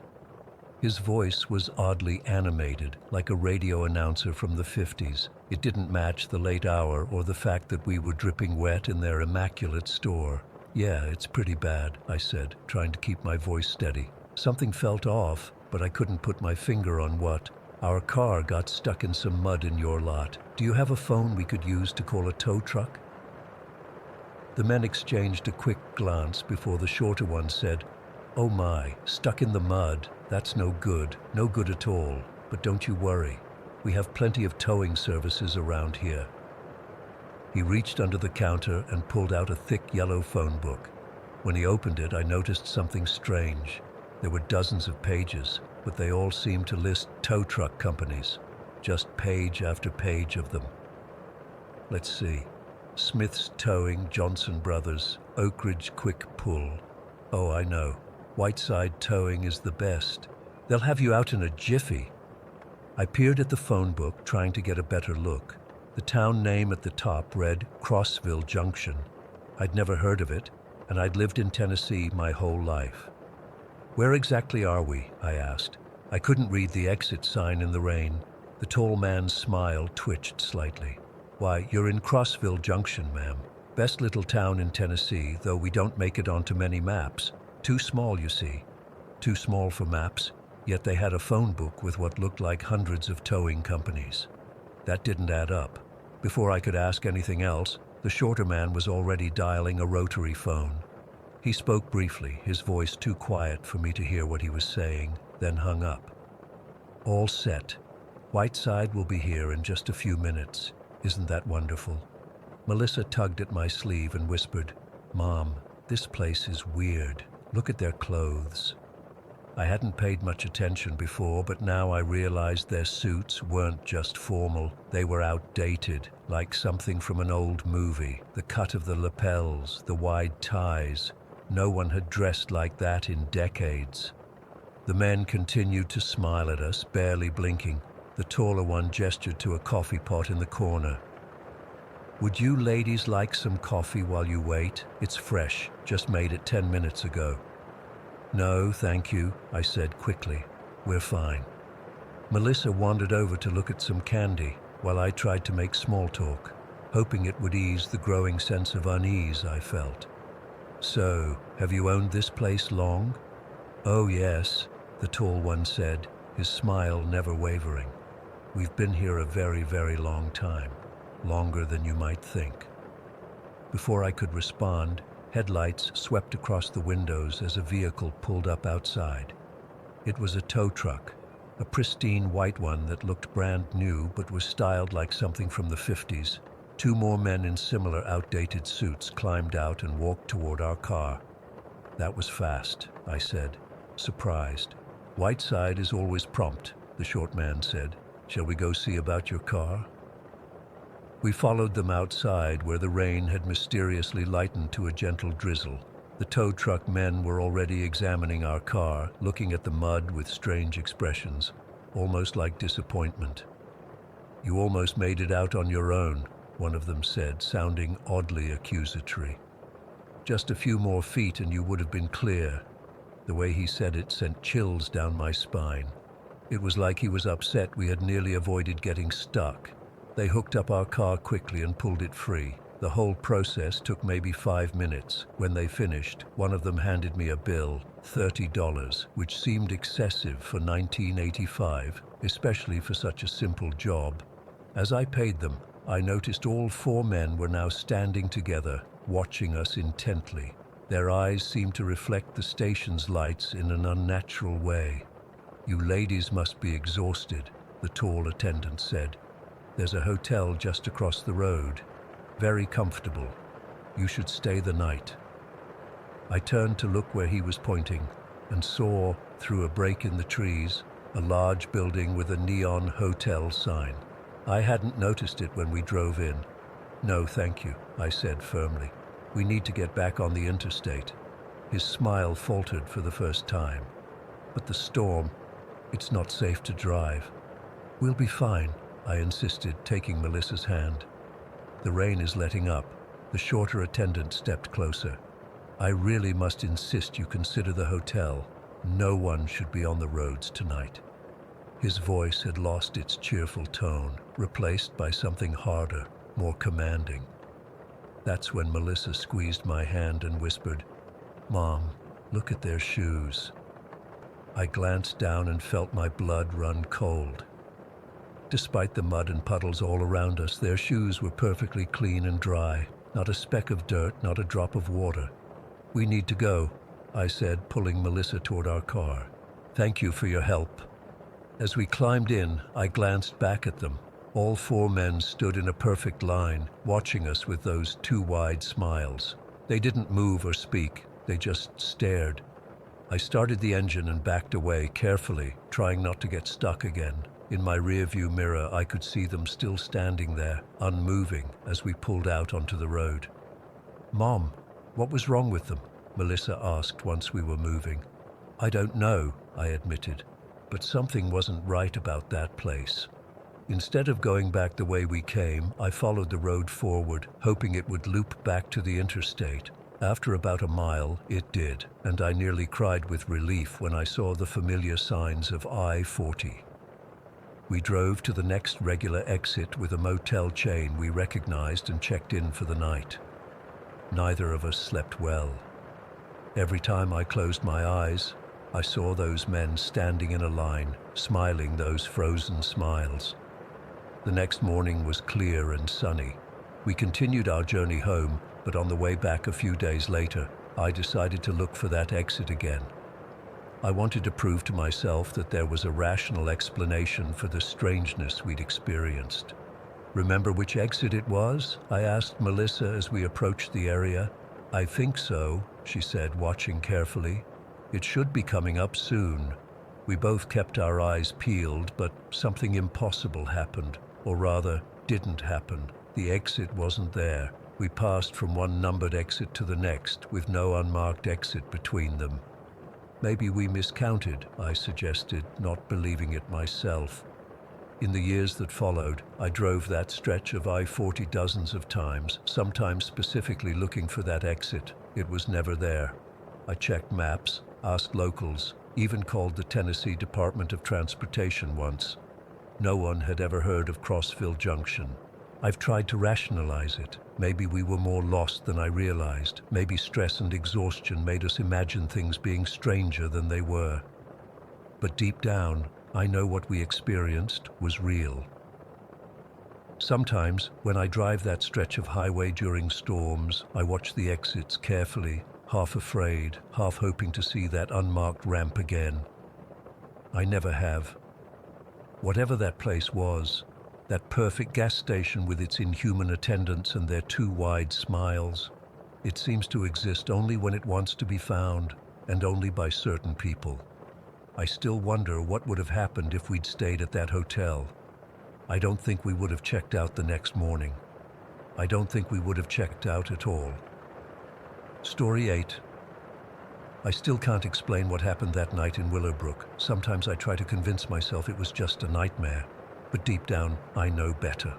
S1: His voice was oddly animated, like a radio announcer from the 50s. It didn't match the late hour or the fact that we were dripping wet in their immaculate store. "Yeah, it's pretty bad," I said, trying to keep my voice steady. Something felt off, but I couldn't put my finger on what. "Our car got stuck in some mud in your lot. Do you have a phone we could use to call a tow truck?" The men exchanged a quick glance before the shorter one said, "Oh my, stuck in the mud. That's no good at all. But don't you worry. We have plenty of towing services around here." He reached under the counter and pulled out a thick yellow phone book. When he opened it, I noticed something strange. There were dozens of pages, but they all seemed to list tow truck companies. Just page after page of them. Let's see. Smith's Towing, Johnson Brothers, Oak Ridge Quick Pull. Oh, I know. Whiteside Towing is the best. They'll have you out in a jiffy. I peered at the phone book, trying to get a better look. The town name at the top read Crossville Junction. I'd never heard of it, and I'd lived in Tennessee my whole life. "Where exactly are we?" I asked. I couldn't read the exit sign in the rain. The tall man's smile twitched slightly. "Why, you're in Crossville Junction, ma'am. Best little town in Tennessee, though we don't make it onto many maps. Too small, you see." Too small for maps, yet they had a phone book with what looked like hundreds of towing companies. That didn't add up. Before I could ask anything else, the shorter man was already dialing a rotary phone. He spoke briefly, his voice too quiet for me to hear what he was saying, then hung up. "All set. Whiteside will be here in just a few minutes. Isn't that wonderful?" Melissa tugged at my sleeve and whispered, "Mom, this place is weird. Look at their clothes." I hadn't paid much attention before, but now I realized their suits weren't just formal. They were outdated, like something from an old movie. The cut of the lapels, the wide ties. No one had dressed like that in decades. The men continued to smile at us, barely blinking. The taller one gestured to a coffee pot in the corner. "Would you ladies like some coffee while you wait? It's fresh, just made it 10 minutes ago." "No, thank you," I said quickly. "We're fine." Melissa wandered over to look at some candy, while I tried to make small talk, hoping it would ease the growing sense of unease I felt. "So, have you owned this place long?" "Oh yes," the tall one said, his smile never wavering. "We've been here a very, very long time. Longer than you might think." Before I could respond, headlights swept across the windows as a vehicle pulled up outside. It was a tow truck, a pristine white one that looked brand new but was styled like something from the 50s. Two more men in similar outdated suits climbed out and walked toward our car. "That was fast," I said, surprised. "Whiteside is always prompt," the short man said. "Shall we go see about your car?" We followed them outside, where the rain had mysteriously lightened to a gentle drizzle. The tow truck men were already examining our car, looking at the mud with strange expressions, almost like disappointment. "You almost made it out on your own," one of them said, sounding oddly accusatory. "Just a few more feet and you would have been clear." The way he said it sent chills down my spine. It was like he was upset we had nearly avoided getting stuck. They hooked up our car quickly and pulled it free. The whole process took maybe 5 minutes. When they finished, one of them handed me a bill, $30, which seemed excessive for 1985, especially for such a simple job. As I paid them, I noticed all 4 men were now standing together, watching us intently. Their eyes seemed to reflect the station's lights in an unnatural way. "You ladies must be exhausted," the tall attendant said. "There's a hotel just across the road. Very comfortable. You should stay the night." I turned to look where he was pointing and saw, through a break in the trees, a large building with a neon hotel sign. I hadn't noticed it when we drove in. "No, thank you," I said firmly. "We need to get back on the interstate." His smile faltered for the first time. "But the storm, it's not safe to drive." "We'll be fine," I insisted, taking Melissa's hand. "The rain is letting up." The shorter attendant stepped closer. "I really must insist you consider the hotel. No one should be on the roads tonight." His voice had lost its cheerful tone, replaced by something harder, more commanding. That's when Melissa squeezed my hand and whispered, "Mom, look at their shoes." I glanced down and felt my blood run cold. Despite the mud and puddles all around us, their shoes were perfectly clean and dry. Not a speck of dirt, not a drop of water. "We need to go," I said, pulling Melissa toward our car. "Thank you for your help." As we climbed in, I glanced back at them. All four men stood in a perfect line, watching us with those two wide smiles. They didn't move or speak, they just stared. I started the engine and backed away carefully, trying not to get stuck again. In my rearview mirror, I could see them still standing there, unmoving, as we pulled out onto the road. "Mom, what was wrong with them?" Melissa asked once we were moving. "I don't know," I admitted, "but something wasn't right about that place." Instead of going back the way we came, I followed the road forward, hoping it would loop back to the interstate. After about a mile, it did, and I nearly cried with relief when I saw the familiar signs of I-40. We drove to the next regular exit with a motel chain we recognized and checked in for the night. Neither of us slept well. Every time I closed my eyes, I saw those men standing in a line, smiling those frozen smiles. The next morning was clear and sunny. We continued our journey home, but on the way back a few days later, I decided to look for that exit again. I wanted to prove to myself that there was a rational explanation for the strangeness we'd experienced. "Remember which exit it was?" I asked Melissa as we approached the area. "I think so," she said, watching carefully. "It should be coming up soon." We both kept our eyes peeled, but something impossible happened, or rather, didn't happen. The exit wasn't there. We passed from one numbered exit to the next, with no unmarked exit between them. "Maybe we miscounted," I suggested, not believing it myself. In the years that followed, I drove that stretch of I-40 dozens of times, sometimes specifically looking for that exit. It was never there. I checked maps, asked locals, even called the Tennessee Department of Transportation once. No one had ever heard of Crossville Junction. I've tried to rationalize it. Maybe we were more lost than I realized. Maybe stress and exhaustion made us imagine things being stranger than they were. But deep down, I know what we experienced was real. Sometimes, when I drive that stretch of highway during storms, I watch the exits carefully, half afraid, half hoping to see that unmarked ramp again. I never have. Whatever that place was, that perfect gas station with its inhuman attendants and their too wide smiles, it seems to exist only when it wants to be found, and only by certain people. I still wonder what would have happened if we'd stayed at that hotel. I don't think we would have checked out the next morning. I don't think we would have checked out at all. Story 8. I still can't explain what happened that night in Willowbrook. Sometimes I try to convince myself it was just a nightmare, but deep down, I know better.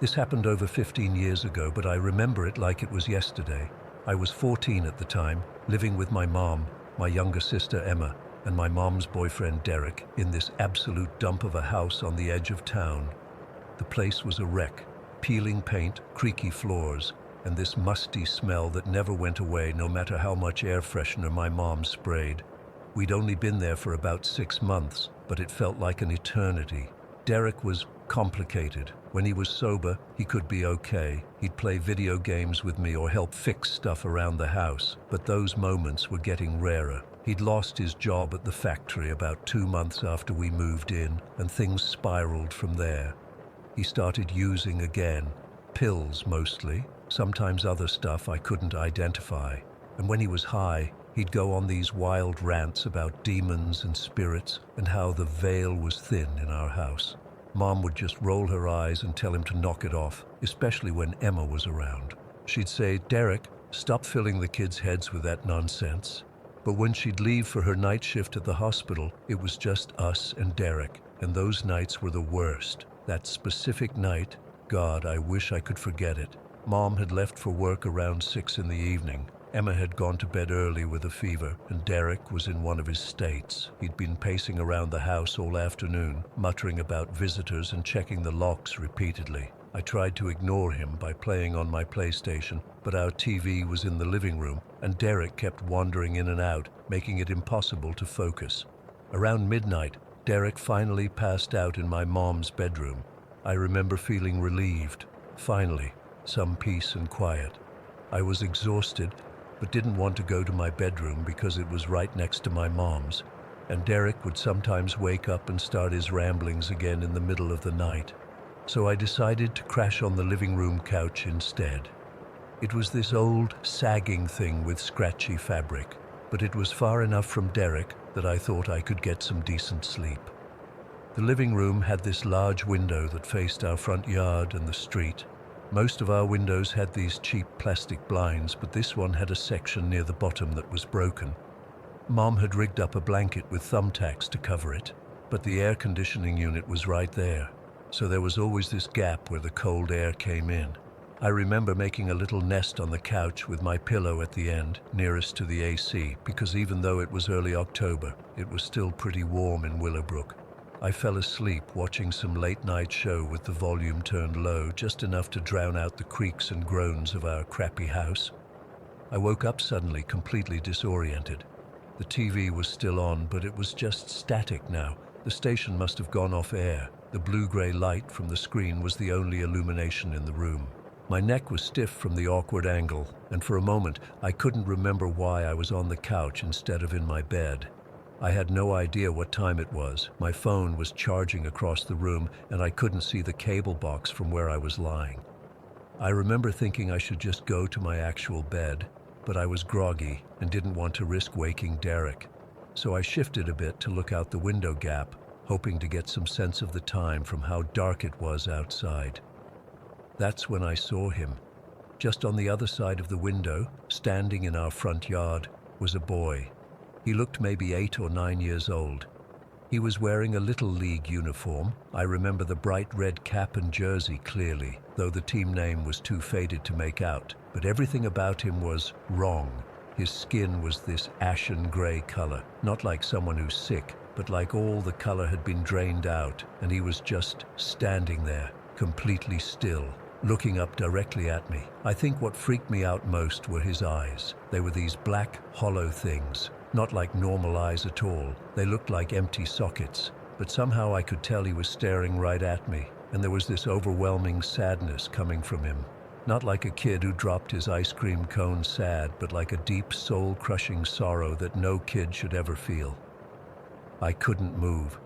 S1: This happened over 15 years ago, but I remember it like it was yesterday. I was 14 at the time, living with my mom, my younger sister Emma, and my mom's boyfriend Derek in this absolute dump of a house on the edge of town. The place was a wreck, peeling paint, creaky floors, and this musty smell that never went away no matter how much air freshener my mom sprayed. We'd only been there for about 6 months, but it felt like an eternity. Derek was complicated. When he was sober, he could be okay. He'd play video games with me or help fix stuff around the house, but those moments were getting rarer. He'd lost his job at the factory about 2 months after we moved in, and things spiraled from there. He started using again, pills mostly, sometimes other stuff I couldn't identify. And when he was high, he'd go on these wild rants about demons and spirits and how the veil was thin in our house. Mom would just roll her eyes and tell him to knock it off, especially when Emma was around. She'd say, "Derek, stop filling the kids' heads with that nonsense." But when she'd leave for her night shift at the hospital, it was just us and Derek, and those nights were the worst. That specific night, God, I wish I could forget it. Mom had left for work around 6 in the evening. Emma had gone to bed early with a fever, and Derek was in one of his states. He'd been pacing around the house all afternoon, muttering about visitors and checking the locks repeatedly. I tried to ignore him by playing on my PlayStation, but our TV was in the living room, and Derek kept wandering in and out, making it impossible to focus. Around midnight, Derek finally passed out in my mom's bedroom. I remember feeling relieved. Finally, some peace and quiet. I was exhausted, but didn't want to go to my bedroom because it was right next to my mom's, and Derek would sometimes wake up and start his ramblings again in the middle of the night. So I decided to crash on the living room couch instead. It was this old, sagging thing with scratchy fabric, but it was far enough from Derek that I thought I could get some decent sleep. The living room had this large window that faced our front yard and the street. Most of our windows had these cheap plastic blinds, but this one had a section near the bottom that was broken. Mom had rigged up a blanket with thumbtacks to cover it, but the air conditioning unit was right there, so there was always this gap where the cold air came in. I remember making a little nest on the couch with my pillow at the end, nearest to the AC, because even though it was early October, it was still pretty warm in Willowbrook. I fell asleep watching some late-night show with the volume turned low, just enough to drown out the creaks and groans of our crappy house. I woke up suddenly, completely disoriented. The TV was still on, but it was just static now. The station must have gone off air. The blue-gray light from the screen was the only illumination in the room. My neck was stiff from the awkward angle, and for a moment I couldn't remember why I was on the couch instead of in my bed. I had no idea what time it was. My phone was charging across the room, and I couldn't see the cable box from where I was lying. I remember thinking I should just go to my actual bed, but I was groggy and didn't want to risk waking Derek. So I shifted a bit to look out the window gap, hoping to get some sense of the time from how dark it was outside. That's when I saw him. Just on the other side of the window, standing in our front yard, was a boy. He looked maybe 8 or 9 years old. He was wearing a Little League uniform. I remember the bright red cap and jersey clearly, though the team name was too faded to make out. But everything about him was wrong. His skin was this ashen gray color, not like someone who's sick, but like all the color had been drained out, and he was just standing there, completely still, looking up directly at me. I think what freaked me out most were his eyes. They were these black, hollow things. Not like normal eyes at all. They looked like empty sockets, but somehow I could tell he was staring right at me, and there was this overwhelming sadness coming from him. Not like a kid who dropped his ice cream cone sad, but like a deep, soul-crushing sorrow that no kid should ever feel. I couldn't move.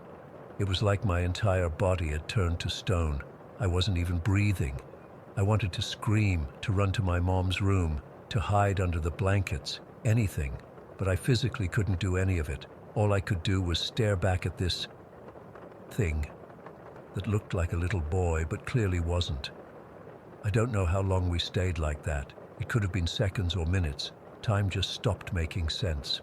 S1: It was like my entire body had turned to stone. I wasn't even breathing. I wanted to scream, to run to my mom's room, to hide under the blankets, anything. But I physically couldn't do any of it. All I could do was stare back at this thing that looked like a little boy, but clearly wasn't. I don't know how long we stayed like that. It could have been seconds or minutes. Time just stopped making sense.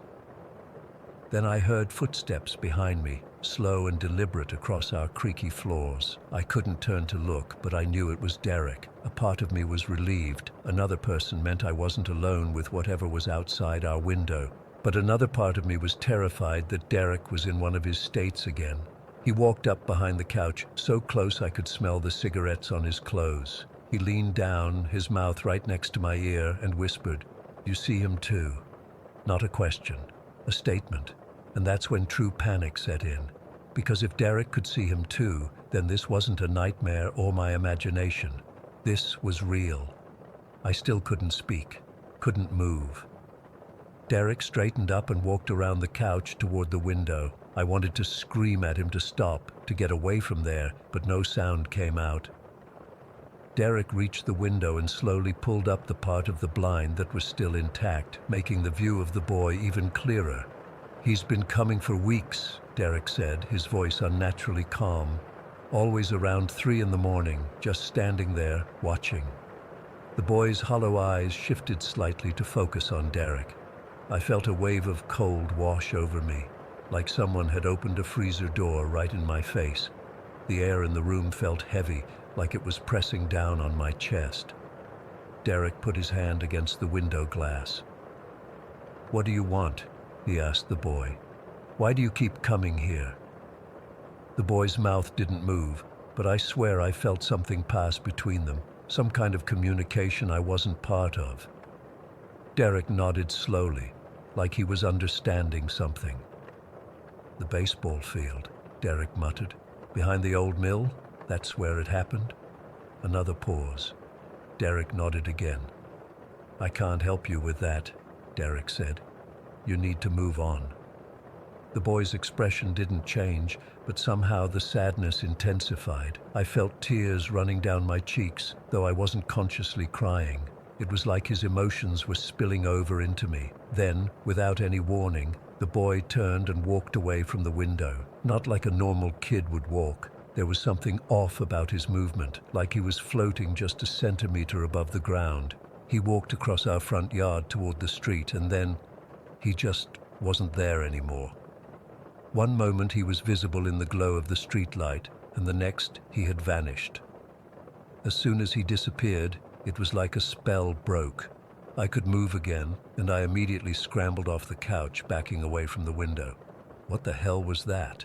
S1: Then I heard footsteps behind me, slow and deliberate across our creaky floors. I couldn't turn to look, but I knew it was Derek. A part of me was relieved. Another person meant I wasn't alone with whatever was outside our window. But another part of me was terrified that Derek was in one of his states again. He walked up behind the couch, so close I could smell the cigarettes on his clothes. He leaned down, his mouth right next to my ear, and whispered, "You see him too?" Not a question, a statement. And that's when true panic set in. Because if Derek could see him too, then this wasn't a nightmare or my imagination. This was real. I still couldn't speak, couldn't move. Derek straightened up and walked around the couch toward the window. I wanted to scream at him to stop, to get away from there, but no sound came out. Derek reached the window and slowly pulled up the part of the blind that was still intact, making the view of the boy even clearer. "He's been coming for weeks," Derek said, his voice unnaturally calm. "Always around 3 in the morning, just standing there, watching." The boy's hollow eyes shifted slightly to focus on Derek. I felt a wave of cold wash over me, like someone had opened a freezer door right in my face. The air in the room felt heavy, like it was pressing down on my chest. Derek put his hand against the window glass. "What do you want?" he asked the boy. "Why do you keep coming here?" The boy's mouth didn't move, but I swear I felt something pass between them, some kind of communication I wasn't part of. Derek nodded slowly, like he was understanding something. "The baseball field," Derek muttered. "Behind the old mill? That's where it happened?" Another pause. Derek nodded again. "I can't help you with that," Derek said. "You need to move on." The boy's expression didn't change, but somehow the sadness intensified. I felt tears running down my cheeks, though I wasn't consciously crying. It was like his emotions were spilling over into me. Then, without any warning, the boy turned and walked away from the window. Not like a normal kid would walk. There was something off about his movement, like he was floating just a centimeter above the ground. He walked across our front yard toward the street, and then he just wasn't there anymore. One moment he was visible in the glow of the streetlight, and the next he had vanished. As soon as he disappeared, it was like a spell broke. I could move again, and I immediately scrambled off the couch, backing away from the window. What the hell was that?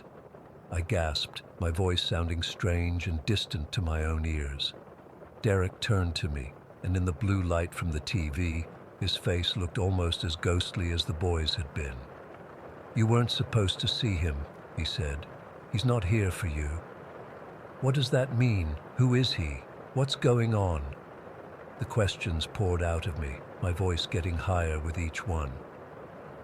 S1: I gasped, my voice sounding strange and distant to my own ears. Derek turned to me, and in the blue light from the TV, his face looked almost as ghostly as the boy's had been. "You weren't supposed to see him," he said. "He's not here for you." "What does that mean? Who is he? What's going on?" The questions poured out of me, my voice getting higher with each one.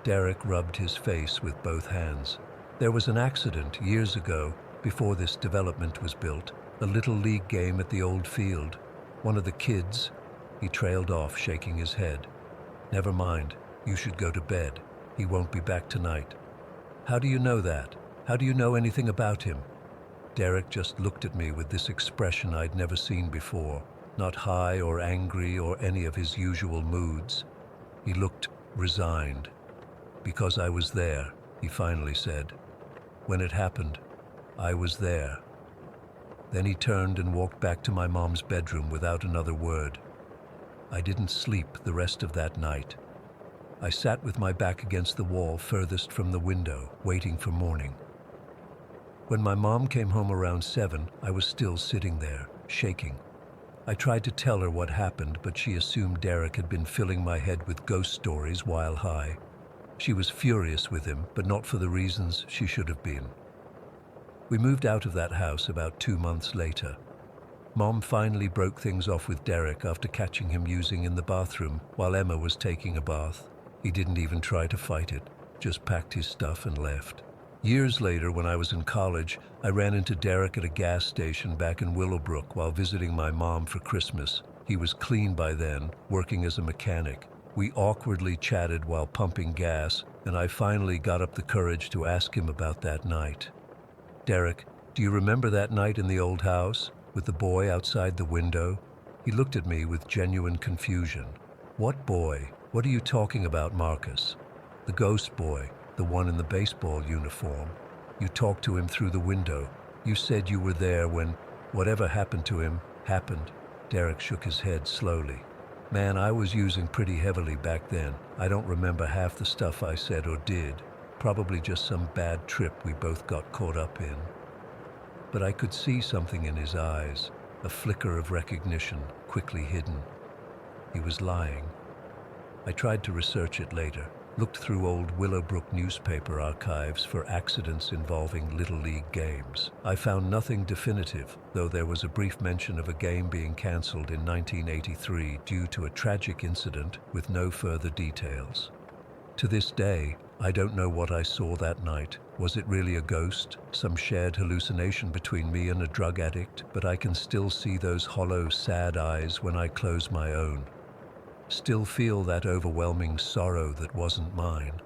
S1: Derek rubbed his face with both hands. "There was an accident years ago, before this development was built, a little league game at the old field. One of the kids..." He trailed off, shaking his head. "Never mind, you should go to bed. He won't be back tonight." "How do you know that? How do you know anything about him?" Derek just looked at me with this expression I'd never seen before. Not high or angry or any of his usual moods. He looked resigned. "Because I was there," he finally said. "When it happened, I was there." Then he turned and walked back to my mom's bedroom without another word. I didn't sleep the rest of that night. I sat with my back against the wall furthest from the window, waiting for morning. When my mom came home around 7, I was still sitting there, shaking. I tried to tell her what happened, but she assumed Derek had been filling my head with ghost stories while high. She was furious with him, but not for the reasons she should have been. We moved out of that house about 2 months later. Mom finally broke things off with Derek after catching him using in the bathroom while Emma was taking a bath. He didn't even try to fight it, just packed his stuff and left. Years later, when I was in college, I ran into Derek at a gas station back in Willowbrook while visiting my mom for Christmas. He was clean by then, working as a mechanic. We awkwardly chatted while pumping gas, and I finally got up the courage to ask him about that night. "Derek, do you remember that night in the old house, with the boy outside the window?" He looked at me with genuine confusion. "What boy? What are you talking about, Marcus?" "The ghost boy. The one in the baseball uniform. You talked to him through the window. You said you were there when whatever happened to him happened." Derek shook his head slowly. "Man, I was using pretty heavily back then. I don't remember half the stuff I said or did. Probably just some bad trip we both got caught up in." But I could see something in his eyes, a flicker of recognition, quickly hidden. He was lying. I tried to research it later. looked through old Willowbrook newspaper archives for accidents involving Little League games. I found nothing definitive, though there was a brief mention of a game being cancelled in 1983 due to a tragic incident with no further details. To this day, I don't know what I saw that night. Was it really a ghost, some shared hallucination between me and a drug addict? But I can still see those hollow, sad eyes when I close my own. Still feel that overwhelming sorrow that wasn't mine.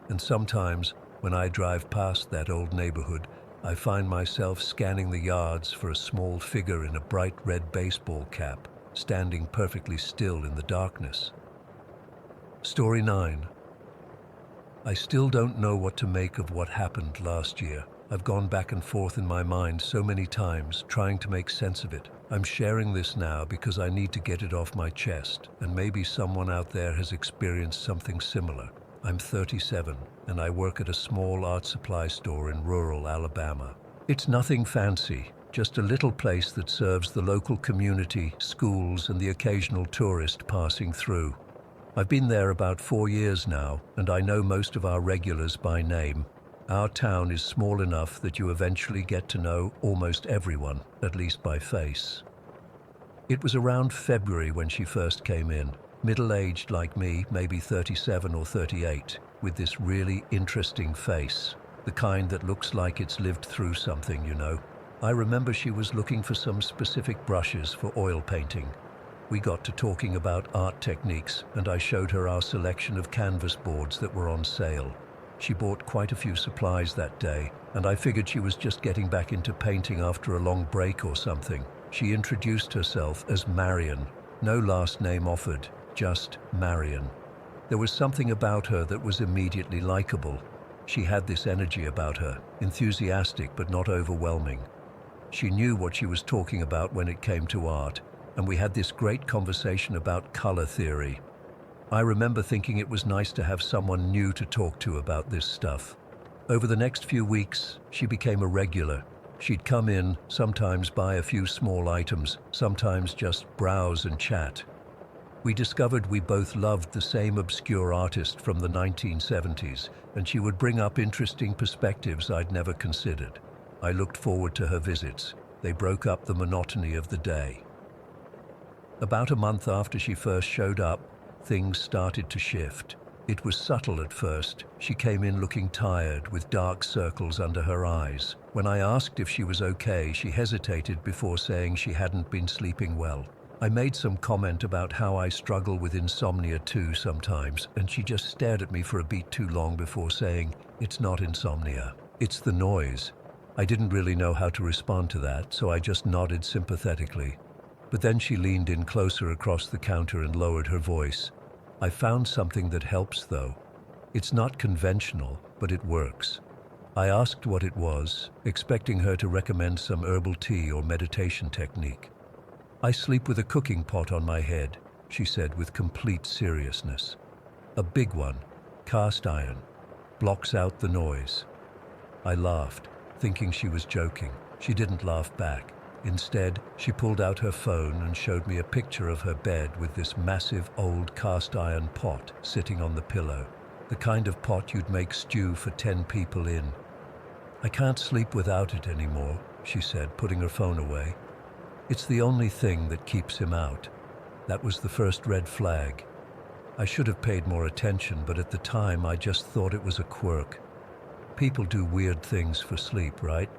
S1: And sometimes, when I drive past that old neighborhood, I find myself scanning the yards for a small figure in a bright red baseball cap, standing perfectly still in the darkness. Story 9. I still don't know what to make of what happened last year. I've gone back and forth in my mind so many times, trying to make sense of it. I'm sharing this now because I need to get it off my chest, and maybe someone out there has experienced something similar. I'm 37, and I work at a small art supply store in rural Alabama. It's nothing fancy, just a little place that serves the local community, schools, and the occasional tourist passing through. I've been there about 4 years now, and I know most of our regulars by name. Our town is small enough that you eventually get to know almost everyone, at least by face. It was around February when she first came in, middle-aged like me, maybe 37 or 38, with this really interesting face, the kind that looks like it's lived through something, you know. I remember she was looking for some specific brushes for oil painting. We got to talking about art techniques, and I showed her our selection of canvas boards that were on sale. She bought quite a few supplies that day, and I figured she was just getting back into painting after a long break or something. She introduced herself as Marion. No last name offered, just Marion. There was something about her that was immediately likable. She had this energy about her, enthusiastic but not overwhelming. She knew what she was talking about when it came to art, and we had this great conversation about color theory. I remember thinking it was nice to have someone new to talk to about this stuff. Over the next few weeks, she became a regular. She'd come in, sometimes buy a few small items, sometimes just browse and chat. We discovered we both loved the same obscure artist from the 1970s, and she would bring up interesting perspectives I'd never considered. I looked forward to her visits. They broke up the monotony of the day. About a month after she first showed up, things started to shift. It was subtle at first. She came in looking tired, with dark circles under her eyes. When I asked if she was okay, she hesitated before saying she hadn't been sleeping well. I made some comment about how I struggle with insomnia too sometimes, and she just stared at me for a beat too long before saying, "It's not insomnia, it's the noise." I didn't really know how to respond to that, so I just nodded sympathetically. But then she leaned in closer across the counter and lowered her voice. I found something that helps, though. It's not conventional, but it works. I asked what it was, expecting her to recommend some herbal tea or meditation technique. "I sleep with a cooking pot on my head," she said with complete seriousness. "A big one, cast iron, blocks out the noise." I laughed, thinking she was joking. She didn't laugh back. Instead, she pulled out her phone and showed me a picture of her bed with this massive old cast iron pot sitting on the pillow, the kind of pot you'd make stew for 10 people in. "I can't sleep without it anymore," she said, putting her phone away. "It's the only thing that keeps him out." That was the first red flag. I should have paid more attention, but at the time I just thought it was a quirk. People do weird things for sleep, right?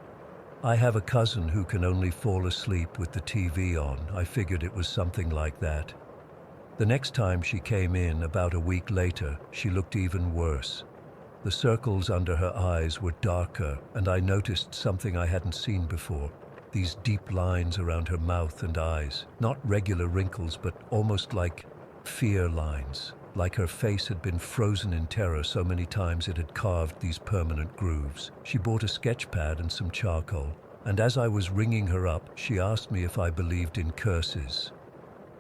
S1: I have a cousin who can only fall asleep with the TV on. I figured it was something like that. The next time she came in, about a week later, she looked even worse. The circles under her eyes were darker, and I noticed something I hadn't seen before. These deep lines around her mouth and eyes. Not regular wrinkles, but almost like fear lines. Like her face had been frozen in terror so many times it had carved these permanent grooves. She bought a sketch pad and some charcoal, and as I was ringing her up, she asked me if I believed in curses.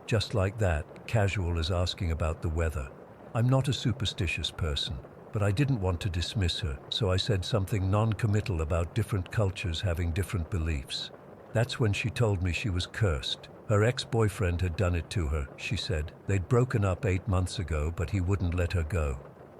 S1: Just like that, casual as asking about the weather. I'm not a superstitious person, but I didn't want to dismiss her, so I said something non-committal about different cultures having different beliefs. That's when she told me she was cursed. Her ex-boyfriend had done it to her, she said. They'd broken up 8 months ago, but he wouldn't let her go.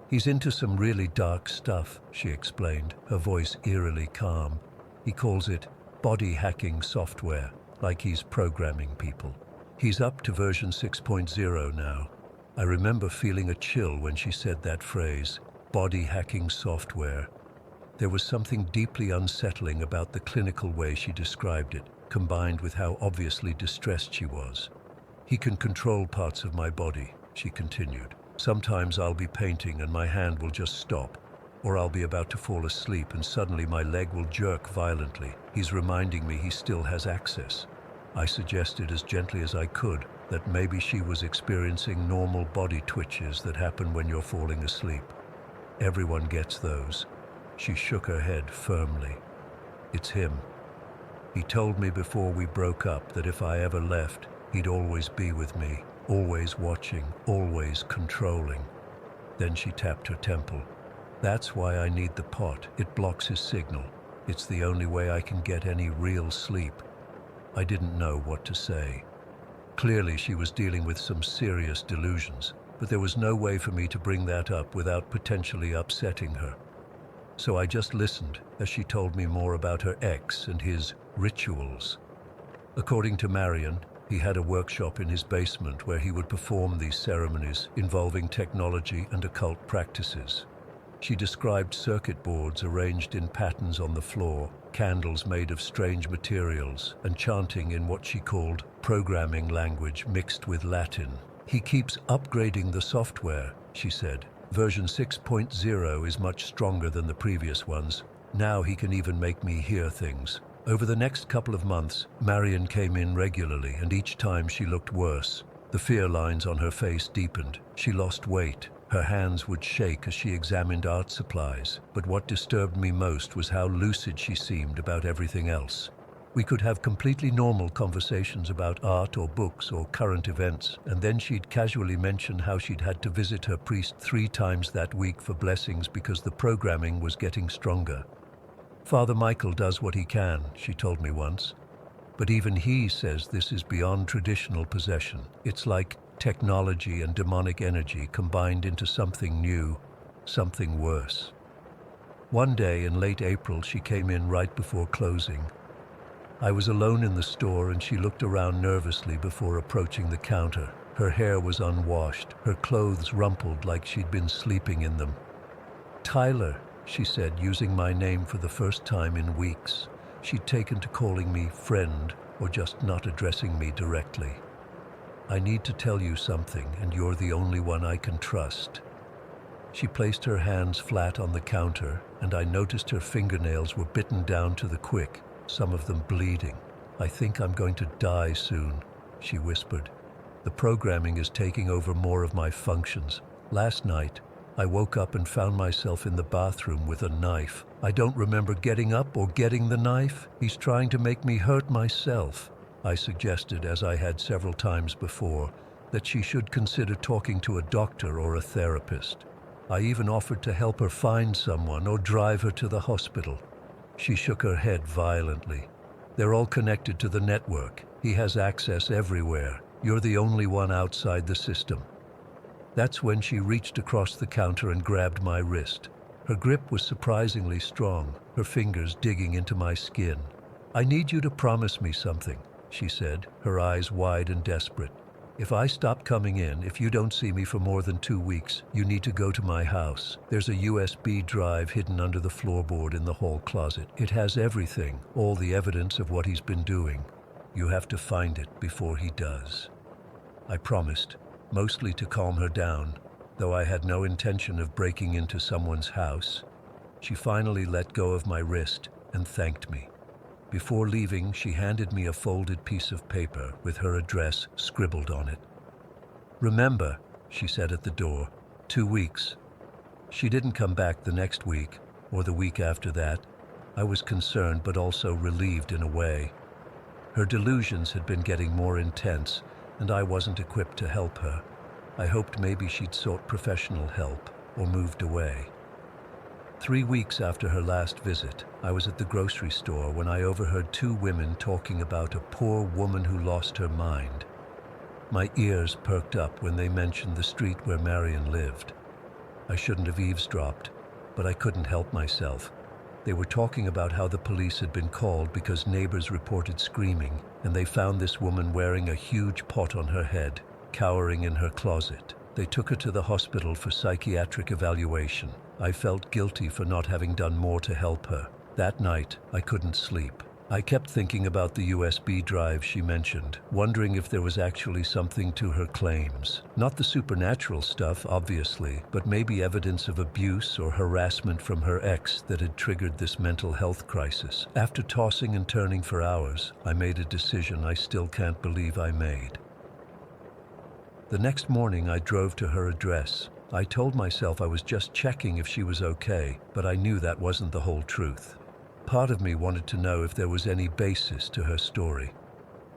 S1: He's into some really dark stuff, she explained, her voice eerily calm. He calls it body hacking software, like he's programming people. He's up to version 6.0 now. I remember feeling a chill when she said that phrase, body hacking software. There was something deeply unsettling about the clinical way she described it, combined with how obviously distressed she was. He can control parts of my body, she continued. Sometimes I'll be painting and my hand will just stop, or I'll be about to fall asleep and suddenly my leg will jerk violently. He's reminding me he still has access. I suggested as gently as I could that maybe she was experiencing normal body twitches that happen when you're falling asleep. Everyone gets those. She shook her head firmly. It's him. He told me before we broke up that if I ever left, he'd always be with me, always watching, always controlling. Then she tapped her temple. That's why I need the pot. It blocks his signal. It's the only way I can get any real sleep. I didn't know what to say. Clearly she was dealing with some serious delusions, but there was no way for me to bring that up without potentially upsetting her. So I just listened as she told me more about her ex and his rituals. According to Marion, he had a workshop in his basement where he would perform these ceremonies involving technology and occult practices. She described circuit boards arranged in patterns on the floor, candles made of strange materials, and chanting in what she called programming language mixed with Latin. He keeps upgrading the software, she said. Version 6.0 is much stronger than the previous ones. Now he can even make me hear things. Over the next couple of months, Marion came in regularly, and each time she looked worse. The fear lines on her face deepened. She lost weight. Her hands would shake as she examined art supplies, but what disturbed me most was how lucid she seemed about everything else. We could have completely normal conversations about art or books or current events, and then she'd casually mention how she'd had to visit her priest 3 times that week for blessings because the programming was getting stronger. Father Michael does what he can, she told me once, but even he says this is beyond traditional possession. It's like technology and demonic energy combined into something new, something worse. One day in late April, she came in right before closing. I was alone in the store and she looked around nervously before approaching the counter. Her hair was unwashed, her clothes rumpled like she'd been sleeping in them. "Tyler," she said, using my name for the first time in weeks. She'd taken to calling me friend or just not addressing me directly. "I need to tell you something, and you're the only one I can trust." She placed her hands flat on the counter, and I noticed her fingernails were bitten down to the quick, some of them bleeding. "I think I'm going to die soon," she whispered. "The programming is taking over more of my functions. Last night, I woke up and found myself in the bathroom with a knife. I don't remember getting up or getting the knife. He's trying to make me hurt myself." I suggested, as I had several times before, that she should consider talking to a doctor or a therapist. I even offered to help her find someone or drive her to the hospital. She shook her head violently. "They're all connected to the network. He has access everywhere. You're the only one outside the system." That's when she reached across the counter and grabbed my wrist. Her grip was surprisingly strong, her fingers digging into my skin. "I need you to promise me something," she said, her eyes wide and desperate. "If I stop coming in, if you don't see me for more than 2 weeks, you need to go to my house. There's a USB drive hidden under the floorboard in the hall closet. It has everything, all the evidence of what he's been doing. You have to find it before he does." I promised, mostly to calm her down, though I had no intention of breaking into someone's house. She finally let go of my wrist and thanked me. Before leaving, she handed me a folded piece of paper with her address scribbled on it. "Remember," she said at the door, 2 weeks. She didn't come back the next week, or the week after that. I was concerned, but also relieved in a way. Her delusions had been getting more intense, and I wasn't equipped to help her. I hoped maybe she'd sought professional help or moved away. 3 weeks after her last visit, I was at the grocery store when I overheard 2 women talking about a poor woman who lost her mind. My ears perked up when they mentioned the street where Marion lived. I shouldn't have eavesdropped, but I couldn't help myself. They were talking about how the police had been called because neighbors reported screaming, and they found this woman wearing a huge pot on her head, cowering in her closet. They took her to the hospital for psychiatric evaluation. I felt guilty for not having done more to help her. That night, I couldn't sleep. I kept thinking about the USB drive she mentioned, wondering if there was actually something to her claims. Not the supernatural stuff, obviously, but maybe evidence of abuse or harassment from her ex that had triggered this mental health crisis. After tossing and turning for hours, I made a decision I still can't believe I made. The next morning, I drove to her address. I told myself I was just checking if she was okay, but I knew that wasn't the whole truth. Part of me wanted to know if there was any basis to her story.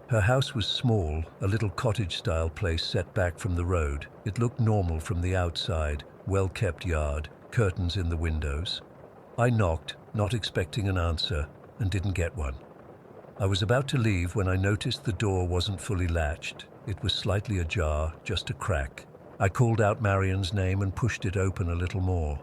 S1: Her house was small, a little cottage-style place set back from the road. It looked normal from the outside, well-kept yard, curtains in the windows. I knocked, not expecting an answer, and didn't get one. I was about to leave when I noticed the door wasn't fully latched. It was slightly ajar, just a crack. I called out Marion's name and pushed it open a little more.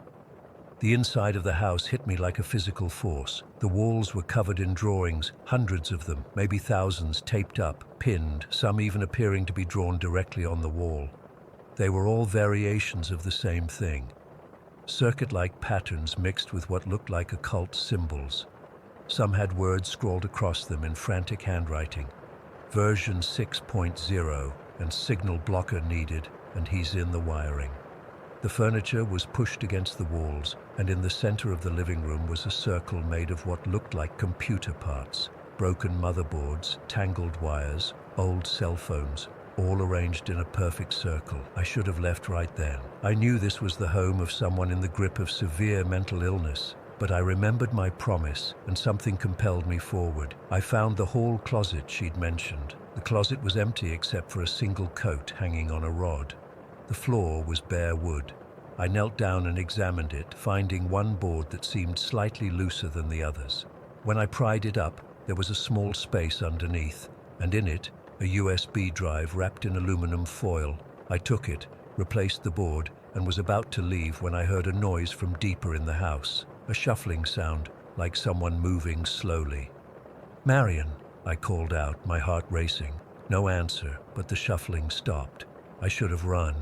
S1: The inside of the house hit me like a physical force. The walls were covered in drawings, hundreds of them, maybe thousands, taped up, pinned, some even appearing to be drawn directly on the wall. They were all variations of the same thing. Circuit-like patterns mixed with what looked like occult symbols. Some had words scrawled across them in frantic handwriting. Version 6.0 and signal blocker needed, and he's in the wiring. The furniture was pushed against the walls, and in the center of the living room was a circle made of what looked like computer parts, broken motherboards, tangled wires, old cell phones, all arranged in a perfect circle. I should have left right then. I knew this was the home of someone in the grip of severe mental illness, but I remembered my promise, and something compelled me forward. I found the hall closet she'd mentioned. The closet was empty except for a single coat hanging on a rod. The floor was bare wood. I knelt down and examined it, finding one board that seemed slightly looser than the others. When I pried it up, there was a small space underneath, and in it, a USB drive wrapped in aluminum foil. I took it, replaced the board, and was about to leave when I heard a noise from deeper in the house, a shuffling sound, like someone moving slowly. "Marion," I called out, my heart racing. No answer, but the shuffling stopped. I should have run.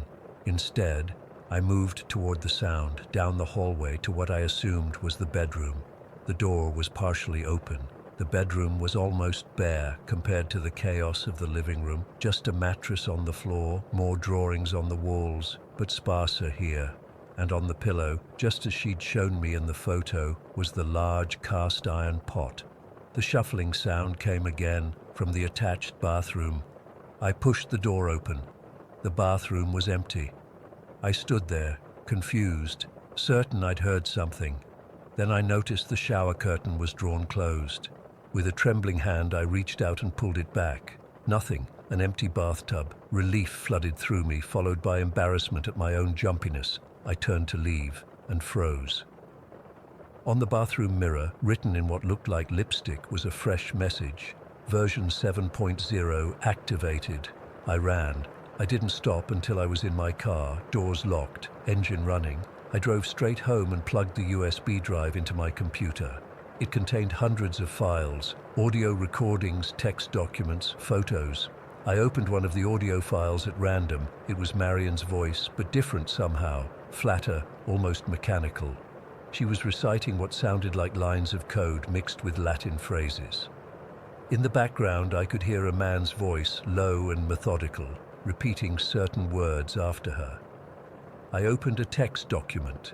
S1: Instead, I moved toward the sound, down the hallway to what I assumed was the bedroom. The door was partially open. The bedroom was almost bare compared to the chaos of the living room. Just a mattress on the floor, more drawings on the walls, but sparser here. And on the pillow, just as she'd shown me in the photo, was the large cast iron pot. The shuffling sound came again from the attached bathroom. I pushed the door open. The bathroom was empty. I stood there, confused, certain I'd heard something. Then I noticed the shower curtain was drawn closed. With a trembling hand, I reached out and pulled it back. Nothing, an empty bathtub. Relief flooded through me, followed by embarrassment at my own jumpiness. I turned to leave and froze. On the bathroom mirror, written in what looked like lipstick, was a fresh message. Version 7.0 activated. I ran. I didn't stop until I was in my car, doors locked, engine running. I drove straight home and plugged the USB drive into my computer. It contained hundreds of files, audio recordings, text documents, photos. I opened one of the audio files at random. It was Marion's voice, but different somehow, flatter, almost mechanical. She was reciting what sounded like lines of code mixed with Latin phrases. In the background, I could hear a man's voice, low and methodical, repeating certain words after her. I opened a text document.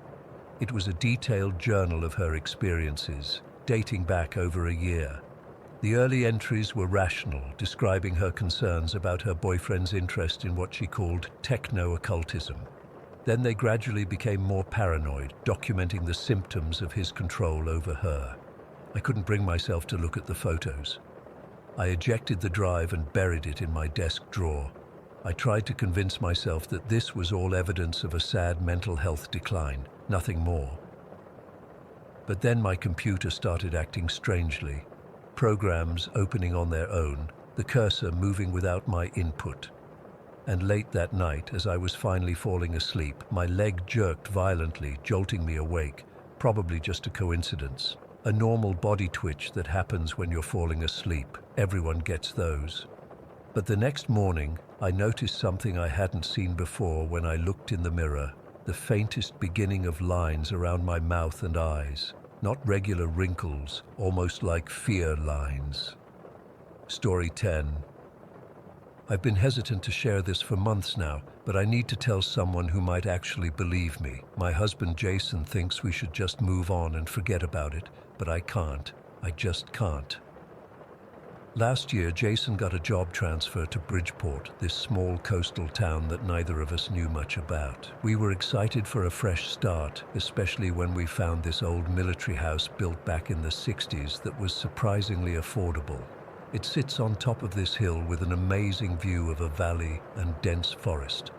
S1: It was a detailed journal of her experiences, dating back over a year. The early entries were rational, describing her concerns about her boyfriend's interest in what she called techno-occultism. Then they gradually became more paranoid, documenting the symptoms of his control over her. I couldn't bring myself to look at the photos. I ejected the drive and buried it in my desk drawer. I tried to convince myself that this was all evidence of a sad mental health decline, nothing more. But then my computer started acting strangely. Programs opening on their own, the cursor moving without my input. And late that night, as I was finally falling asleep, my leg jerked violently, jolting me awake. Probably just a coincidence. A normal body twitch that happens when you're falling asleep. Everyone gets those. But the next morning, I noticed something I hadn't seen before when I looked in the mirror. The faintest beginning of lines around my mouth and eyes. Not regular wrinkles, almost like fear lines. Story 10. I've been hesitant to share this for months now, but I need to tell someone who might actually believe me. My husband Jason thinks we should just move on and forget about it, but I can't. I just can't. Last year, Jason got a job transfer to Bridgeport, this small coastal town that neither of us knew much about. We were excited for a fresh start, especially when we found this old military house built back in the 60s that was surprisingly affordable. It sits on top of this hill with an amazing view of a valley and dense forest.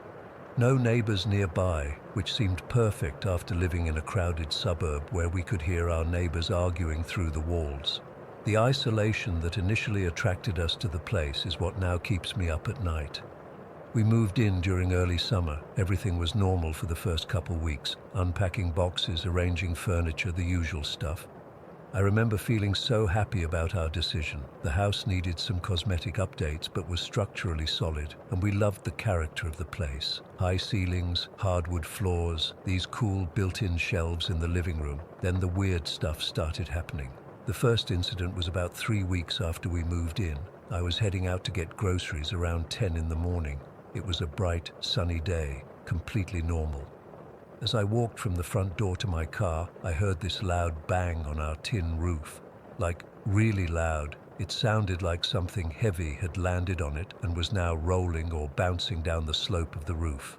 S1: No neighbors nearby, which seemed perfect after living in a crowded suburb where we could hear our neighbors arguing through the walls. The isolation that initially attracted us to the place is what now keeps me up at night. We moved in during early summer. Everything was normal for the first couple weeks, unpacking boxes, arranging furniture, the usual stuff. I remember feeling so happy about our decision. The house needed some cosmetic updates but was structurally solid, and we loved the character of the place. High ceilings, hardwood floors, these cool built-in shelves in the living room. Then the weird stuff started happening. The first incident was about 3 weeks after we moved in. I was heading out to get groceries around 10 in the morning. It was a bright, sunny day, completely normal. As I walked from the front door to my car, I heard this loud bang on our tin roof. Like, really loud. It sounded like something heavy had landed on it and was now rolling or bouncing down the slope of the roof.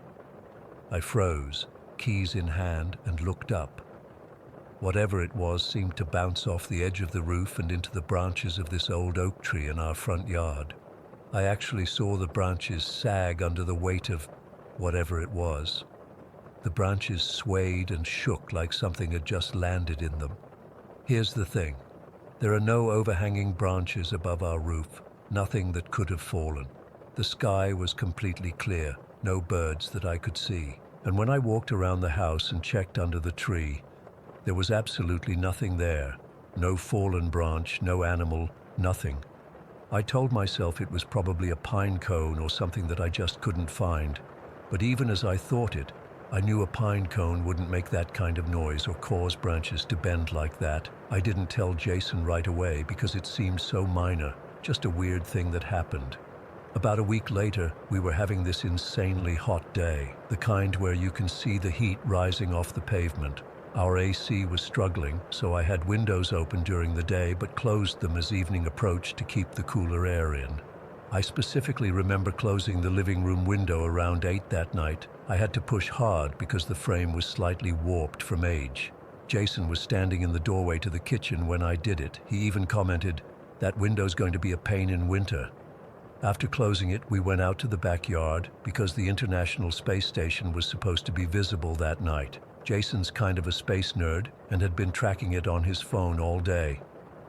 S1: I froze, keys in hand, and looked up. Whatever it was seemed to bounce off the edge of the roof and into the branches of this old oak tree in our front yard. I actually saw the branches sag under the weight of whatever it was. The branches swayed and shook like something had just landed in them. Here's the thing. There are no overhanging branches above our roof, nothing that could have fallen. The sky was completely clear, no birds that I could see. And when I walked around the house and checked under the tree, there was absolutely nothing there. No fallen branch, no animal, nothing. I told myself it was probably a pine cone or something that I just couldn't find. But even as I thought it, I knew a pine cone wouldn't make that kind of noise or cause branches to bend like that. I didn't tell Jason right away because it seemed so minor, just a weird thing that happened. About a week later, we were having this insanely hot day, the kind where you can see the heat rising off the pavement. Our AC was struggling, so I had windows open during the day but closed them as evening approached to keep the cooler air in. I specifically remember closing the living room window around 8 that night. I had to push hard because the frame was slightly warped from age. Jason was standing in the doorway to the kitchen when I did it. He even commented, "That window's going to be a pain in winter." After closing it, we went out to the backyard because the International Space Station was supposed to be visible that night. Jason's kind of a space nerd and had been tracking it on his phone all day.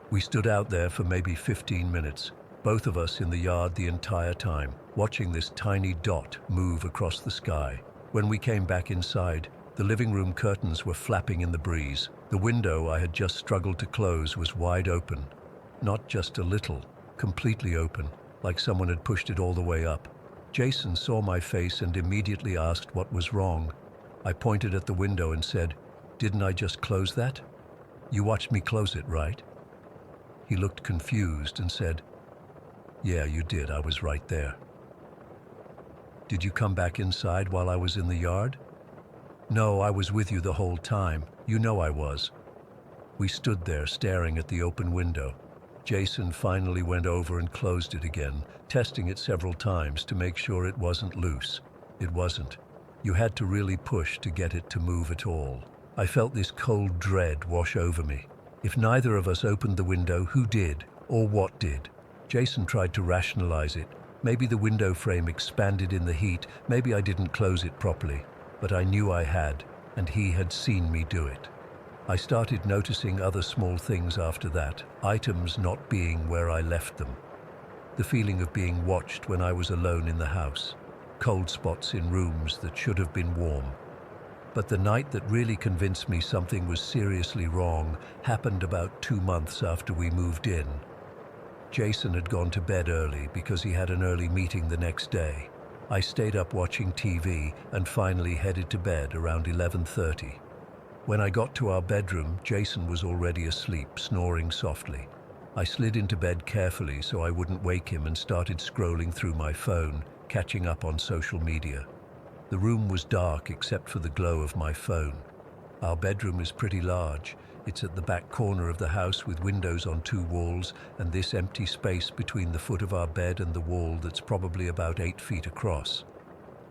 S1: We stood out there for maybe 15 minutes. Both of us in the yard the entire time, watching this tiny dot move across the sky. When we came back inside, the living room curtains were flapping in the breeze. The window I had just struggled to close was wide open. Not just a little, completely open, like someone had pushed it all the way up. Jason saw my face and immediately asked what was wrong. I pointed at the window and said, "Didn't I just close that? You watched me close it, right?" He looked confused and said, "Yeah, you did. I was right there." "Did you come back inside while I was in the yard?" "No, I was with you the whole time. You know I was." We stood there staring at the open window. Jason finally went over and closed it again, testing it several times to make sure it wasn't loose. It wasn't. You had to really push to get it to move at all. I felt this cold dread wash over me. If neither of us opened the window, who did? Or what did? Jason tried to rationalize it. Maybe the window frame expanded in the heat, maybe I didn't close it properly. But I knew I had, and he had seen me do it. I started noticing other small things after that, items not being where I left them. The feeling of being watched when I was alone in the house. cold spots in rooms that should have been warm. But the night that really convinced me something was seriously wrong happened about 2 months after we moved in. Jason had gone to bed early because he had an early meeting the next day. I stayed up watching TV and finally headed to bed around 11:30. When I got to our bedroom, Jason was already asleep, snoring softly. I slid into bed carefully so I wouldn't wake him and started scrolling through my phone, catching up on social media. The room was dark except for the glow of my phone. Our bedroom is pretty large. It's at the back corner of the house with windows on 2 walls and this empty space between the foot of our bed and the wall that's probably about 8 feet across.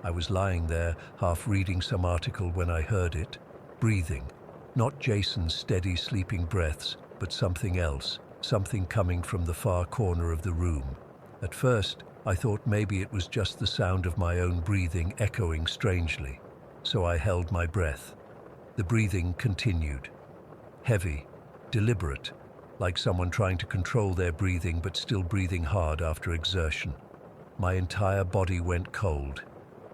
S1: I was lying there, half reading some article when I heard it. Breathing. Not Jason's steady sleeping breaths, but something else, something coming from the far corner of the room. At first, I thought maybe it was just the sound of my own breathing echoing strangely, so I held my breath. The breathing continued. Heavy, deliberate, like someone trying to control their breathing but still breathing hard after exertion. My entire body went cold.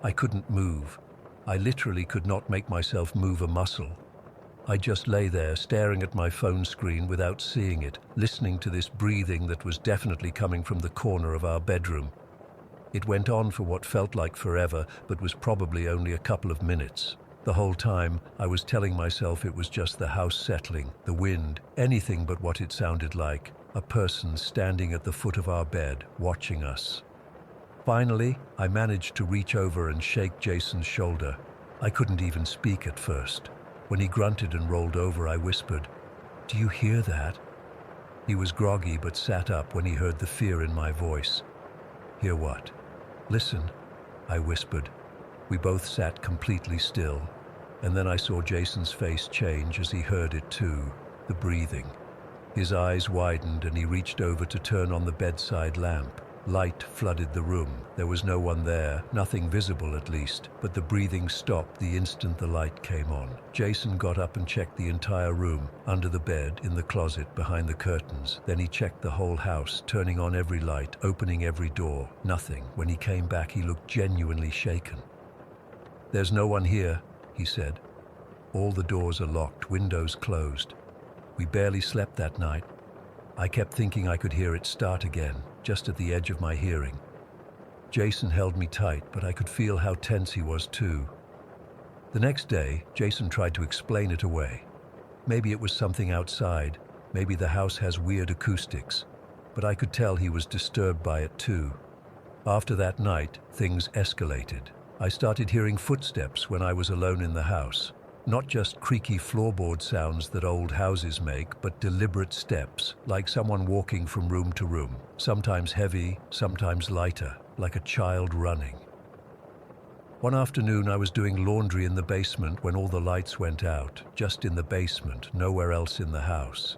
S1: I couldn't move. I literally could not make myself move a muscle. I just lay there staring at my phone screen without seeing it, listening to this breathing that was definitely coming from the corner of our bedroom. It went on for what felt like forever, but was probably only a couple of minutes. The whole time, I was telling myself it was just the house settling, the wind, anything but what it sounded like, a person standing at the foot of our bed, watching us. Finally, I managed to reach over and shake Jason's shoulder. I couldn't even speak at first. When he grunted and rolled over, I whispered, "Do you hear that?" He was groggy but sat up when he heard the fear in my voice. "Hear what?" "Listen," I whispered. We both sat completely still, and then I saw Jason's face change as he heard it too, the breathing. His eyes widened and he reached over to turn on the bedside lamp. Light flooded the room. There was no one there, nothing visible at least, but the breathing stopped the instant the light came on. Jason got up and checked the entire room, under the bed, in the closet, behind the curtains. Then he checked the whole house, turning on every light, opening every door. Nothing. When he came back, he looked genuinely shaken. "There's no one here," he said. "All the doors are locked, windows closed. We barely slept that night. I kept thinking I could hear it start again, just at the edge of my hearing." Jason held me tight, but I could feel how tense he was too. The next day, Jason tried to explain it away. Maybe it was something outside, maybe the house has weird acoustics, but I could tell he was disturbed by it too. After that night, things escalated. I started hearing footsteps when I was alone in the house. Not just creaky floorboard sounds that old houses make, but deliberate steps, like someone walking from room to room, sometimes heavy, sometimes lighter, like a child running. One afternoon I was doing laundry in the basement when all the lights went out, just in the basement, nowhere else in the house.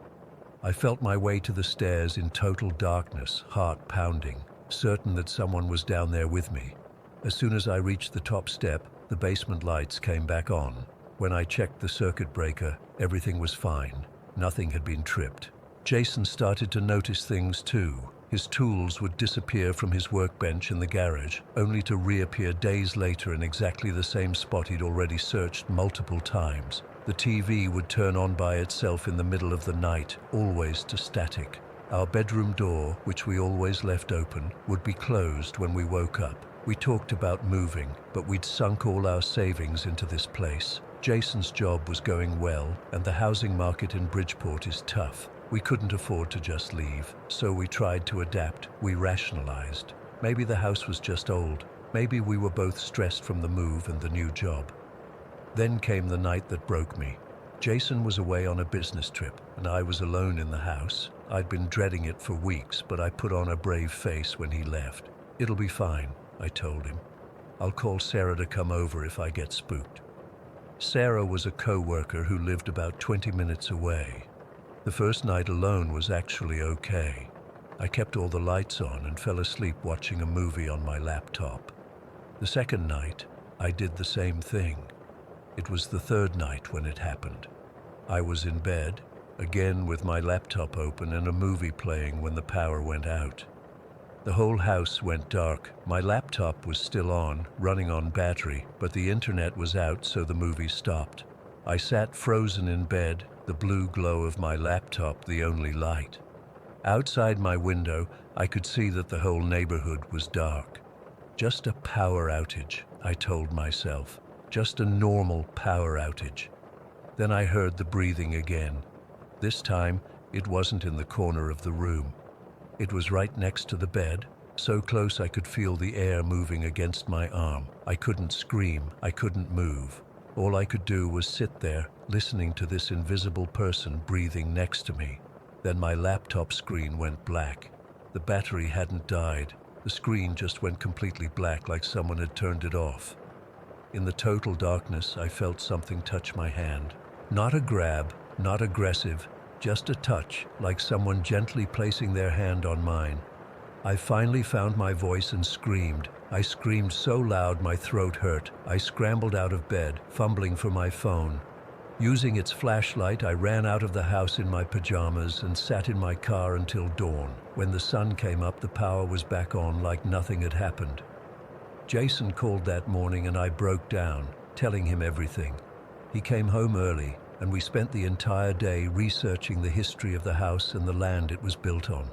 S1: I felt my way to the stairs in total darkness, heart pounding, certain that someone was down there with me. As soon as I reached the top step, the basement lights came back on. When I checked the circuit breaker, everything was fine. Nothing had been tripped. Jason started to notice things too. His tools would disappear from his workbench in the garage, only to reappear days later in exactly the same spot he'd already searched multiple times. The TV would turn on by itself in the middle of the night, always to static. Our bedroom door, which we always left open, would be closed when we woke up. We talked about moving, but we'd sunk all our savings into this place. Jason's job was going well, and the housing market in Bridgeport is tough. We couldn't afford to just leave, so we tried to adapt. We rationalized. Maybe the house was just old. Maybe we were both stressed from the move and the new job. Then came the night that broke me. Jason was away on a business trip, and I was alone in the house. I'd been dreading it for weeks, but I put on a brave face when he left. "It'll be fine," I told him. "I'll call Sarah to come over if I get spooked." Sarah was a co-worker who lived about 20 minutes away. The first night alone was actually okay. I kept all the lights on and fell asleep watching a movie on my laptop. The second night, I did the same thing. It was the third night when it happened. I was in bed, again with my laptop open and a movie playing when the power went out. The whole house went dark. My laptop was still on, running on battery, but the internet was out, so the movie stopped. I sat frozen in bed, the blue glow of my laptop the only light. Outside my window, I could see that the whole neighborhood was dark. Just a power outage, I told myself. Just a normal power outage. Then I heard the breathing again. This time, it wasn't in the corner of the room. It was right next to the bed, so close I could feel the air moving against my arm. I couldn't scream, I couldn't move. All I could do was sit there, listening to this invisible person breathing next to me. Then my laptop screen went black. The battery hadn't died. The screen just went completely black, like someone had turned it off. In the total darkness, I felt something touch my hand. Not a grab, not aggressive, just a touch, like someone gently placing their hand on mine. I finally found my voice and screamed. I screamed so loud my throat hurt. I scrambled out of bed, fumbling for my phone. Using its flashlight, I ran out of the house in my pajamas and sat in my car until dawn. When the sun came up, the power was back on like nothing had happened. Jason called that morning and I broke down, telling him everything. He came home early, and we spent the entire day researching the history of the house and the land it was built on.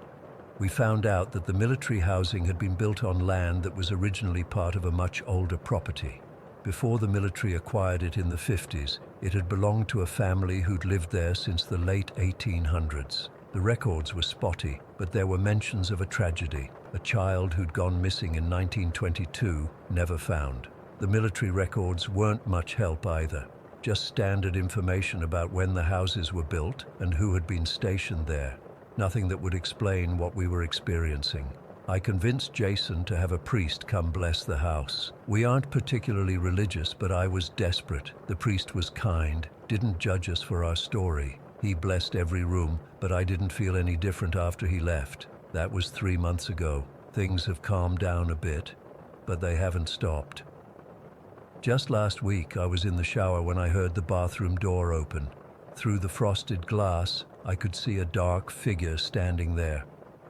S1: We found out that the military housing had been built on land that was originally part of a much older property. Before the military acquired it in the 50s, it had belonged to a family who'd lived there since the late 1800s. The records were spotty, but there were mentions of a tragedy. A child who'd gone missing in 1922, never found. The military records weren't much help either. Just standard information about when the houses were built and who had been stationed there. Nothing that would explain what we were experiencing. I convinced Jason to have a priest come bless the house. We aren't particularly religious, but I was desperate. The priest was kind, didn't judge us for our story. He blessed every room, but I didn't feel any different after he left. That was 3 months ago. Things have calmed down a bit, but they haven't stopped. Just last week, I was in the shower when I heard the bathroom door open. Through the frosted glass, I could see a dark figure standing there.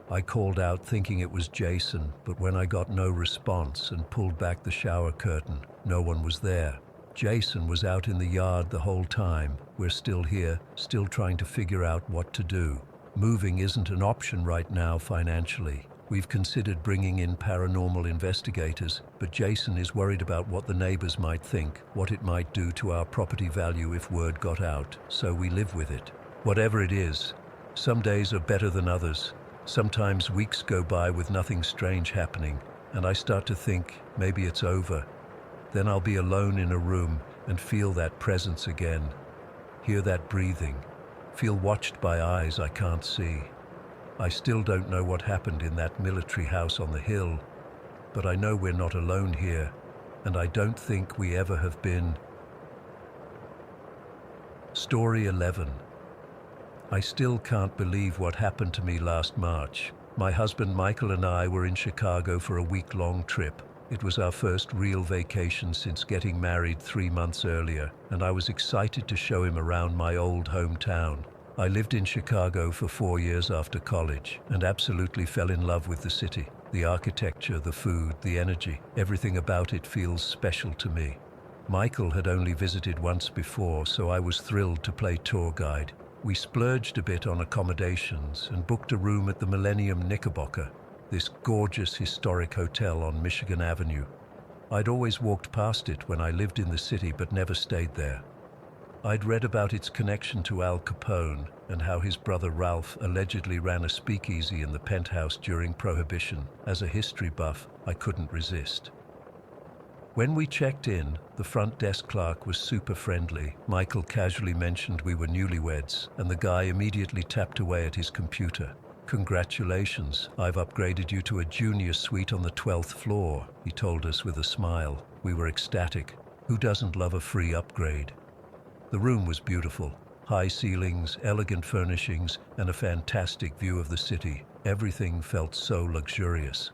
S1: I called out thinking it was Jason, but when I got no response and pulled back the shower curtain, no one was there. Jason was out in the yard the whole time. We're still here, still trying to figure out what to do. Moving isn't an option right now financially. We've considered bringing in paranormal investigators, but Jason is worried about what the neighbors might think, what it might do to our property value if word got out, so we live with it. Whatever it is, some days are better than others. Sometimes weeks go by with nothing strange happening, and I start to think maybe it's over. Then I'll be alone in a room and feel that presence again. Hear that breathing. Feel watched by eyes I can't see. I still don't know what happened in that military house on the hill, but I know we're not alone here, and I don't think we ever have been. Story 11. I still can't believe what happened to me last March. My husband Michael and I were in Chicago for a week-long trip. It was our first real vacation since getting married 3 months earlier, and I was excited to show him around my old hometown. I lived in Chicago for 4 years after college and absolutely fell in love with the city. The architecture, the food, the energy, everything about it feels special to me. Michael had only visited once before, so I was thrilled to play tour guide. We splurged a bit on accommodations and booked a room at the Millennium Knickerbocker, this gorgeous historic hotel on Michigan Avenue. I'd always walked past it when I lived in the city but never stayed there. I'd read about its connection to Al Capone and how his brother Ralph allegedly ran a speakeasy in the penthouse during Prohibition. As a history buff, I couldn't resist. When we checked in, the front desk clerk was super friendly. Michael casually mentioned we were newlyweds, and the guy immediately tapped away at his computer. "Congratulations, I've upgraded you to a junior suite on the 12th floor," he told us with a smile. We were ecstatic. Who doesn't love a free upgrade? The room was beautiful. High ceilings, elegant furnishings, and a fantastic view of the city. Everything felt so luxurious.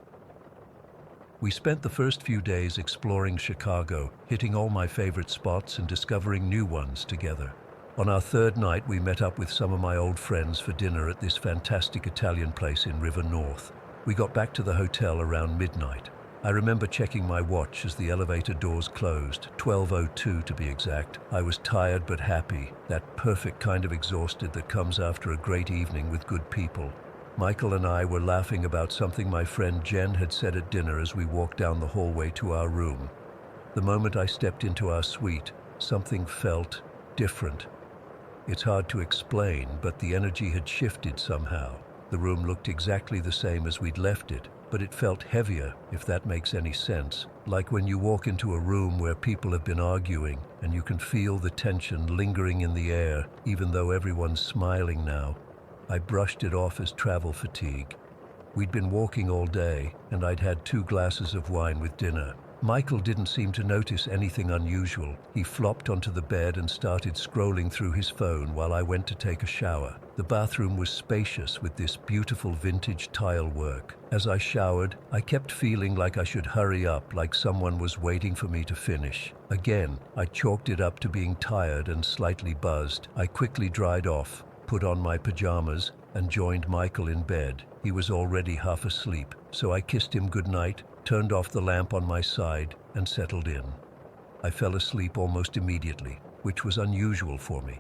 S1: We spent the first few days exploring Chicago, hitting all my favorite spots and discovering new ones together. On our third night, we met up with some of my old friends for dinner at this fantastic Italian place in River North. We got back to the hotel around midnight. I remember checking my watch as the elevator doors closed, 12:02 to be exact. I was tired but happy, that perfect kind of exhausted that comes after a great evening with good people. Michael and I were laughing about something my friend Jen had said at dinner as we walked down the hallway to our room. The moment I stepped into our suite, something felt different. It's hard to explain, but the energy had shifted somehow. The room looked exactly the same as we'd left it, but it felt heavier, if that makes any sense. Like when you walk into a room where people have been arguing and you can feel the tension lingering in the air, even though everyone's smiling now. I brushed it off as travel fatigue. We'd been walking all day, and I'd had 2 glasses of wine with dinner. Michael didn't seem to notice anything unusual. He flopped onto the bed and started scrolling through his phone while I went to take a shower. The bathroom was spacious with this beautiful vintage tile work. As I showered, I kept feeling like I should hurry up, like someone was waiting for me to finish. Again, I chalked it up to being tired and slightly buzzed. I quickly dried off, put on my pajamas, and joined Michael in bed. He was already half asleep, so I kissed him goodnight, turned off the lamp on my side, and settled in. I fell asleep almost immediately, which was unusual for me.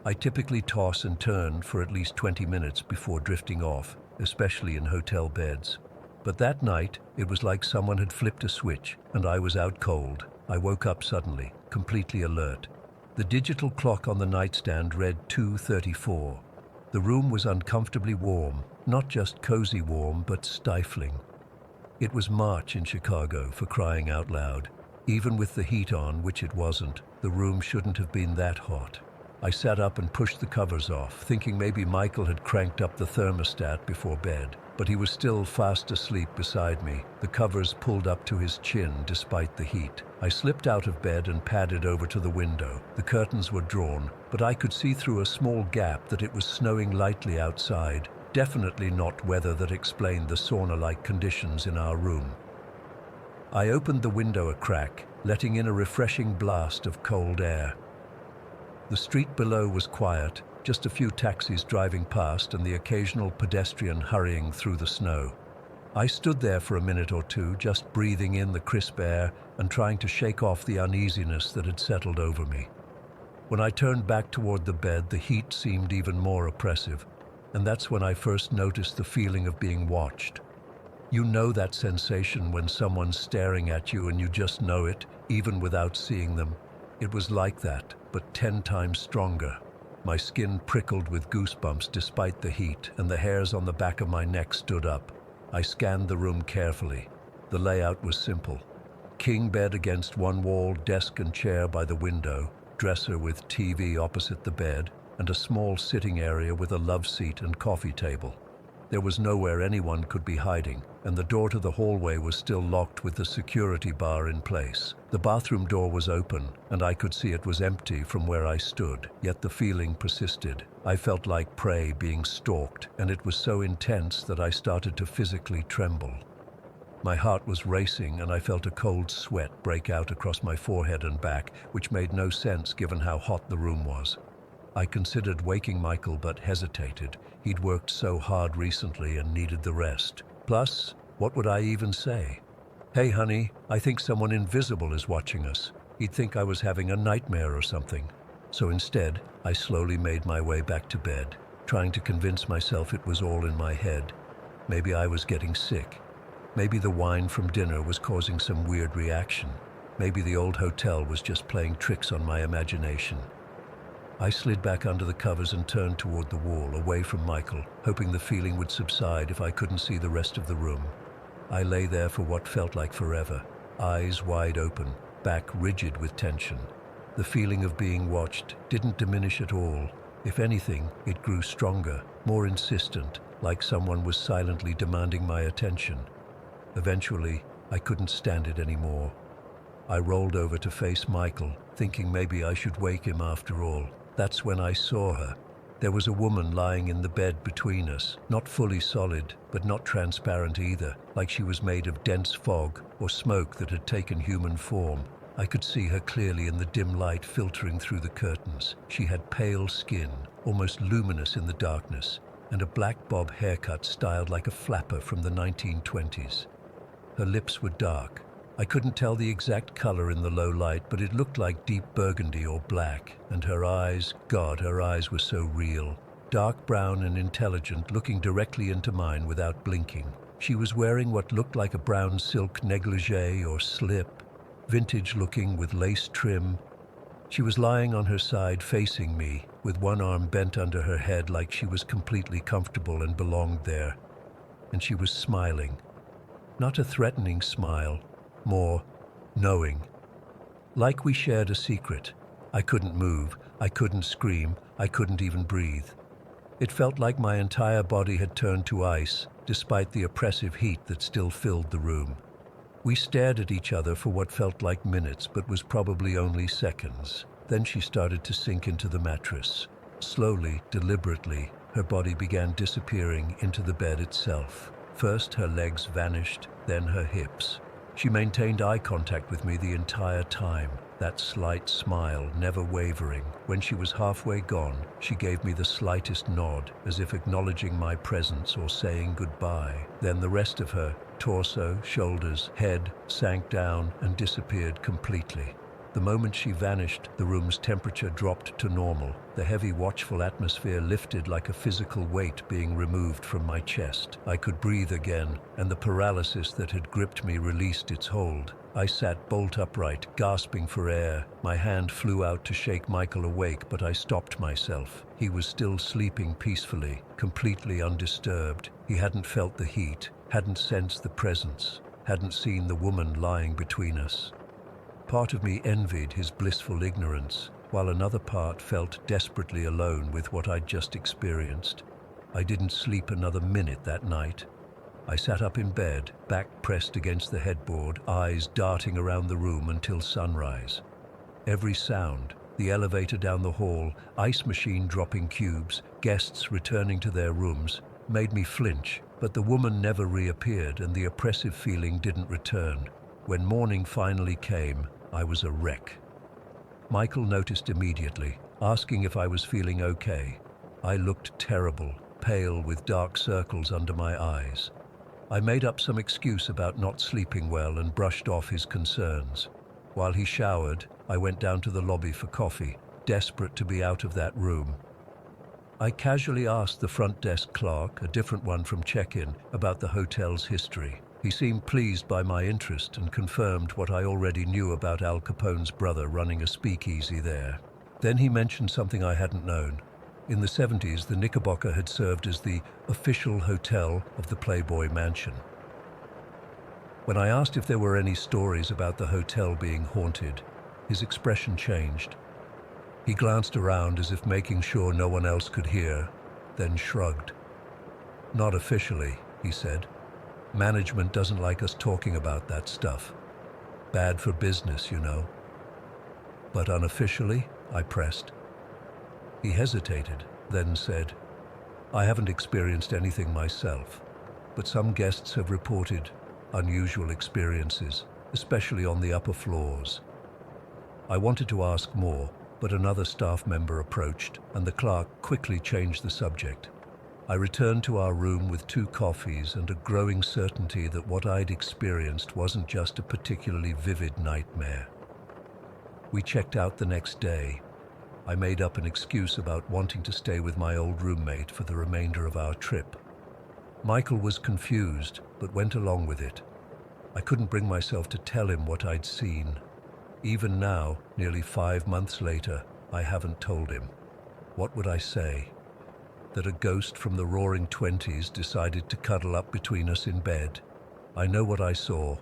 S1: I typically toss and turn for at least 20 minutes before drifting off, especially in hotel beds. But that night, it was like someone had flipped a switch, and I was out cold. I woke up suddenly, completely alert. The digital clock on the nightstand read 2:34. The room was uncomfortably warm, not just cozy warm, but stifling. It was March in Chicago, for crying out loud. Even with the heat on, which it wasn't, the room shouldn't have been that hot. I sat up and pushed the covers off, thinking maybe Michael had cranked up the thermostat before bed, but he was still fast asleep beside me, the covers pulled up to his chin despite the heat. I slipped out of bed and padded over to the window. The curtains were drawn, but I could see through a small gap that it was snowing lightly outside. Definitely not weather that explained the sauna-like conditions in our room. I opened the window a crack, letting in a refreshing blast of cold air. The street below was quiet, just a few taxis driving past and the occasional pedestrian hurrying through the snow. I stood there for a minute or two, just breathing in the crisp air and trying to shake off the uneasiness that had settled over me. When I turned back toward the bed, the heat seemed even more oppressive. And that's when I first noticed the feeling of being watched. You know that sensation when someone's staring at you and you just know it, even without seeing them. It was like that, but 10 times stronger. My skin prickled with goosebumps despite the heat, and the hairs on the back of my neck stood up. I scanned the room carefully. The layout was simple. King bed against one wall, desk and chair by the window, dresser with TV opposite the bed, and a small sitting area with a love seat and coffee table. There was nowhere anyone could be hiding, and the door to the hallway was still locked with the security bar in place. The bathroom door was open, and I could see it was empty from where I stood, yet the feeling persisted. I felt like prey being stalked, and it was so intense that I started to physically tremble. My heart was racing, and I felt a cold sweat break out across my forehead and back, which made no sense given how hot the room was. I considered waking Michael but hesitated. He'd worked so hard recently and needed the rest. Plus, what would I even say? Hey honey, I think someone invisible is watching us. He'd think I was having a nightmare or something. So instead, I slowly made my way back to bed, trying to convince myself it was all in my head. Maybe I was getting sick. Maybe the wine from dinner was causing some weird reaction. Maybe the old hotel was just playing tricks on my imagination. I slid back under the covers and turned toward the wall, away from Michael, hoping the feeling would subside if I couldn't see the rest of the room. I lay there for what felt like forever, eyes wide open, back rigid with tension. The feeling of being watched didn't diminish at all. If anything, it grew stronger, more insistent, like someone was silently demanding my attention. Eventually, I couldn't stand it anymore. I rolled over to face Michael, thinking maybe I should wake him after all. That's when I saw her. There was a woman lying in the bed between us, not fully solid, but not transparent either, like she was made of dense fog or smoke that had taken human form. I could see her clearly in the dim light filtering through the curtains. She had pale skin, almost luminous in the darkness, and a black bob haircut styled like a flapper from the 1920s. Her lips were dark. I couldn't tell the exact color in the low light, but it looked like deep burgundy or black, and her eyes, God, her eyes were so real. Dark brown and intelligent, looking directly into mine without blinking. She was wearing what looked like a brown silk negligee or slip, vintage-looking with lace trim. She was lying on her side facing me, with one arm bent under her head like she was completely comfortable and belonged there. And she was smiling. Not a threatening smile, more knowing. Like we shared a secret. I couldn't move, I couldn't scream, I couldn't even breathe. It felt like my entire body had turned to ice, despite the oppressive heat that still filled the room. We stared at each other for what felt like minutes, but was probably only seconds. Then she started to sink into the mattress. Slowly, deliberately, her body began disappearing into the bed itself. First her legs vanished, then her hips. She maintained eye contact with me the entire time, that slight smile never wavering. When she was halfway gone, she gave me the slightest nod, as if acknowledging my presence or saying goodbye. Then the rest of her, torso, shoulders, head, sank down and disappeared completely. The moment she vanished, the room's temperature dropped to normal. The heavy, watchful atmosphere lifted like a physical weight being removed from my chest. I could breathe again, and the paralysis that had gripped me released its hold. I sat bolt upright, gasping for air. My hand flew out to shake Michael awake, but I stopped myself. He was still sleeping peacefully, completely undisturbed. He hadn't felt the heat, hadn't sensed the presence, hadn't seen the woman lying between us. Part of me envied his blissful ignorance, while another part felt desperately alone with what I'd just experienced. I didn't sleep another minute that night. I sat up in bed, back pressed against the headboard, eyes darting around the room until sunrise. Every sound, the elevator down the hall, ice machine dropping cubes, guests returning to their rooms, made me flinch, but the woman never reappeared and the oppressive feeling didn't return. When morning finally came, I was a wreck. Michael noticed immediately, asking if I was feeling okay. I looked terrible, pale with dark circles under my eyes. I made up some excuse about not sleeping well and brushed off his concerns. While he showered, I went down to the lobby for coffee, desperate to be out of that room. I casually asked the front desk clerk, a different one from check-in, about the hotel's history. He seemed pleased by my interest and confirmed what I already knew about Al Capone's brother running a speakeasy there. Then he mentioned something I hadn't known. In the 70s, the Knickerbocker had served as the official hotel of the Playboy Mansion. When I asked if there were any stories about the hotel being haunted, his expression changed. He glanced around as if making sure no one else could hear, then shrugged. "Not officially," he said. "Management doesn't like us talking about that stuff. Bad for business, you know." "But unofficially?" I pressed. He hesitated, then said, "I haven't experienced anything myself, but some guests have reported unusual experiences, especially on the upper floors." I wanted to ask more, but another staff member approached, and the clerk quickly changed the subject. I returned to our room with 2 coffees and a growing certainty that what I'd experienced wasn't just a particularly vivid nightmare. We checked out the next day. I made up an excuse about wanting to stay with my old roommate for the remainder of our trip. Michael was confused, but went along with it. I couldn't bring myself to tell him what I'd seen. Even now, nearly 5 months later, I haven't told him. What would I say? That a ghost from the roaring 20s decided to cuddle up between us in bed? I know what I saw.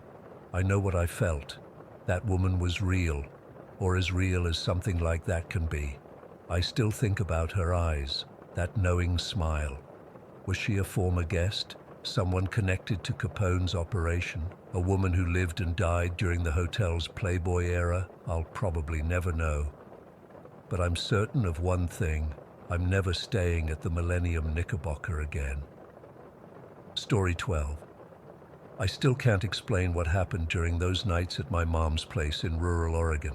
S1: I know what I felt. That woman was real, or as real as something like that can be. I still think about her eyes, that knowing smile. Was she a former guest? Someone connected to Capone's operation? A woman who lived and died during the hotel's Playboy era? I'll probably never know. But I'm certain of one thing. I'm never staying at the Millennium Knickerbocker again. Story 12. I still can't explain what happened during those nights at my mom's place in rural Oregon.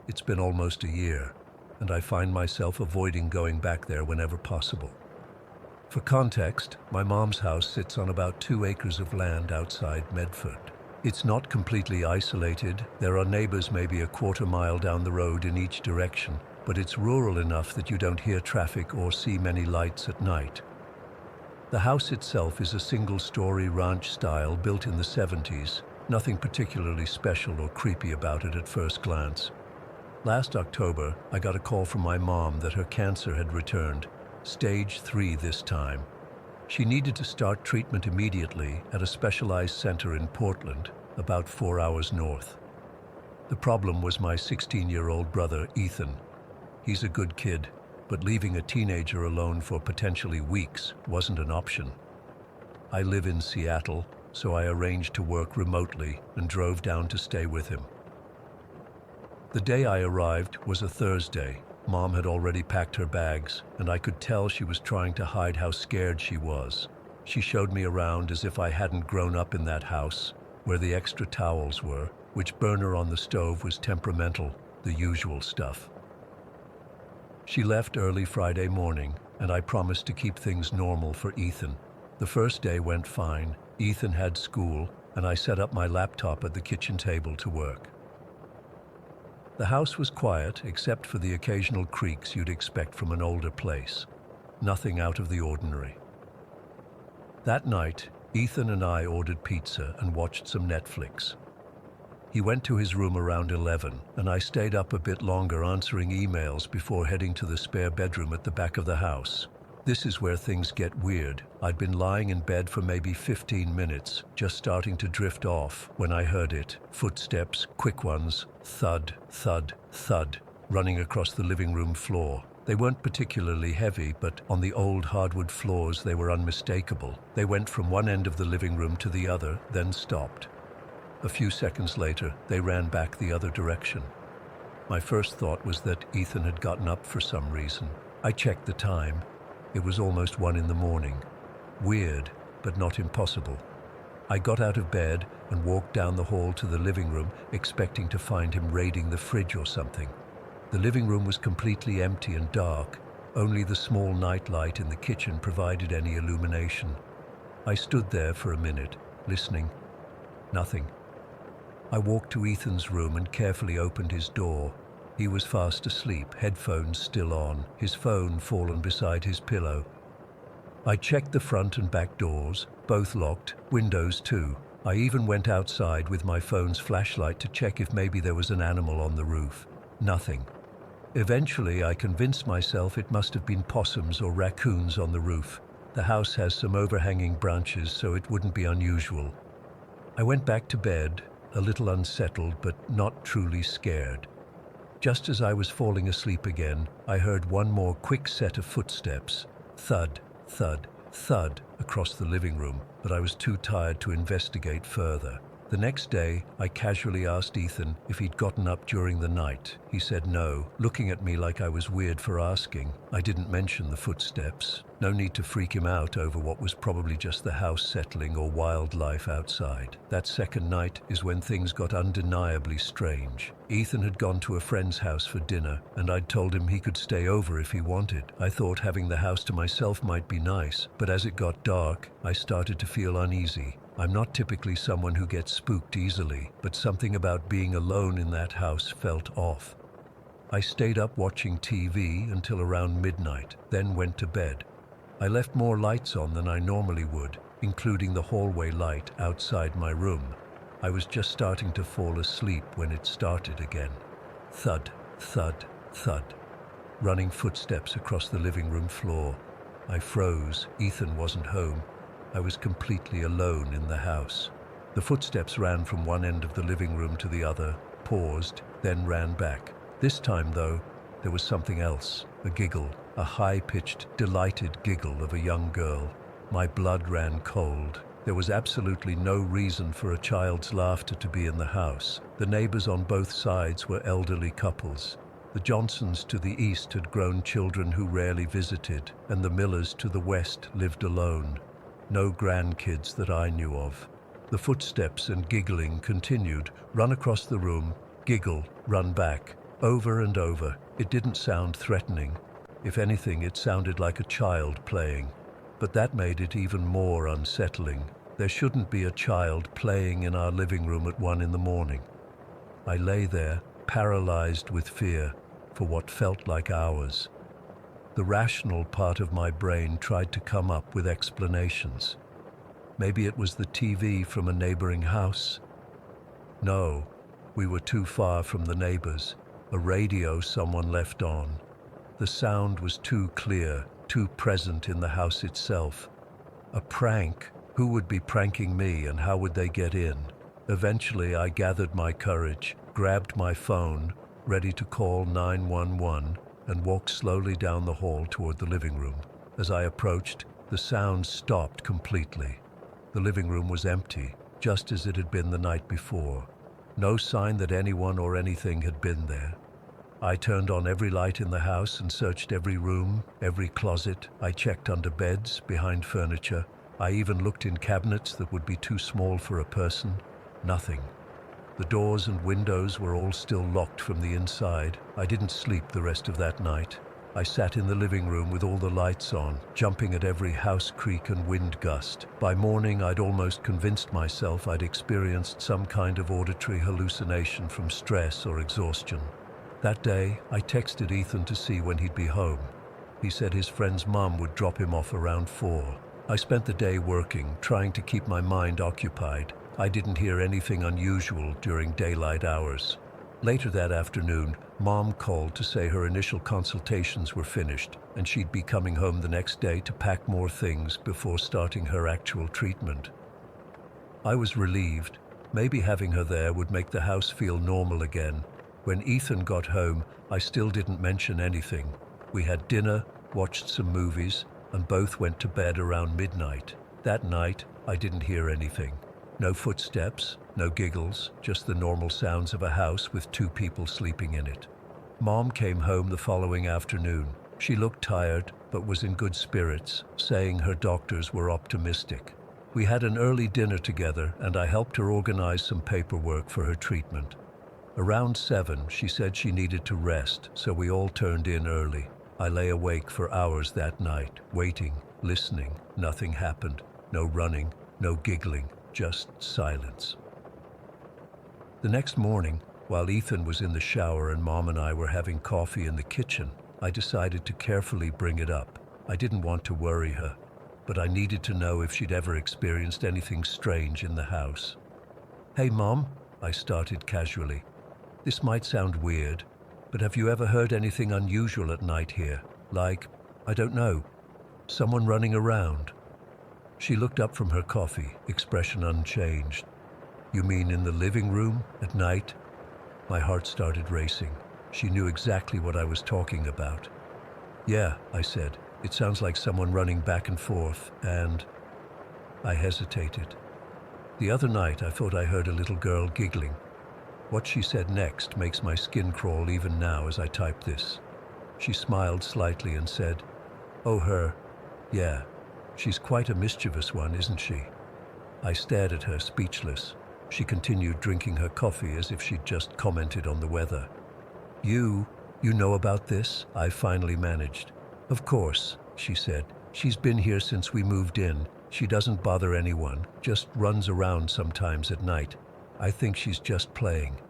S1: It's been almost a year, and I find myself avoiding going back there whenever possible. For context, my mom's house sits on about 2 acres of land outside Medford. It's not completely isolated. There are neighbors maybe a quarter mile down the road in each direction, but it's rural enough that you don't hear traffic or see many lights at night. The house itself is a single-story ranch style built in the 70s. Nothing particularly special or creepy about it at first glance. Last October, I got a call from my mom that her cancer had returned, stage 3 this time. She needed to start treatment immediately at a specialized center in Portland, about 4 hours north. The problem was my 16-year-old brother, Ethan. He's a good kid, but leaving a teenager alone for potentially weeks wasn't an option. I live in Seattle, so I arranged to work remotely and drove down to stay with him. The day I arrived was a Thursday. Mom had already packed her bags, and I could tell she was trying to hide how scared she was. She showed me around as if I hadn't grown up in that house, where the extra towels were, which burner on the stove was temperamental, the usual stuff. She left early Friday morning, and I promised to keep things normal for Ethan. The first day went fine. Ethan had school, and I set up my laptop at the kitchen table to work. The house was quiet, except for the occasional creaks you'd expect from an older place. Nothing out of the ordinary. That night, Ethan and I ordered pizza and watched some Netflix. He went to his room around 11, and I stayed up a bit longer answering emails before heading to the spare bedroom at the back of the house. This is where things get weird. I'd been lying in bed for maybe 15 minutes, just starting to drift off, when I heard it. Footsteps, quick ones, thud, thud, thud, running across the living room floor. They weren't particularly heavy, but on the old hardwood floors they were unmistakable. They went from one end of the living room to the other, then stopped. A few seconds later, they ran back the other direction. My first thought was that Ethan had gotten up for some reason. I checked the time. It was almost 1 in the morning. Weird, but not impossible. I got out of bed and walked down the hall to the living room, expecting to find him raiding the fridge or something. The living room was completely empty and dark. Only the small nightlight in the kitchen provided any illumination. I stood there for a minute, listening. Nothing. I walked to Ethan's room and carefully opened his door. He was fast asleep, headphones still on, his phone fallen beside his pillow. I checked the front and back doors, both locked, windows too. I even went outside with my phone's flashlight to check if maybe there was an animal on the roof. Nothing. Eventually, I convinced myself it must have been possums or raccoons on the roof. The house has some overhanging branches, so it wouldn't be unusual. I went back to bed, a little unsettled but not truly scared. Just as I was falling asleep again, I heard one more quick set of footsteps. Thud, thud, thud across the living room, but I was too tired to investigate further. The next day, I casually asked Ethan if he'd gotten up during the night. He said no, looking at me like I was weird for asking. I didn't mention the footsteps. No need to freak him out over what was probably just the house settling or wildlife outside. That second night is when things got undeniably strange. Ethan had gone to a friend's house for dinner, and I'd told him he could stay over if he wanted. I thought having the house to myself might be nice, but as it got dark, I started to feel uneasy. I'm not typically someone who gets spooked easily, but something about being alone in that house felt off. I stayed up watching TV until around midnight, then went to bed. I left more lights on than I normally would, including the hallway light outside my room. I was just starting to fall asleep when it started again. Thud, thud, thud. Running footsteps across the living room floor. I froze. Ethan wasn't home. I was completely alone in the house. The footsteps ran from one end of the living room to the other, paused, then ran back. This time, though, there was something else. A giggle, a high-pitched, delighted giggle of a young girl. My blood ran cold. There was absolutely no reason for a child's laughter to be in the house. The neighbors on both sides were elderly couples. The Johnsons to the east had grown children who rarely visited, and the Millers to the west lived alone. No grandkids that I knew of. The footsteps and giggling continued, run across the room, giggle, run back, over and over. It didn't sound threatening. If anything, it sounded like a child playing. But that made it even more unsettling. There shouldn't be a child playing in our living room at 1 in the morning. I lay there, paralyzed with fear, for what felt like hours. The rational part of my brain tried to come up with explanations. Maybe it was the TV from a neighboring house. No, we were too far from the neighbors. A radio someone left on. The sound was too clear, too present in the house itself. A prank? Who would be pranking me and how would they get in? Eventually, I gathered my courage, grabbed my phone, ready to call 911, and walked slowly down the hall toward the living room. As I approached, the sound stopped completely. The living room was empty, just as it had been the night before. No sign that anyone or anything had been there. I turned on every light in the house and searched every room, every closet. I checked under beds, behind furniture. I even looked in cabinets that would be too small for a person. Nothing. The doors and windows were all still locked from the inside. I didn't sleep the rest of that night. I sat in the living room with all the lights on, jumping at every house creak and wind gust. By morning, I'd almost convinced myself I'd experienced some kind of auditory hallucination from stress or exhaustion. That day, I texted Ethan to see when he'd be home. He said his friend's mum would drop him off around 4. I spent the day working, trying to keep my mind occupied. I didn't hear anything unusual during daylight hours. Later that afternoon, Mom called to say her initial consultations were finished, and she'd be coming home the next day to pack more things before starting her actual treatment. I was relieved. Maybe having her there would make the house feel normal again. When Ethan got home, I still didn't mention anything. We had dinner, watched some movies, and both went to bed around midnight. That night, I didn't hear anything. No footsteps, no giggles, just the normal sounds of a house with 2 people sleeping in it. Mom came home the following afternoon. She looked tired, but was in good spirits, saying her doctors were optimistic. We had an early dinner together, and I helped her organize some paperwork for her treatment. Around 7, she said she needed to rest, so we all turned in early. I lay awake for hours that night, waiting, listening. Nothing happened. No running, no giggling, just silence. The next morning, while Ethan was in the shower and Mom and I were having coffee in the kitchen, I decided to carefully bring it up. I didn't want to worry her, but I needed to know if she'd ever experienced anything strange in the house. "Hey, Mom," I started casually. "This might sound weird, but have you ever heard anything unusual at night here? Like, I don't know, someone running around?" She looked up from her coffee, expression unchanged. "You mean in the living room, at night?" My heart started racing. She knew exactly what I was talking about. "Yeah," I said. "It sounds like someone running back and forth, and..." I hesitated. "The other night I thought I heard a little girl giggling." What she said next makes my skin crawl even now as I type this. She smiled slightly and said, "Oh, her? Yeah. She's quite a mischievous one, isn't she?" I stared at her, speechless. She continued drinking her coffee as if she'd just commented on the weather. You know about this?" I finally managed. "Of course," she said. "She's been here since we moved in. She doesn't bother anyone, just runs around sometimes at night. I think she's just playing."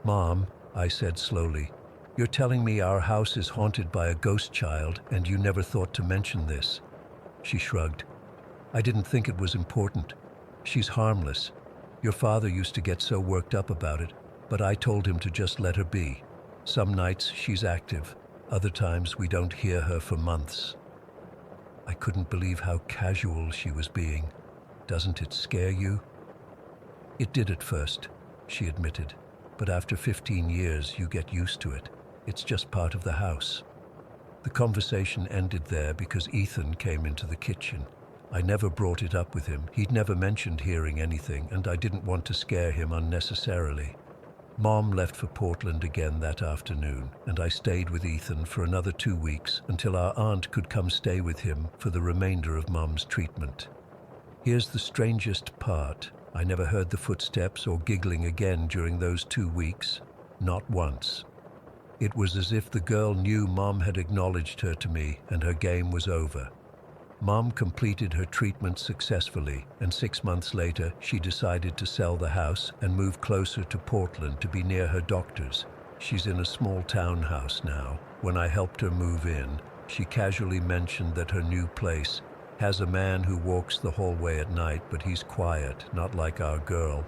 S1: "Mom," I said slowly, "you're telling me our house is haunted by a ghost child and you never thought to mention this?" She shrugged. "I didn't think it was important. She's harmless. Your father used to get so worked up about it, but I told him to just let her be. Some nights she's active, other times we don't hear her for months." I couldn't believe how casual she was being. "Doesn't it scare you?" "It did at first," she admitted, "but after 15 years you get used to it. It's just part of the house." The conversation ended there because Ethan came into the kitchen. I never brought it up with him. He'd never mentioned hearing anything, and I didn't want to scare him unnecessarily. Mom left for Portland again that afternoon, and I stayed with Ethan for another 2 weeks until our aunt could come stay with him for the remainder of Mom's treatment. Here's the strangest part. I never heard the footsteps or giggling again during those 2 weeks. Not once. It was as if the girl knew Mom had acknowledged her to me and her game was over. Mom completed her treatment successfully, and 6 months later, she decided to sell the house and move closer to Portland to be near her doctors. She's in a small townhouse now. When I helped her move in, she casually mentioned that her new place has a man who walks the hallway at night, but he's quiet, not like our girl.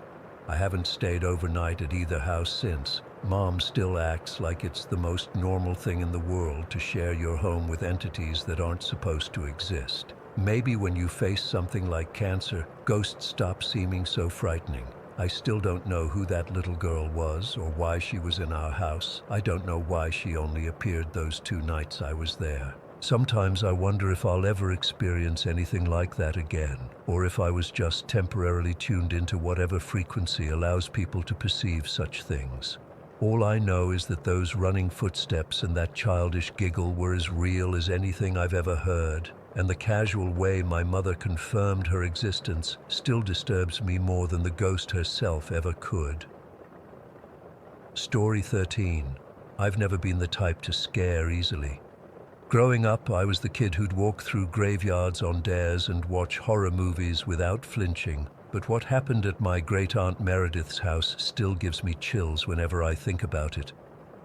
S1: I haven't stayed overnight at either house since. Mom still acts like it's the most normal thing in the world to share your home with entities that aren't supposed to exist. Maybe when you face something like cancer, ghosts stop seeming so frightening. I still don't know who that little girl was or why she was in our house. I don't know why she only appeared those 2 nights I was there. Sometimes I wonder if I'll ever experience anything like that again, or if I was just temporarily tuned into whatever frequency allows people to perceive such things. All I know is that those running footsteps and that childish giggle were as real as anything I've ever heard, and the casual way my mother confirmed her existence still disturbs me more than the ghost herself ever could. Story 13. I've never been the type to scare easily. Growing up, I was the kid who'd walk through graveyards on dares and watch horror movies without flinching. But what happened at my great-aunt Meredith's house still gives me chills whenever I think about it.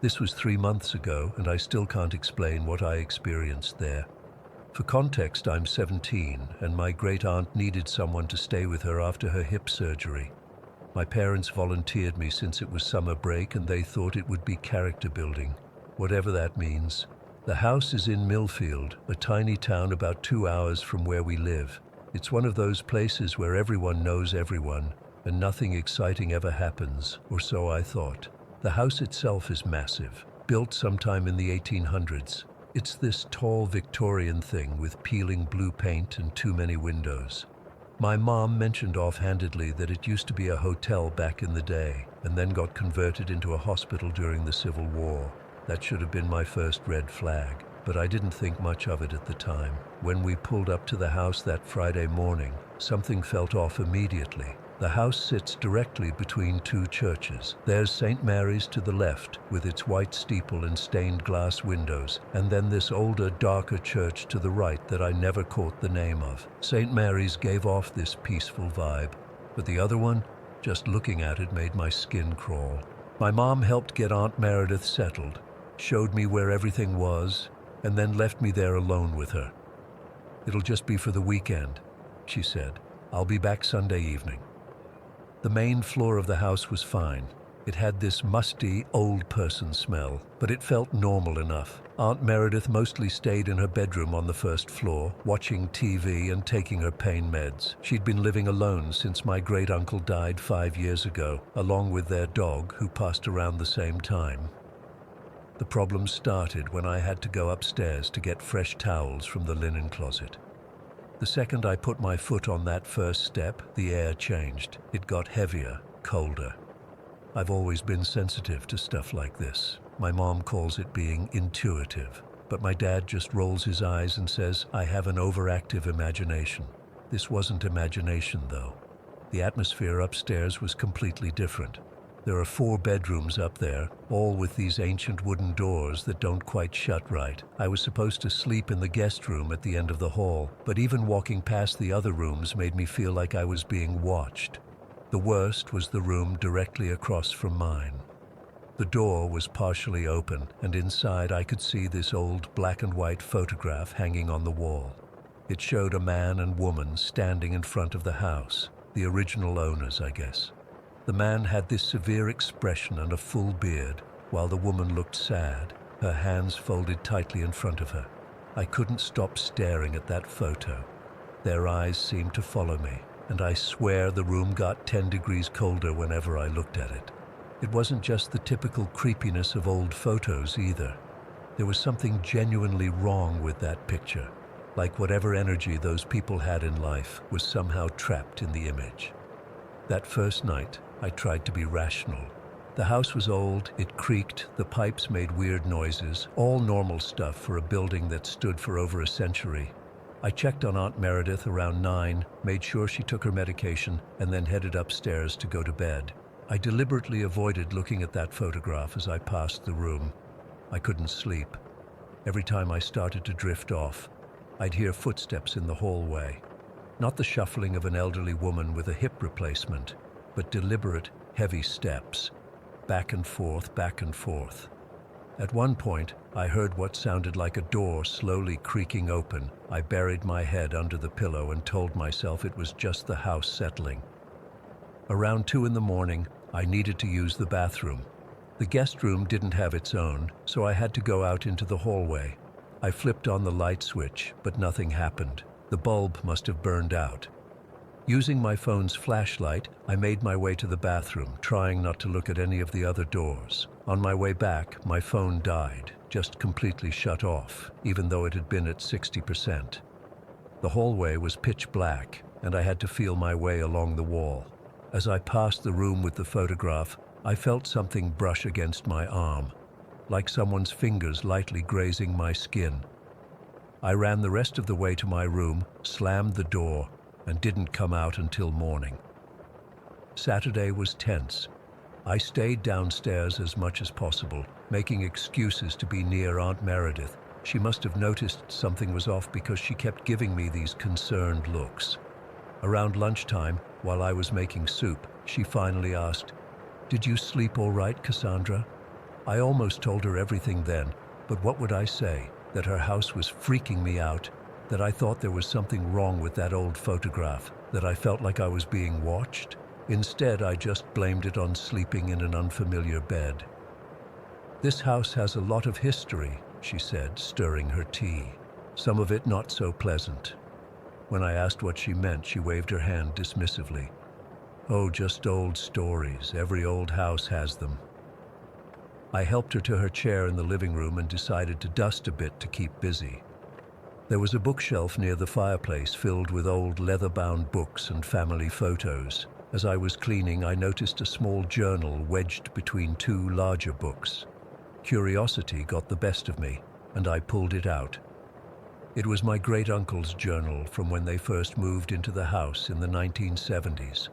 S1: This was 3 months ago, and I still can't explain what I experienced there. For context, I'm 17, and my great-aunt needed someone to stay with her after her hip surgery. My parents volunteered me since it was summer break, and they thought it would be character building, whatever that means. The house is in Millfield, a tiny town about 2 hours from where we live. It's one of those places where everyone knows everyone, and nothing exciting ever happens, or so I thought. The house itself is massive, built sometime in the 1800s. It's this tall Victorian thing with peeling blue paint and too many windows. My mom mentioned offhandedly that it used to be a hotel back in the day, and then got converted into a hospital during the Civil War. That should have been my first red flag, but I didn't think much of it at the time. When we pulled up to the house that Friday morning, something felt off immediately. The house sits directly between 2 churches. There's St. Mary's to the left, with its white steeple and stained glass windows, and then this older, darker church to the right that I never caught the name of. St. Mary's gave off this peaceful vibe, but the other one, just looking at it made my skin crawl. My mom helped get Aunt Meredith settled, showed me where everything was, and then left me there alone with her. "It'll just be for the weekend," she said. "I'll be back Sunday evening." The main floor of the house was fine. It had this musty, old person smell, but it felt normal enough. Aunt Meredith mostly stayed in her bedroom on the first floor, watching TV and taking her pain meds. She'd been living alone since my great-uncle died 5 years ago, along with their dog, who passed around the same time. The problem started when I had to go upstairs to get fresh towels from the linen closet. The second I put my foot on that first step, the air changed. It got heavier, colder. I've always been sensitive to stuff like this. My mom calls it being intuitive, but my dad just rolls his eyes and says I have an overactive imagination. This wasn't imagination, though. The atmosphere upstairs was completely different. There are 4 bedrooms up there, all with these ancient wooden doors that don't quite shut right. I was supposed to sleep in the guest room at the end of the hall, but even walking past the other rooms made me feel like I was being watched. The worst was the room directly across from mine. The door was partially open, and inside I could see this old black and white photograph hanging on the wall. It showed a man and woman standing in front of the house, the original owners, I guess. The man had this severe expression and a full beard, while the woman looked sad, her hands folded tightly in front of her. I couldn't stop staring at that photo. Their eyes seemed to follow me, and I swear the room got 10 degrees colder whenever I looked at it. It wasn't just the typical creepiness of old photos either. There was something genuinely wrong with that picture, like whatever energy those people had in life was somehow trapped in the image. That first night, I tried to be rational. The house was old, it creaked, the pipes made weird noises, all normal stuff for a building that stood for over a century. I checked on Aunt Meredith around 9, made sure she took her medication, and then headed upstairs to go to bed. I deliberately avoided looking at that photograph as I passed the room. I couldn't sleep. Every time I started to drift off, I'd hear footsteps in the hallway. Not the shuffling of an elderly woman with a hip replacement, but deliberate, heavy steps. Back and forth, back and forth. At one point, I heard what sounded like a door slowly creaking open. I buried my head under the pillow and told myself it was just the house settling. Around 2 in the morning, I needed to use the bathroom. The guest room didn't have its own, so I had to go out into the hallway. I flipped on the light switch, but nothing happened. The bulb must have burned out. Using my phone's flashlight, I made my way to the bathroom, trying not to look at any of the other doors. On my way back, my phone died, just completely shut off, even though it had been at 60%. The hallway was pitch black, and I had to feel my way along the wall. As I passed the room with the photograph, I felt something brush against my arm, like someone's fingers lightly grazing my skin. I ran the rest of the way to my room, slammed the door, and didn't come out until morning. Saturday was tense. I stayed downstairs as much as possible, making excuses to be near Aunt Meredith. She must have noticed something was off because she kept giving me these concerned looks. Around lunchtime, while I was making soup, she finally asked, "Did you sleep all right, Cassandra?" I almost told her everything then, but what would I say? That her house was freaking me out, that I thought there was something wrong with that old photograph, that I felt like I was being watched? Instead, I just blamed it on sleeping in an unfamiliar bed. "This house has a lot of history," she said, stirring her tea. "Some of it not so pleasant." When I asked what she meant, she waved her hand dismissively. "Oh, just old stories. Every old house has them." I helped her to her chair in the living room and decided to dust a bit to keep busy. There was a bookshelf near the fireplace filled with old leather-bound books and family photos. As I was cleaning, I noticed a small journal wedged between 2 larger books. Curiosity got the best of me, and I pulled it out. It was my great-uncle's journal from when they first moved into the house in the 1970s.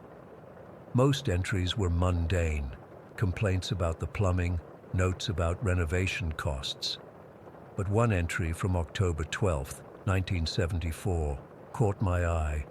S1: Most entries were mundane, complaints about the plumbing, notes about renovation costs. But one entry from October 12, 1974, caught my eye.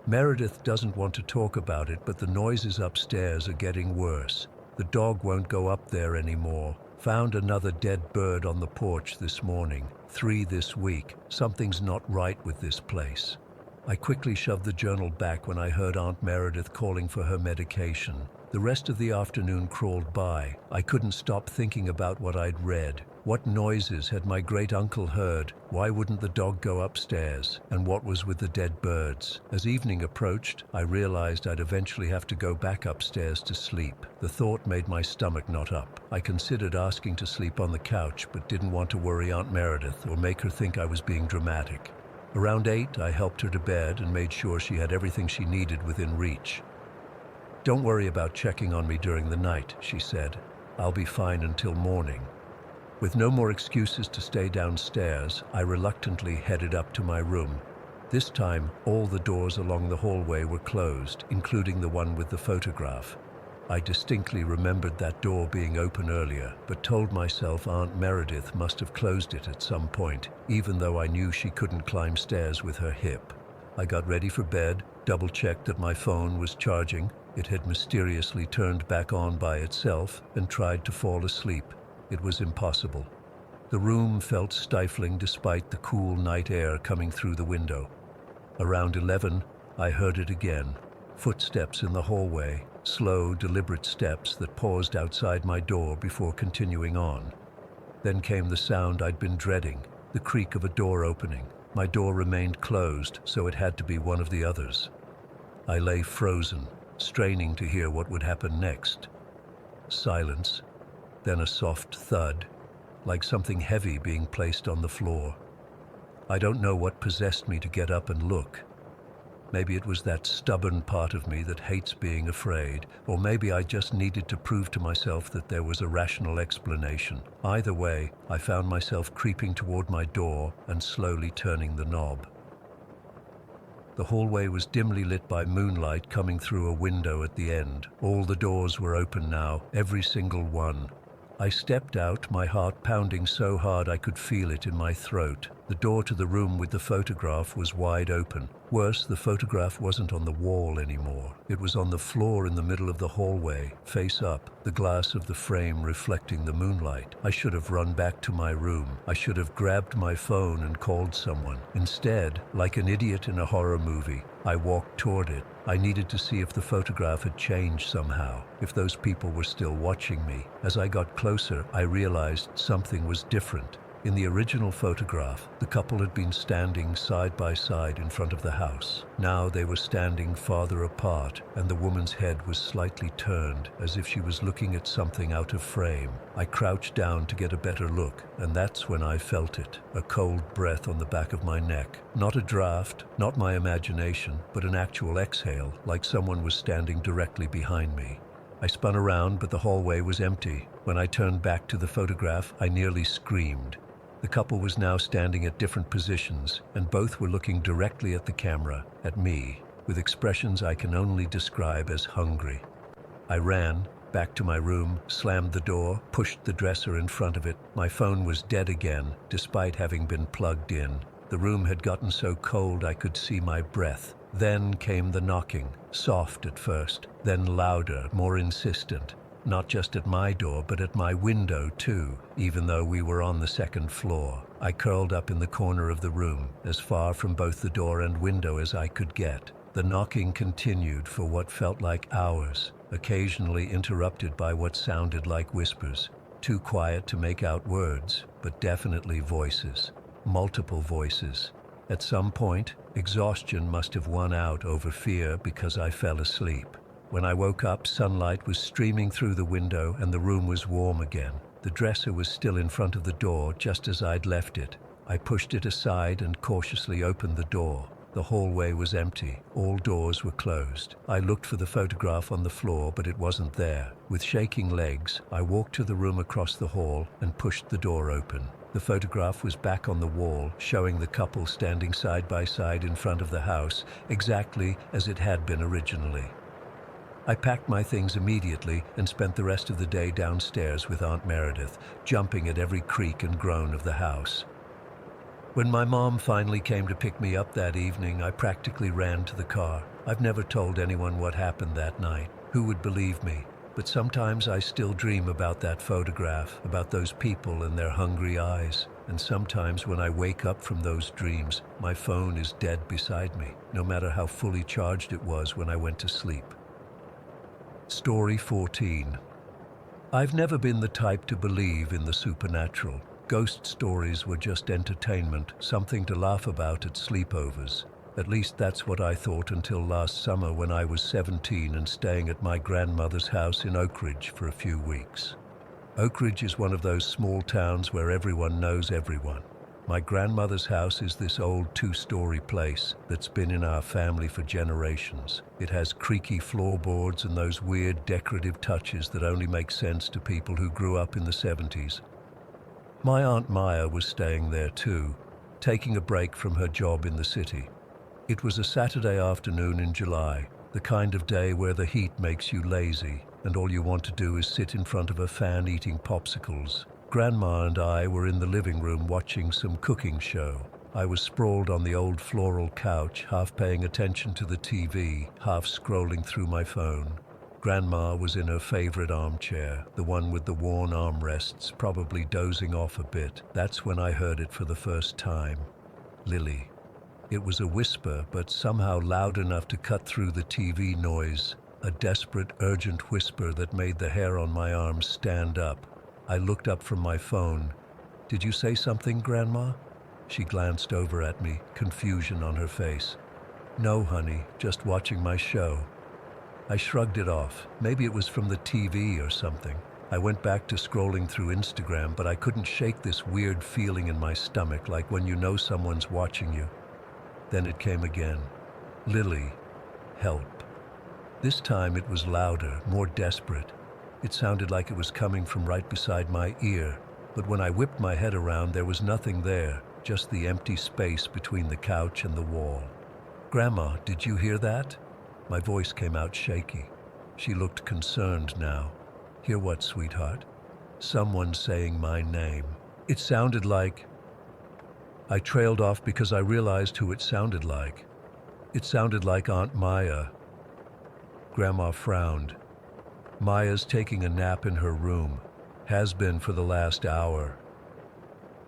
S1: "Meredith doesn't want to talk about it, but the noises upstairs are getting worse. The dog won't go up there anymore. Found another dead bird on the porch this morning. 3 this week. Something's not right with this place." I quickly shoved the journal back when I heard Aunt Meredith calling for her medication. The rest of the afternoon crawled by. I couldn't stop thinking about what I'd read. What noises had my great-uncle heard? Why wouldn't the dog go upstairs? And what was with the dead birds? As evening approached, I realized I'd eventually have to go back upstairs to sleep. The thought made my stomach knot up. I considered asking to sleep on the couch, but didn't want to worry Aunt Meredith or make her think I was being dramatic. Around 8, I helped her to bed and made sure she had everything she needed within reach. "Don't worry about checking on me during the night," she said. "I'll be fine until morning." With no more excuses to stay downstairs, I reluctantly headed up to my room. This time, all the doors along the hallway were closed, including the one with the photograph. I distinctly remembered that door being open earlier, but told myself Aunt Meredith must have closed it at some point, even though I knew she couldn't climb stairs with her hip. I got ready for bed, double-checked that my phone was charging. It had mysteriously turned back on by itself, and tried to fall asleep. It was impossible. The room felt stifling despite the cool night air coming through the window. Around 11, I heard it again. Footsteps in the hallway, slow, deliberate steps that paused outside my door before continuing on. Then came the sound I'd been dreading, the creak of a door opening. My door remained closed, so it had to be one of the others. I lay frozen, straining to hear what would happen next. Silence, then a soft thud, like something heavy being placed on the floor. I don't know what possessed me to get up and look. Maybe it was that stubborn part of me that hates being afraid, or maybe I just needed to prove to myself that there was a rational explanation. Either way, I found myself creeping toward my door and slowly turning the knob. The hallway was dimly lit by moonlight coming through a window at the end. All the doors were open now, every single one. I stepped out, my heart pounding so hard I could feel it in my throat. The door to the room with the photograph was wide open. Worse, the photograph wasn't on the wall anymore. It was on the floor in the middle of the hallway, face up, the glass of the frame reflecting the moonlight. I should have run back to my room. I should have grabbed my phone and called someone. Instead, like an idiot in a horror movie, I walked toward it. I needed to see if the photograph had changed somehow, if those people were still watching me. As I got closer, I realized something was different. In the original photograph, the couple had been standing side by side in front of the house. Now they were standing farther apart, and the woman's head was slightly turned, as if she was looking at something out of frame. I crouched down to get a better look, and that's when I felt it. A cold breath on the back of my neck. Not a draft, not my imagination, but an actual exhale, like someone was standing directly behind me. I spun around, but the hallway was empty. When I turned back to the photograph, I nearly screamed. The couple was now standing at different positions, and both were looking directly at the camera, at me, with expressions I can only describe as hungry. I ran back to my room, slammed the door, pushed the dresser in front of it. My phone was dead again, despite having been plugged in. The room had gotten so cold I could see my breath. Then came the knocking, soft at first, then louder, more insistent. Not just at my door, but at my window too, even though we were on the second floor. I curled up in the corner of the room, as far from both the door and window as I could get. The knocking continued for what felt like hours, occasionally interrupted by what sounded like whispers. Too quiet to make out words, but definitely voices. Multiple voices. At some point, exhaustion must have won out over fear because I fell asleep. When I woke up, sunlight was streaming through the window and the room was warm again. The dresser was still in front of the door, just as I'd left it. I pushed it aside and cautiously opened the door. The hallway was empty. All doors were closed. I looked for the photograph on the floor, but it wasn't there. With shaking legs, I walked to the room across the hall and pushed the door open. The photograph was back on the wall, showing the couple standing side by side in front of the house, exactly as it had been originally. I packed my things immediately and spent the rest of the day downstairs with Aunt Meredith, jumping at every creak and groan of the house. When my mom finally came to pick me up that evening, I practically ran to the car. I've never told anyone what happened that night. Who would believe me? But sometimes I still dream about that photograph, about those people and their hungry eyes. And sometimes when I wake up from those dreams, my phone is dead beside me, no matter how fully charged it was when I went to sleep. Story 14. I've never been the type to believe in the supernatural. Ghost stories were just entertainment, something to laugh about at sleepovers. At least that's what I thought until last summer when I was 17 and staying at my grandmother's house in Oak Ridge for a few weeks. Oak Ridge is one of those small towns where everyone knows everyone. My grandmother's house is this old two-story place that's been in our family for generations. It has creaky floorboards and those weird decorative touches that only make sense to people who grew up in the 70s. My Aunt Maya was staying there too, taking a break from her job in the city. It was a Saturday afternoon in July, the kind of day where the heat makes you lazy and all you want to do is sit in front of a fan eating popsicles. Grandma and I were in the living room watching some cooking show. I was sprawled on the old floral couch, half paying attention to the TV, half scrolling through my phone. Grandma was in her favorite armchair, the one with the worn armrests, probably dozing off a bit. That's when I heard it for the first time. Lily. It was a whisper, but somehow loud enough to cut through the TV noise. A desperate, urgent whisper that made the hair on my arms stand up. I looked up from my phone. "Did you say something, Grandma?" She glanced over at me, confusion on her face. "No, honey, just watching my show." I shrugged it off. Maybe it was from the TV or something. I went back to scrolling through Instagram, but I couldn't shake this weird feeling in my stomach, like when you know someone's watching you. Then it came again. "Lily, help." This time it was louder, more desperate. It sounded like it was coming from right beside my ear, but when I whipped my head around, there was nothing there, just the empty space between the couch and the wall. "Grandma, did you hear that?" My voice came out shaky. She looked concerned now. "Hear what, sweetheart?" "Someone saying my name." It sounded like... I trailed off because I realized who it sounded like. It sounded like Aunt Maya. Grandma frowned. Maya's taking a nap in her room. Has been for the last hour.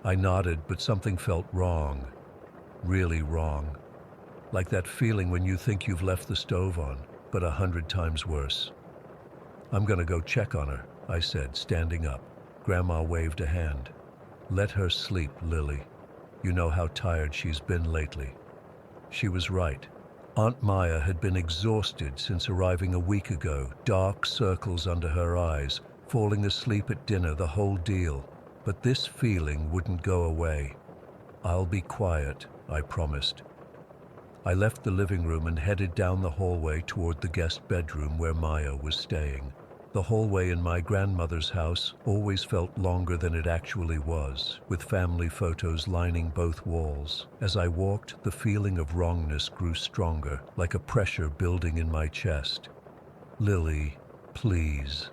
S1: I nodded, but something felt wrong. Really wrong. Like that feeling when you think you've left the stove on, but 100 times worse. I'm gonna go check on her, I said, standing up. Grandma waved a hand. Let her sleep, Lily. You know how tired she's been lately. She was right. Aunt Maya had been exhausted since arriving a week ago, dark circles under her eyes, falling asleep at dinner, the whole deal. But this feeling wouldn't go away. I'll be quiet, I promised. I left the living room and headed down the hallway toward the guest bedroom where Maya was staying. The hallway in my grandmother's house always felt longer than it actually was, with family photos lining both walls. As I walked, the feeling of wrongness grew stronger, like a pressure building in my chest. Lily, please.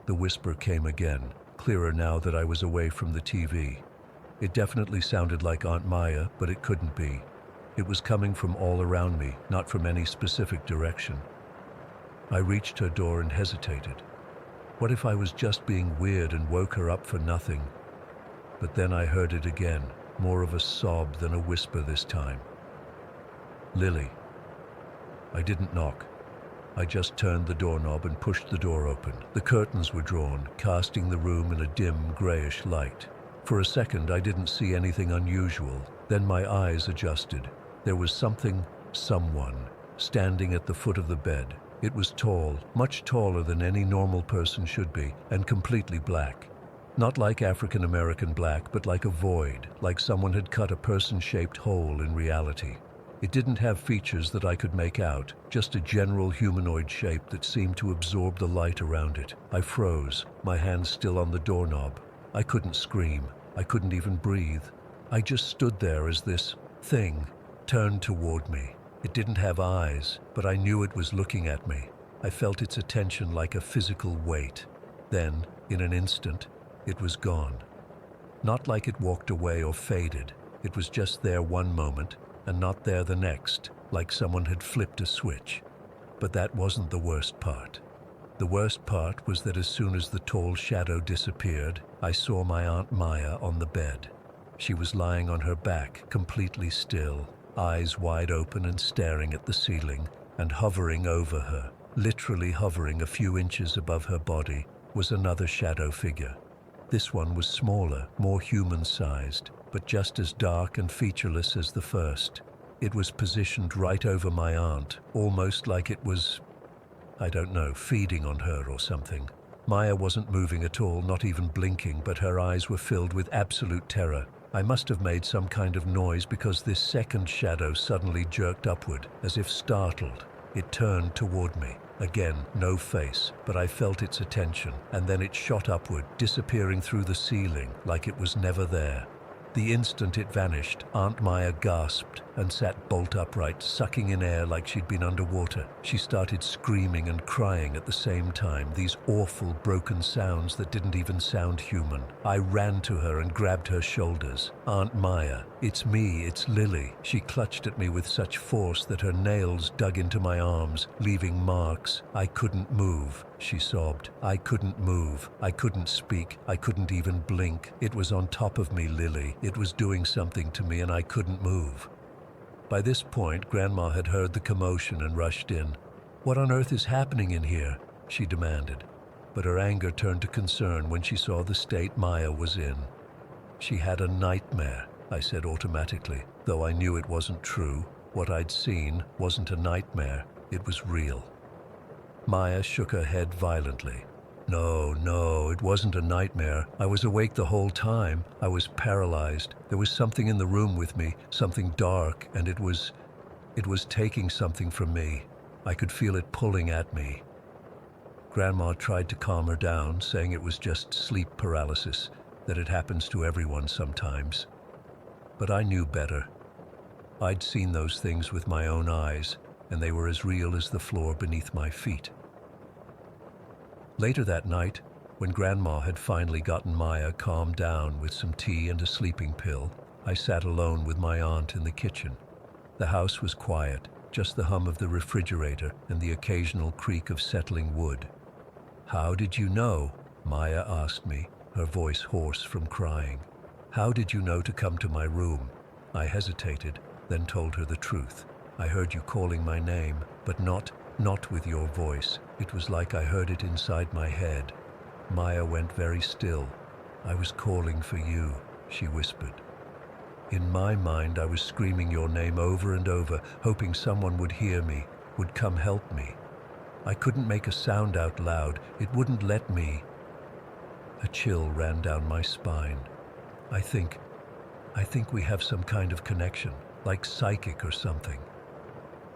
S1: The whisper came again, clearer now that I was away from the TV. It definitely sounded like Aunt Maya, but it couldn't be. It was coming from all around me, not from any specific direction. I reached her door and hesitated. What if I was just being weird and woke her up for nothing? But then I heard it again, more of a sob than a whisper this time. Lily. I didn't knock. I just turned the doorknob and pushed the door open. The curtains were drawn, casting the room in a dim, grayish light. For a second, I didn't see anything unusual. Then my eyes adjusted. There was someone, standing at the foot of the bed. It was tall, much taller than any normal person should be, and completely black. Not like African American black, but like a void, like someone had cut a person-shaped hole in reality. It didn't have features that I could make out, just a general humanoid shape that seemed to absorb the light around it. I froze, my hands still on the doorknob. I couldn't scream. I couldn't even breathe. I just stood there as this thing turned toward me. It didn't have eyes, but I knew it was looking at me. I felt its attention like a physical weight. Then, in an instant, it was gone. Not like it walked away or faded. It was just there one moment, and not there the next, like someone had flipped a switch. But that wasn't the worst part. The worst part was that as soon as the tall shadow disappeared, I saw my Aunt Maya on the bed. She was lying on her back, completely still, eyes wide open and staring at the ceiling, and hovering over her, literally hovering a few inches above her body, was another shadow figure. This one was smaller, more human-sized, but just as dark and featureless as the first. It was positioned right over my aunt, almost like it was, I don't know, feeding on her or something. Maya wasn't moving at all, not even blinking, but her eyes were filled with absolute terror. I must have made some kind of noise because this second shadow suddenly jerked upward, as if startled. It turned toward me. Again, no face, but I felt its attention, and then it shot upward, disappearing through the ceiling like it was never there. The instant it vanished, Aunt Maya gasped and sat bolt upright, sucking in air like she'd been underwater. She started screaming and crying at the same time, these awful broken sounds that didn't even sound human. I ran to her and grabbed her shoulders. Aunt Maya, it's me, it's Lily. She clutched at me with such force that her nails dug into my arms, leaving marks. I couldn't move, she sobbed. I couldn't move. I couldn't speak. I couldn't even blink. It was on top of me, Lily. It was doing something to me and I couldn't move. By this point, Grandma had heard the commotion and rushed in. "What on earth is happening in here?" she demanded. But her anger turned to concern when she saw the state Maya was in. "She had a nightmare," I said automatically, though I knew it wasn't true. What I'd seen wasn't a nightmare, it was real. Maya shook her head violently. No, it wasn't a nightmare. I was awake the whole time. I was paralyzed. There was something in the room with me, something dark, and it was taking something from me. I could feel it pulling at me. Grandma tried to calm her down, saying it was just sleep paralysis, that it happens to everyone sometimes. But I knew better. I'd seen those things with my own eyes, and they were as real as the floor beneath my feet. Later that night, when Grandma had finally gotten Maya calmed down with some tea and a sleeping pill, I sat alone with my aunt in the kitchen. The house was quiet, just the hum of the refrigerator and the occasional creak of settling wood. "How did you know?" Maya asked me, her voice hoarse from crying. "How did you know to come to my room?" I hesitated, then told her the truth. "I heard you calling my name, but not with your voice. It was like I heard it inside my head." Maya went very still. "I was calling for you," she whispered. In my mind, I was screaming your name over and over, hoping someone would hear me, would come help me. I couldn't make a sound out loud. It wouldn't let me. A chill ran down my spine. I think we have some kind of connection, like psychic or something.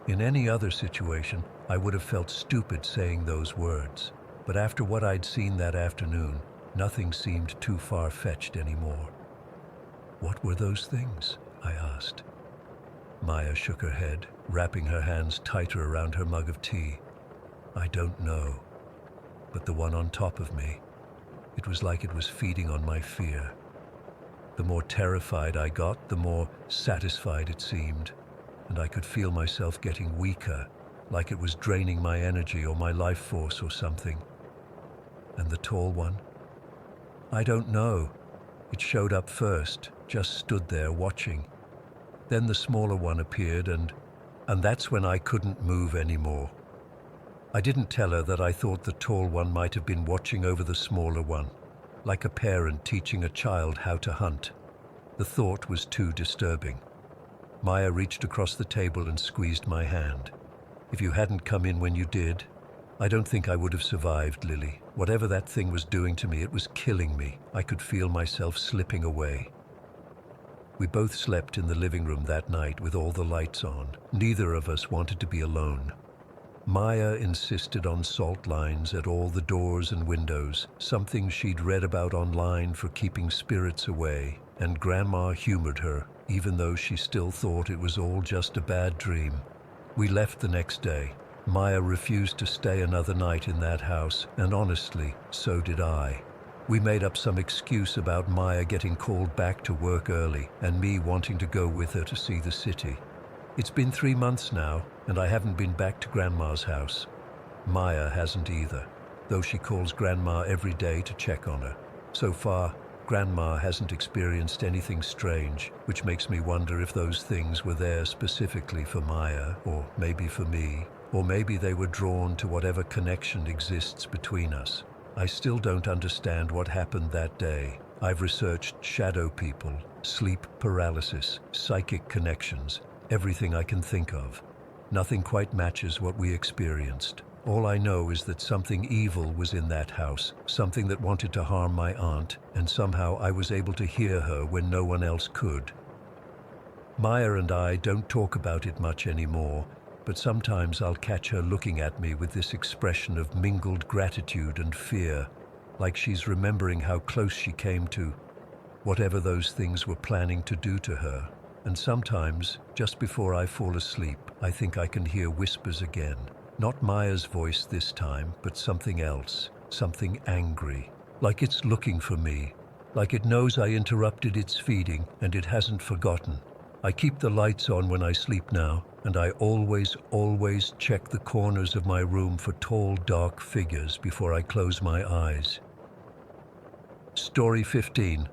S1: In any other situation, I would have felt stupid saying those words. But after what I'd seen that afternoon, nothing seemed too far-fetched anymore. "What were those things?" I asked. Maya shook her head, wrapping her hands tighter around her mug of tea. "I don't know. But the one on top of me, it was like it was feeding on my fear. The more terrified I got, the more satisfied it seemed, and I could feel myself getting weaker, like it was draining my energy or my life force or something." "And the tall one?" "I don't know. It showed up first, just stood there watching. Then the smaller one appeared and that's when I couldn't move anymore." I didn't tell her that I thought the tall one might have been watching over the smaller one, like a parent teaching a child how to hunt. The thought was too disturbing. Maya reached across the table and squeezed my hand. "If you hadn't come in when you did, I don't think I would have survived, Lily. Whatever that thing was doing to me, it was killing me. I could feel myself slipping away." We both slept in the living room that night with all the lights on. Neither of us wanted to be alone. Maya insisted on salt lines at all the doors and windows, something she'd read about online for keeping spirits away, and Grandma humored her, even though she still thought it was all just a bad dream. We left the next day. Maya refused to stay another night in that house, and honestly, so did I. We made up some excuse about Maya getting called back to work early and me wanting to go with her to see the city. It's been 3 months now, and I haven't been back to Grandma's house. Maya hasn't either, though she calls Grandma every day to check on her. So far, Grandma hasn't experienced anything strange, which makes me wonder if those things were there specifically for Maya, or maybe for me, or maybe they were drawn to whatever connection exists between us. I still don't understand what happened that day. I've researched shadow people, sleep paralysis, psychic connections, everything I can think of. Nothing quite matches what we experienced. All I know is that something evil was in that house, something that wanted to harm my aunt, and somehow I was able to hear her when no one else could. Maya and I don't talk about it much anymore, but sometimes I'll catch her looking at me with this expression of mingled gratitude and fear, like she's remembering how close she came to whatever those things were planning to do to her. And sometimes, just before I fall asleep, I think I can hear whispers again. Not Maya's voice this time, but something else, something angry, like it's looking for me, like it knows I interrupted its feeding and it hasn't forgotten. I keep the lights on when I sleep now, and I always check the corners of my room for tall, dark figures before I close my eyes. Story 15.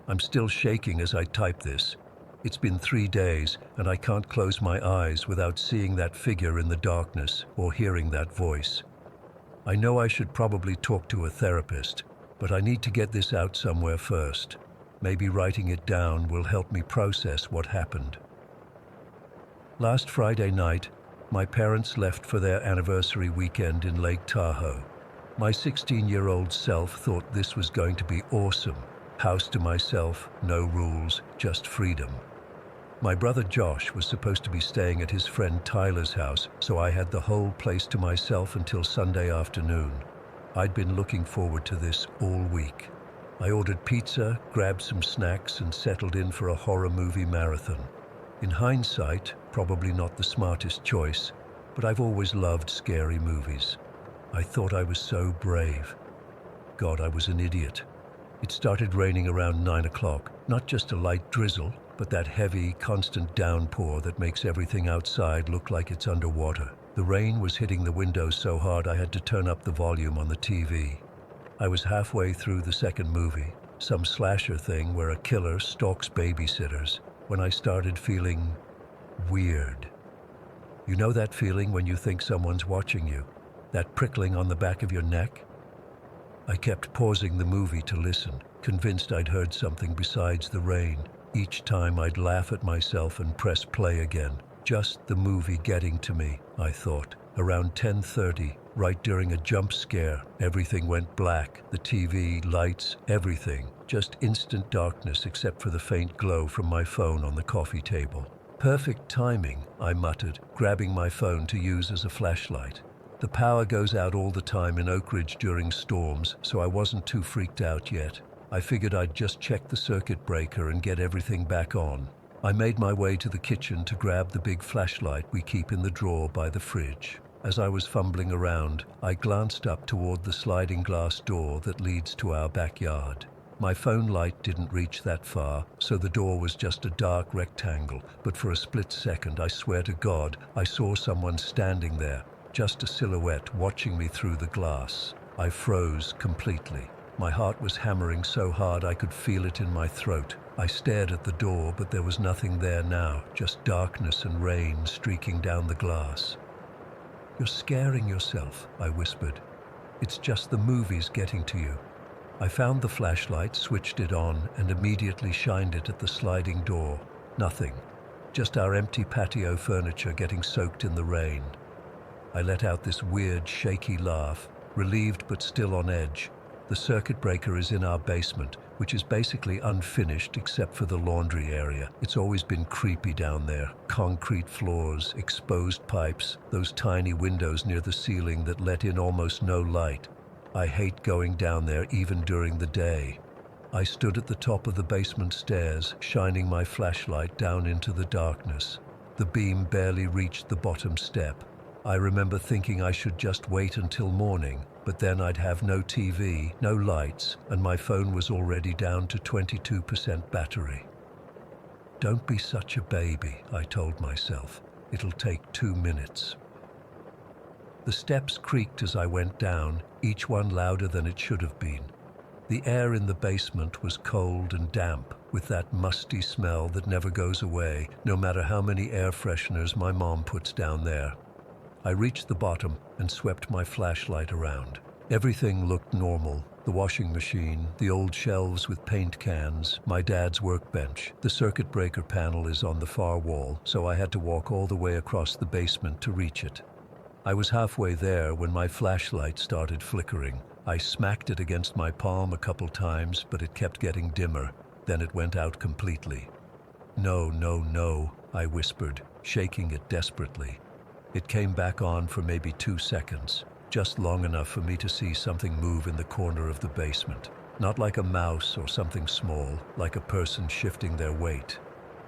S1: I'm still shaking as I type this. It's been 3 days, and I can't close my eyes without seeing that figure in the darkness or hearing that voice. I know I should probably talk to a therapist, but I need to get this out somewhere first. Maybe writing it down will help me process what happened. Last Friday night, my parents left for their anniversary weekend in Lake Tahoe. My 16-year-old self thought this was going to be awesome. House to myself, no rules, just freedom. My brother Josh was supposed to be staying at his friend Tyler's house, so I had the whole place to myself until Sunday afternoon. I'd been looking forward to this all week. I ordered pizza, grabbed some snacks, and settled in for a horror movie marathon. In hindsight, probably not the smartest choice, but I've always loved scary movies. I thought I was so brave. God, I was an idiot. It started raining around 9 o'clock, not just a light drizzle, but that heavy, constant downpour that makes everything outside look like it's underwater. The rain was hitting the windows so hard I had to turn up the volume on the TV. I was halfway through the second movie, some slasher thing where a killer stalks babysitters, when I started feeling weird. You know that feeling when you think someone's watching you? That prickling on the back of your neck? I kept pausing the movie to listen, convinced I'd heard something besides the rain. Each time I'd laugh at myself and press play again. Just the movie getting to me, I thought. Around 10:30, right during a jump scare, everything went black. The TV, lights, everything. Just instant darkness except for the faint glow from my phone on the coffee table. Perfect timing, I muttered, grabbing my phone to use as a flashlight. The power goes out all the time in Oak Ridge during storms, so I wasn't too freaked out yet. I figured I'd just check the circuit breaker and get everything back on. I made my way to the kitchen to grab the big flashlight we keep in the drawer by the fridge. As I was fumbling around, I glanced up toward the sliding glass door that leads to our backyard. My phone light didn't reach that far, so the door was just a dark rectangle, but for a split second, I swear to God, I saw someone standing there, just a silhouette watching me through the glass. I froze completely. My heart was hammering so hard I could feel it in my throat. I stared at the door, but there was nothing there now, just darkness and rain streaking down the glass. "You're scaring yourself," I whispered. "It's just the movies getting to you." I found the flashlight, switched it on, and immediately shined it at the sliding door. Nothing. Just our empty patio furniture getting soaked in the rain. I let out this weird, shaky laugh, relieved but still on edge. The circuit breaker is in our basement, which is basically unfinished except for the laundry area. It's always been creepy down there. Concrete floors, exposed pipes, those tiny windows near the ceiling that let in almost no light. I hate going down there even during the day. I stood at the top of the basement stairs, shining my flashlight down into the darkness. The beam barely reached the bottom step. I remember thinking I should just wait until morning, but then I'd have no TV, no lights, and my phone was already down to 22% battery. "Don't be such a baby," I told myself. "It'll take 2 minutes." The steps creaked as I went down, each one louder than it should have been. The air in the basement was cold and damp, with that musty smell that never goes away, no matter how many air fresheners my mom puts down there. I reached the bottom and swept my flashlight around. Everything looked normal. The washing machine, the old shelves with paint cans, my dad's workbench. The circuit breaker panel is on the far wall, so I had to walk all the way across the basement to reach it. I was halfway there when my flashlight started flickering. I smacked it against my palm a couple times, but it kept getting dimmer. Then it went out completely. "No, no, no," I whispered, shaking it desperately. It came back on for maybe 2 seconds, just long enough for me to see something move in the corner of the basement. Not like a mouse or something small, like a person shifting their weight.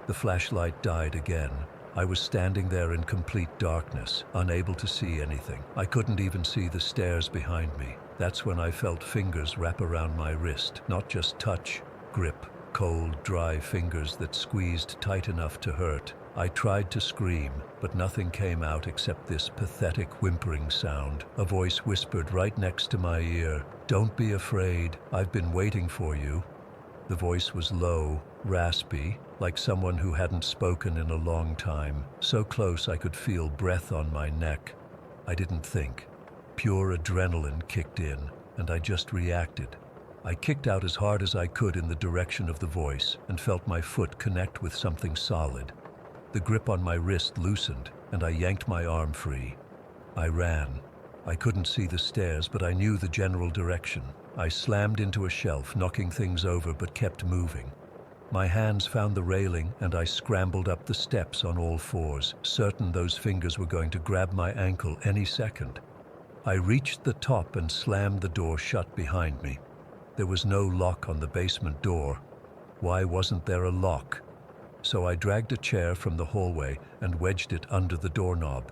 S1: The flashlight died again. I was standing there in complete darkness, unable to see anything. I couldn't even see the stairs behind me. That's when I felt fingers wrap around my wrist, not just touch, grip, cold, dry fingers that squeezed tight enough to hurt. I tried to scream, but nothing came out except this pathetic whimpering sound. A voice whispered right next to my ear, "Don't be afraid, I've been waiting for you." The voice was low, raspy, like someone who hadn't spoken in a long time, so close I could feel breath on my neck. I didn't think. Pure adrenaline kicked in, and I just reacted. I kicked out as hard as I could in the direction of the voice and felt my foot connect with something solid. The grip on my wrist loosened, and I yanked my arm free. I ran. I couldn't see the stairs, but I knew the general direction. I slammed into a shelf, knocking things over, but kept moving. My hands found the railing, and I scrambled up the steps on all fours, certain those fingers were going to grab my ankle any second. I reached the top and slammed the door shut behind me. There was no lock on the basement door. Why wasn't there a lock? So I dragged a chair from the hallway and wedged it under the doorknob.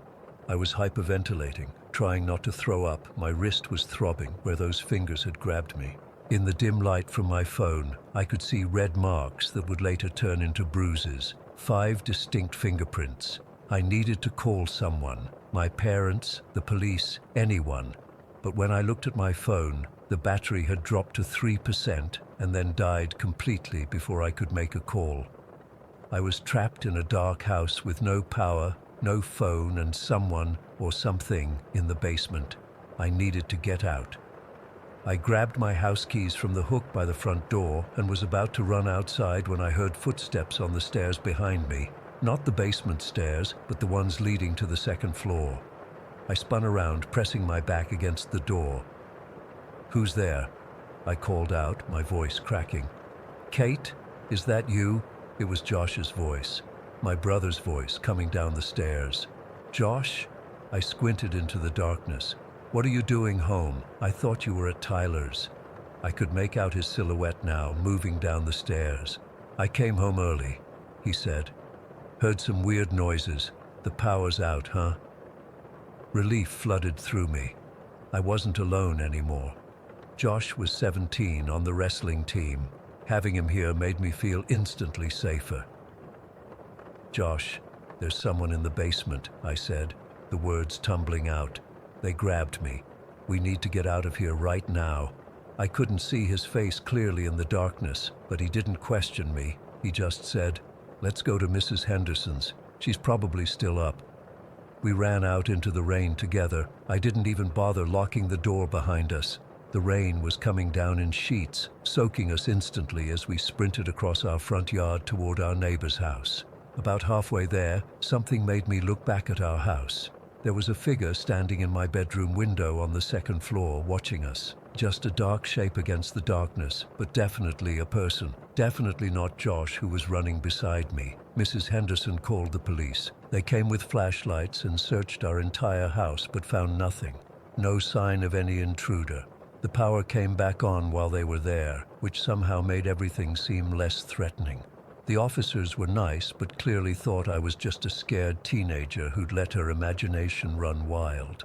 S1: I was hyperventilating, trying not to throw up. My wrist was throbbing where those fingers had grabbed me. In the dim light from my phone, I could see red marks that would later turn into bruises. 5 distinct fingerprints. I needed to call someone. My parents, the police, anyone. But when I looked at my phone, the battery had dropped to 3% and then died completely before I could make a call. I was trapped in a dark house with no power, no phone, and someone or something in the basement. I needed to get out. I grabbed my house keys from the hook by the front door and was about to run outside when I heard footsteps on the stairs behind me. Not the basement stairs, but the ones leading to the second floor. I spun around, pressing my back against the door. "Who's there?" I called out, my voice cracking. "Kate, is that you?" It was Josh's voice, my brother's voice, coming down the stairs. "Josh?" I squinted into the darkness. "What are you doing home? I thought you were at Tyler's." I could make out his silhouette now, moving down the stairs. "I came home early," he said. "Heard some weird noises. The power's out, huh?" Relief flooded through me. I wasn't alone anymore. Josh was 17 on the wrestling team. Having him here made me feel instantly safer. "Josh, there's someone in the basement," I said, the words tumbling out. They grabbed me. "We need to get out of here right now." I couldn't see his face clearly in the darkness, but he didn't question me. He just said, "Let's go to Mrs. Henderson's. She's probably still up." We ran out into the rain together. I didn't even bother locking the door behind us. The rain was coming down in sheets, soaking us instantly as we sprinted across our front yard toward our neighbor's house. About halfway there, something made me look back at our house. There was a figure standing in my bedroom window on the second floor, watching us. Just a dark shape against the darkness, but definitely a person. Definitely not Josh, who was running beside me. Mrs. Henderson called the police. They came with flashlights and searched our entire house, but found nothing. No sign of any intruder. The power came back on while they were there, which somehow made everything seem less threatening. The officers were nice, but clearly thought I was just a scared teenager who'd let her imagination run wild.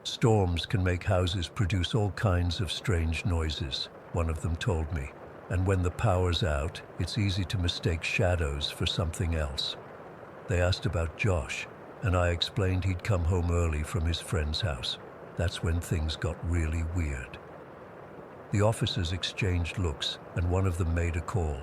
S1: "Storms can make houses produce all kinds of strange noises," one of them told me. "And when the power's out, it's easy to mistake shadows for something else." They asked about Josh, and I explained he'd come home early from his friend's house. That's when things got really weird. The officers exchanged looks, and one of them made a call.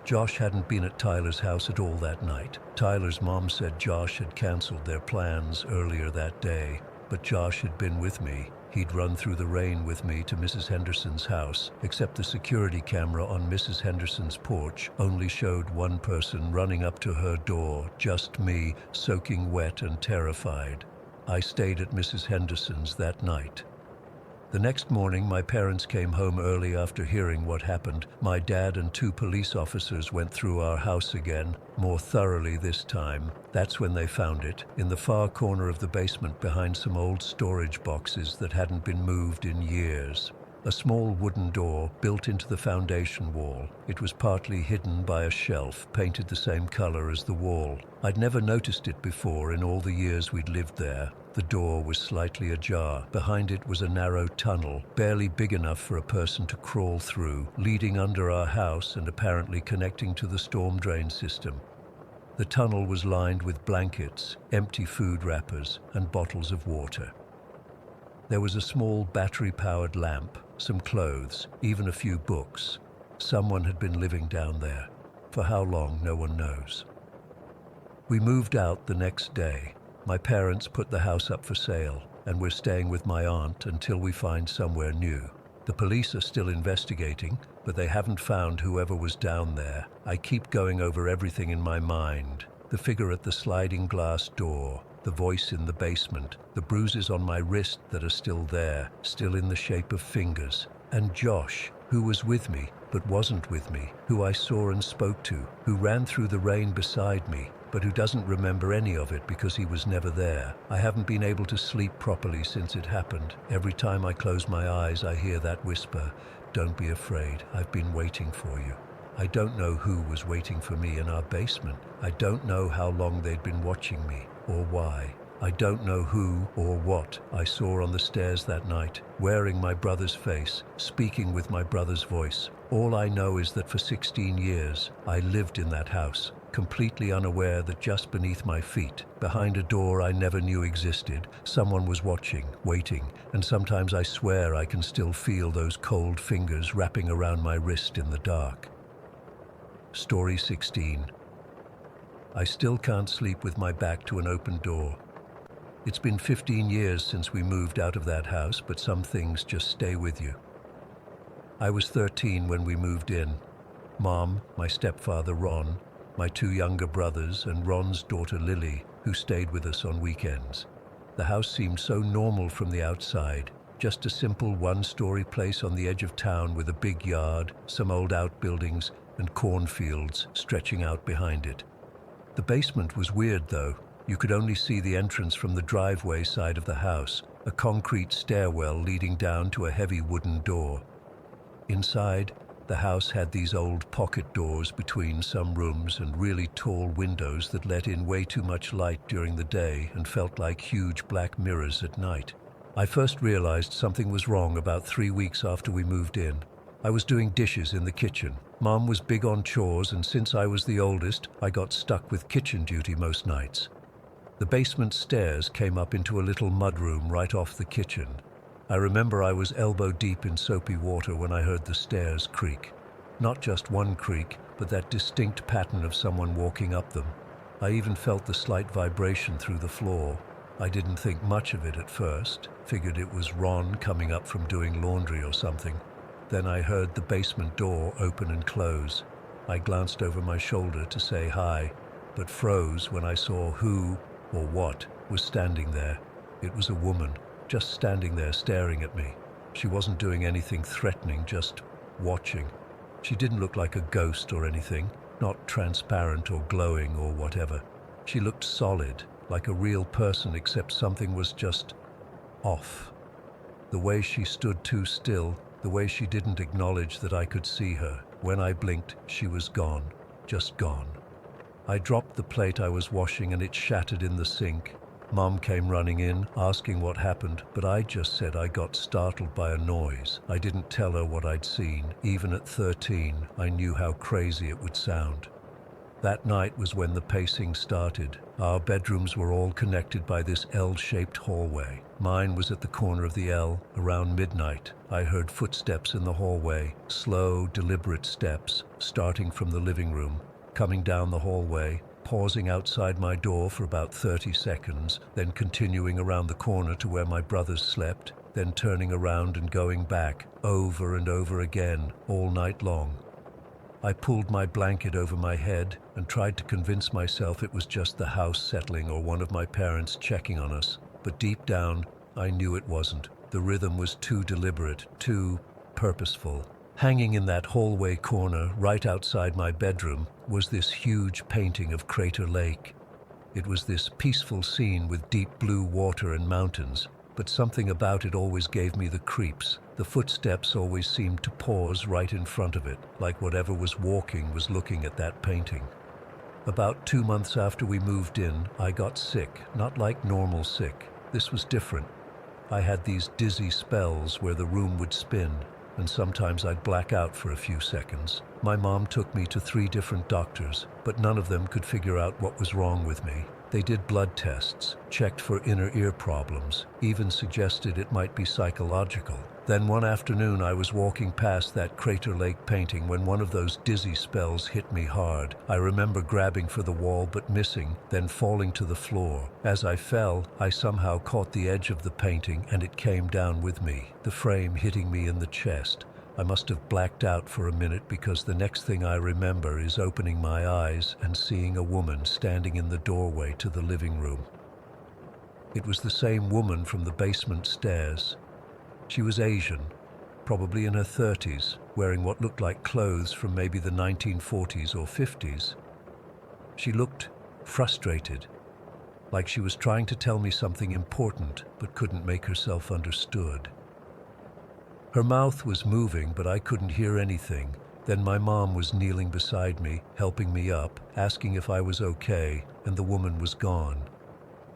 S1: Josh hadn't been at Tyler's house at all that night. Tyler's mom said Josh had canceled their plans earlier that day, but Josh had been with me. He'd run through the rain with me to Mrs. Henderson's house, except the security camera on Mrs. Henderson's porch only showed one person running up to her door, just me, soaking wet and terrified. I stayed at Mrs. Henderson's that night. The next morning, my parents came home early after hearing what happened. My dad and 2 police officers went through our house again, more thoroughly this time. That's when they found it, in the far corner of the basement behind some old storage boxes that hadn't been moved in years. A small wooden door built into the foundation wall. It was partly hidden by a shelf, painted the same color as the wall. I'd never noticed it before in all the years we'd lived there. The door was slightly ajar. Behind it was a narrow tunnel, barely big enough for a person to crawl through, leading under our house and apparently connecting to the storm drain system. The tunnel was lined with blankets, empty food wrappers, and bottles of water. There was a small battery-powered lamp, some clothes, even a few books. Someone had been living down there. For how long, no one knows. We moved out the next day. My parents put the house up for sale, and we're staying with my aunt until we find somewhere new. The police are still investigating, but they haven't found whoever was down there. I keep going over everything in my mind. The figure at the sliding glass door, the voice in the basement, the bruises on my wrist that are still there, still in the shape of fingers, and Josh, who was with me, but wasn't with me, who I saw and spoke to, who ran through the rain beside me, but who doesn't remember any of it because he was never there. I haven't been able to sleep properly since it happened. Every time I close my eyes, I hear that whisper, "Don't be afraid, I've been waiting for you." I don't know who was waiting for me in our basement. I don't know how long they'd been watching me, or why. I don't know who or what I saw on the stairs that night, wearing my brother's face, speaking with my brother's voice. All I know is that for 16 years, I lived in that house, completely unaware that just beneath my feet, behind a door I never knew existed, someone was watching, waiting, and sometimes I swear I can still feel those cold fingers wrapping around my wrist in the dark. Story 16. I still can't sleep with my back to an open door. It's been 15 years since we moved out of that house, but some things just stay with you. I was 13 when we moved in. Mom, my stepfather Ron, my 2 younger brothers, and Ron's daughter Lily, who stayed with us on weekends. The house seemed so normal from the outside, just a simple one-story place on the edge of town with a big yard, some old outbuildings, and cornfields stretching out behind it. The basement was weird though. You could only see the entrance from the driveway side of the house, a concrete stairwell leading down to a heavy wooden door. Inside, the house had these old pocket doors between some rooms and really tall windows that let in way too much light during the day and felt like huge black mirrors at night. I first realized something was wrong about 3 weeks after we moved in. I was doing dishes in the kitchen. Mom was big on chores, and since I was the oldest, I got stuck with kitchen duty most nights. The basement stairs came up into a little mudroom right off the kitchen. I remember I was elbow deep in soapy water when I heard the stairs creak. Not just one creak, but that distinct pattern of someone walking up them. I even felt the slight vibration through the floor. I didn't think much of it at first, figured it was Ron coming up from doing laundry or something. Then I heard the basement door open and close. I glanced over my shoulder to say hi, but froze when I saw who or what was standing there. It was a woman, just standing there staring at me. She wasn't doing anything threatening, just watching. She didn't look like a ghost or anything, not transparent or glowing or whatever. She looked solid, like a real person, except something was just off. The way she stood too still, the way she didn't acknowledge that I could see her. When I blinked, she was gone, just gone. I dropped the plate I was washing and it shattered in the sink. Mom came running in, asking what happened, but I just said I got startled by a noise. I didn't tell her what I'd seen. Even at 13, I knew how crazy it would sound. That night was when the pacing started. Our bedrooms were all connected by this L-shaped hallway. Mine was at the corner of the L. Around midnight, I heard footsteps in the hallway, slow, deliberate steps, starting from the living room, coming down the hallway, pausing outside my door for about 30 seconds, then continuing around the corner to where my brothers slept, then turning around and going back, over and over again, all night long. I pulled my blanket over my head and tried to convince myself it was just the house settling or one of my parents checking on us, but deep down, I knew it wasn't. The rhythm was too deliberate, too purposeful. Hanging in that hallway corner, right outside my bedroom, was this huge painting of Crater Lake. It was this peaceful scene with deep blue water and mountains, but something about it always gave me the creeps. The footsteps always seemed to pause right in front of it, like whatever was walking was looking at that painting. About 2 months after we moved in, I got sick, not like normal sick. This was different. I had these dizzy spells where the room would spin, and sometimes I'd black out for a few seconds. My mom took me to 3 different doctors, but none of them could figure out what was wrong with me. They did blood tests, checked for inner ear problems, even suggested it might be psychological. Then one afternoon I was walking past that Crater Lake painting when one of those dizzy spells hit me hard. I remember grabbing for the wall but missing, then falling to the floor. As I fell, I somehow caught the edge of the painting and it came down with me, the frame hitting me in the chest. I must have blacked out for a minute because the next thing I remember is opening my eyes and seeing a woman standing in the doorway to the living room. It was the same woman from the basement stairs. She was Asian, probably in her 30s, wearing what looked like clothes from maybe the 1940s or 50s. She looked frustrated, like she was trying to tell me something important but couldn't make herself understood. Her mouth was moving, but I couldn't hear anything. Then my mom was kneeling beside me, helping me up, asking if I was okay, and the woman was gone.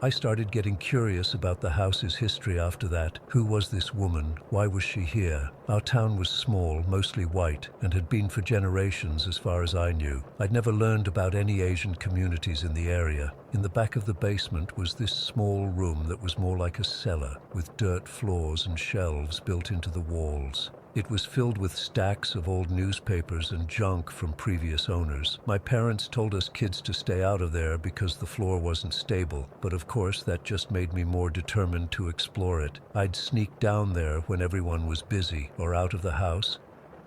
S1: I started getting curious about the house's history after that. Who was this woman? Why was she here? Our town was small, mostly white, and had been for generations as far as I knew. I'd never learned about any Asian communities in the area. In the back of the basement was this small room that was more like a cellar, with dirt floors and shelves built into the walls. It was filled with stacks of old newspapers and junk from previous owners. My parents told us kids to stay out of there because the floor wasn't stable, but of course that just made me more determined to explore it. I'd sneak down there when everyone was busy or out of the house.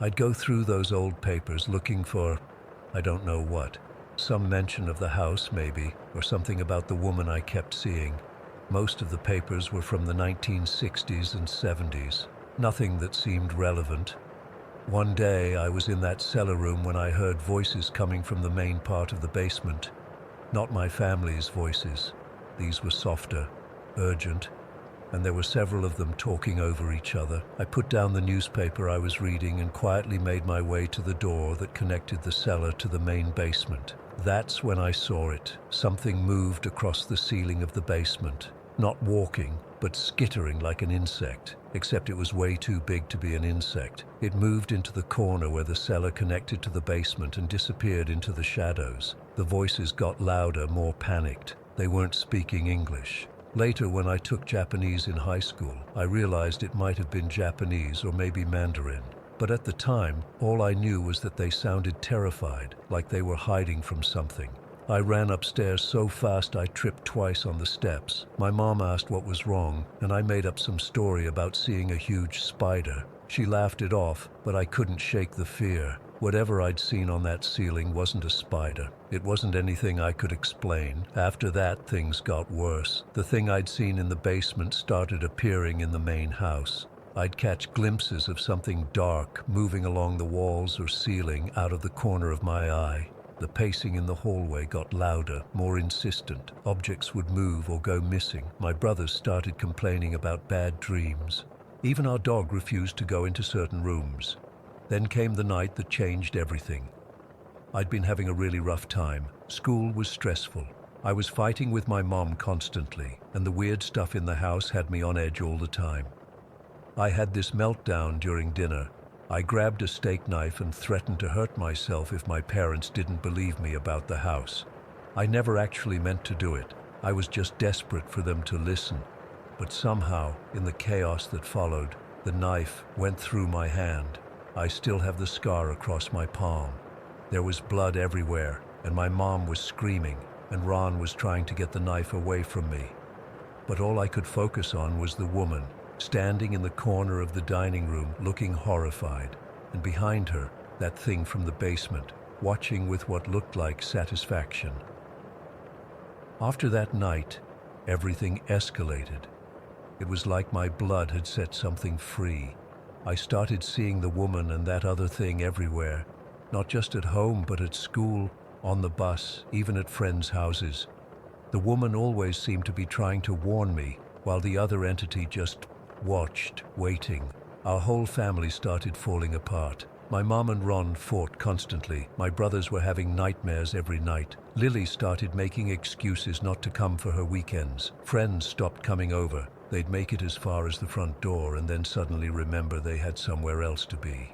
S1: I'd go through those old papers looking for, I don't know what. Some mention of the house, maybe, or something about the woman I kept seeing. Most of the papers were from the 1960s and 70s. Nothing that seemed relevant. One day I was in that cellar room when I heard voices coming from the main part of the basement. Not my family's voices. These were softer, urgent, and there were several of them talking over each other. I put down the newspaper I was reading and quietly made my way to the door that connected the cellar to the main basement. That's when I saw it. Something moved across the ceiling of the basement. Not walking, but skittering like an insect, except it was way too big to be an insect. It moved into the corner where the cellar connected to the basement and disappeared into the shadows. The voices got louder, more panicked. They weren't speaking English. Later, when I took Japanese in high school, I realized it might have been Japanese or maybe Mandarin. But at the time, all I knew was that they sounded terrified, like they were hiding from something. I ran upstairs so fast I tripped twice on the steps. My mom asked what was wrong, and I made up some story about seeing a huge spider. She laughed it off, but I couldn't shake the fear. Whatever I'd seen on that ceiling wasn't a spider. It wasn't anything I could explain. After that, things got worse. The thing I'd seen in the basement started appearing in the main house. I'd catch glimpses of something dark moving along the walls or ceiling out of the corner of my eye. The pacing in the hallway got louder, more insistent. Objects would move or go missing. My brothers started complaining about bad dreams. Even our dog refused to go into certain rooms. Then came the night that changed everything. I'd been having a really rough time. School was stressful. I was fighting with my mom constantly, and the weird stuff in the house had me on edge all the time. I had this meltdown during dinner. I grabbed a steak knife and threatened to hurt myself if my parents didn't believe me about the house. I never actually meant to do it. I was just desperate for them to listen. But somehow, in the chaos that followed, the knife went through my hand. I still have the scar across my palm. There was blood everywhere, and my mom was screaming, and Ron was trying to get the knife away from me. But all I could focus on was the woman, standing in the corner of the dining room, looking horrified, and behind her, that thing from the basement, watching with what looked like satisfaction. After that night, everything escalated. It was like my blood had set something free. I started seeing the woman and that other thing everywhere, not just at home, but at school, on the bus, even at friends' houses. The woman always seemed to be trying to warn me, while the other entity just watched, waiting. Our whole family started falling apart. My mom and Ron fought constantly. My brothers were having nightmares every night. Lily started making excuses not to come for her weekends. Friends stopped coming over. They'd make it as far as the front door and then suddenly remember they had somewhere else to be.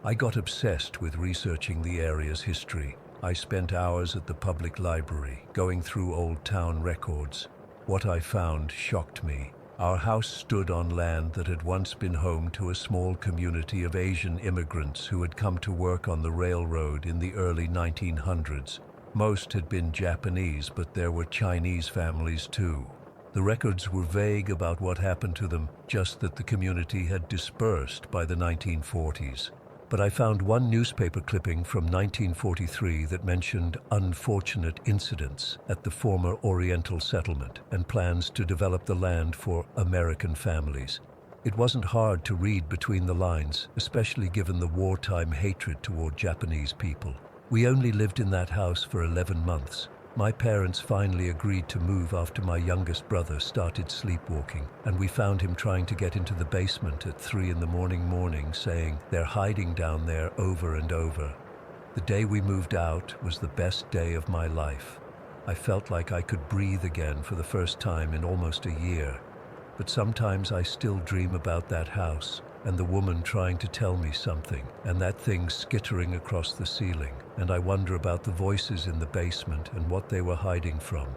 S1: I got obsessed with researching the area's history. I spent hours at the public library, going through old town records. What I found shocked me. Our house stood on land that had once been home to a small community of Asian immigrants who had come to work on the railroad in the early 1900s. Most had been Japanese, but there were Chinese families too. The records were vague about what happened to them, just that the community had dispersed by the 1940s. But I found one newspaper clipping from 1943 that mentioned unfortunate incidents at the former Oriental settlement and plans to develop the land for American families. It wasn't hard to read between the lines, especially given the wartime hatred toward Japanese people. We only lived in that house for 11 months. My parents finally agreed to move after my youngest brother started sleepwalking, and we found him trying to get into the basement at 3 in the morning saying they're hiding down there over and over. The day we moved out was the best day of my life. I felt like I could breathe again for the first time in almost a year. But sometimes I still dream about that house, and the woman trying to tell me something, and that thing skittering across the ceiling, and I wonder about the voices in the basement and what they were hiding from.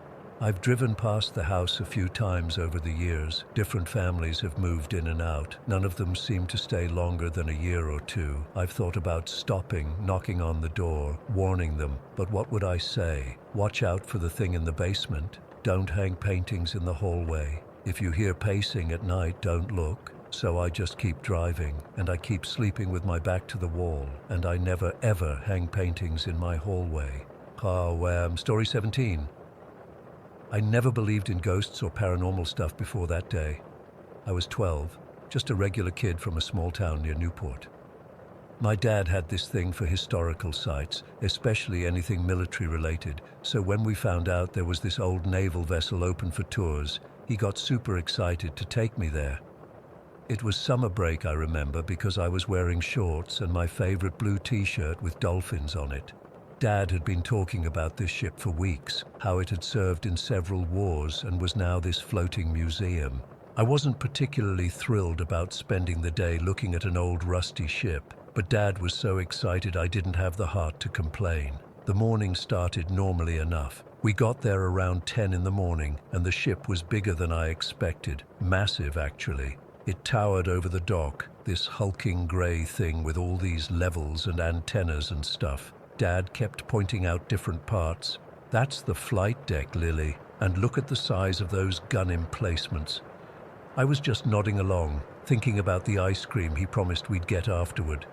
S1: I've driven past the house a few times over the years. Different families have moved in and out. None of them seem to stay longer than a year or two. I've thought about stopping, knocking on the door, warning them, but what would I say? Watch out for the thing in the basement. Don't hang paintings in the hallway. If you hear pacing at night, don't look. So I just keep driving, and I keep sleeping with my back to the wall, and I never ever hang paintings in my hallway. Story 17. I never believed in ghosts or paranormal stuff before that day. I was 12, just a regular kid from a small town near Newport. My dad had this thing for historical sites, especially anything military related, so when we found out there was this old naval vessel open for tours, he got super excited to take me there. It was summer break, I remember, because I was wearing shorts and my favorite blue t-shirt with dolphins on it. Dad had been talking about this ship for weeks, how it had served in several wars and was now this floating museum. I wasn't particularly thrilled about spending the day looking at an old rusty ship, but Dad was so excited I didn't have the heart to complain. The morning started normally enough. We got there around 10 in the morning, and the ship was bigger than I expected. Massive, actually. It towered over the dock, this hulking grey thing with all these levels and antennas and stuff. Dad kept pointing out different parts. That's the flight deck, Lily, and look at the size of those gun emplacements. I was just nodding along, thinking about the ice cream he promised we'd get afterward.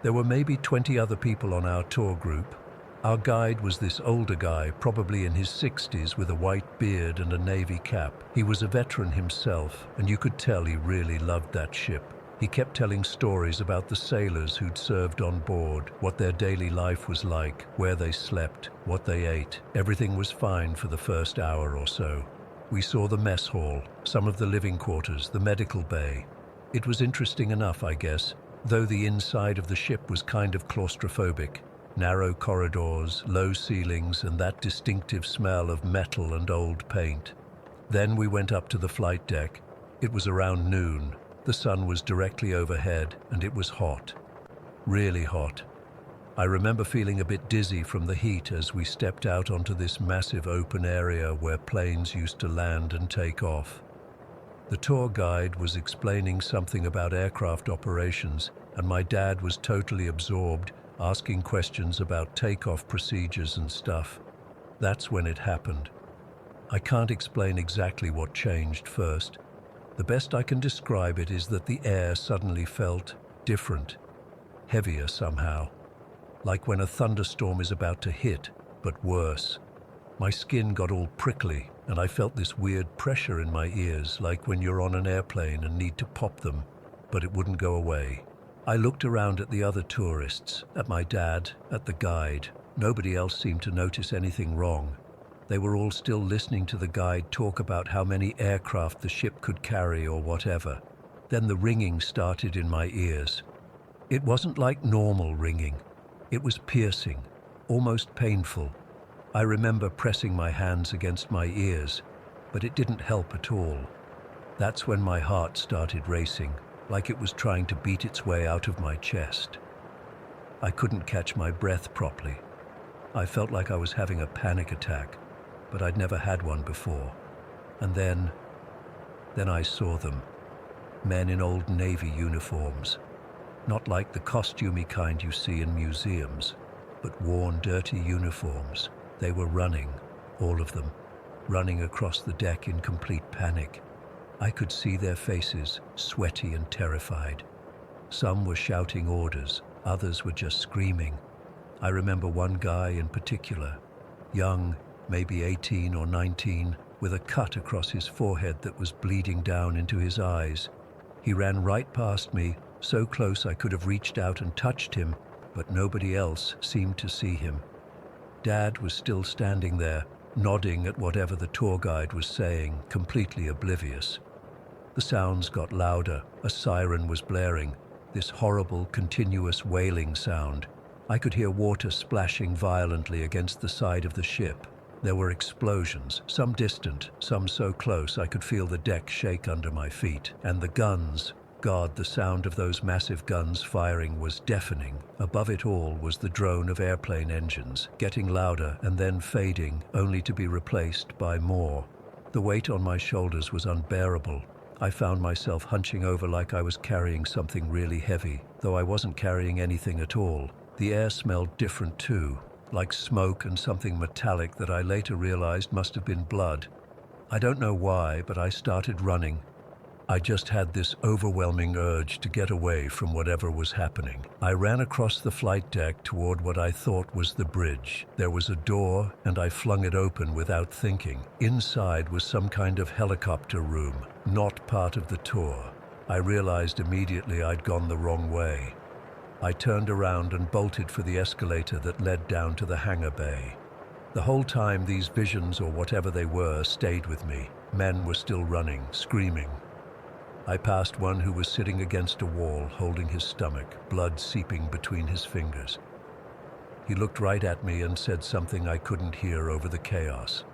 S1: There were maybe 20 other people on our tour group. Our guide was this older guy, probably in his 60s, with a white beard and a navy cap. He was a veteran himself, and you could tell he really loved that ship. He kept telling stories about the sailors who'd served on board, what their daily life was like, where they slept, what they ate. Everything was fine for the first hour or so. We saw the mess hall, some of the living quarters, the medical bay. It was interesting enough, I guess, though the inside of the ship was kind of claustrophobic. Narrow corridors, low ceilings, and that distinctive smell of metal and old paint. Then we went up to the flight deck. It was around noon. The sun was directly overhead, and it was hot. Really hot. I remember feeling a bit dizzy from the heat as we stepped out onto this massive open area where planes used to land and take off. The tour guide was explaining something about aircraft operations, and my dad was totally absorbed, asking questions about takeoff procedures and stuff. That's when it happened. I can't explain exactly what changed first. The best I can describe it is that the air suddenly felt different, heavier somehow, like when a thunderstorm is about to hit, but worse. My skin got all prickly, and I felt this weird pressure in my ears, like when you're on an airplane and need to pop them, but it wouldn't go away. I looked around at the other tourists, at my dad, at the guide. Nobody else seemed to notice anything wrong. They were all still listening to the guide talk about how many aircraft the ship could carry or whatever. Then the ringing started in my ears. It wasn't like normal ringing. It was piercing, almost painful. I remember pressing my hands against my ears, but it didn't help at all. That's when my heart started racing, like it was trying to beat its way out of my chest. I couldn't catch my breath properly. I felt like I was having a panic attack, but I'd never had one before. And then I saw them. Men in old Navy uniforms. Not like the costumey kind you see in museums, but worn, dirty uniforms. They were running, all of them, running across the deck in complete panic. I could see their faces, sweaty and terrified. Some were shouting orders, others were just screaming. I remember one guy in particular, young, maybe 18 or 19, with a cut across his forehead that was bleeding down into his eyes. He ran right past me, so close I could have reached out and touched him, but nobody else seemed to see him. Dad was still standing there, nodding at whatever the tour guide was saying, completely oblivious. The sounds got louder. A siren was blaring, this horrible, continuous wailing sound. I could hear water splashing violently against the side of the ship. There were explosions, some distant, some so close I could feel the deck shake under my feet. And the guns. God, the sound of those massive guns firing was deafening. Above it all was the drone of airplane engines, getting louder and then fading, only to be replaced by more. The weight on my shoulders was unbearable. I found myself hunching over like I was carrying something really heavy, though I wasn't carrying anything at all. The air smelled different too, like smoke and something metallic that I later realized must have been blood. I don't know why, but I started running. I just had this overwhelming urge to get away from whatever was happening. I ran across the flight deck toward what I thought was the bridge. There was a door, and I flung it open without thinking. Inside was some kind of helicopter room, not part of the tour. I realized immediately I'd gone the wrong way. I turned around and bolted for the escalator that led down to the hangar bay. The whole time these visions, or whatever they were, stayed with me. Men were still running, screaming. I passed one who was sitting against a wall, holding his stomach, blood seeping between his fingers. He looked right at me and said something I couldn't hear over the chaos.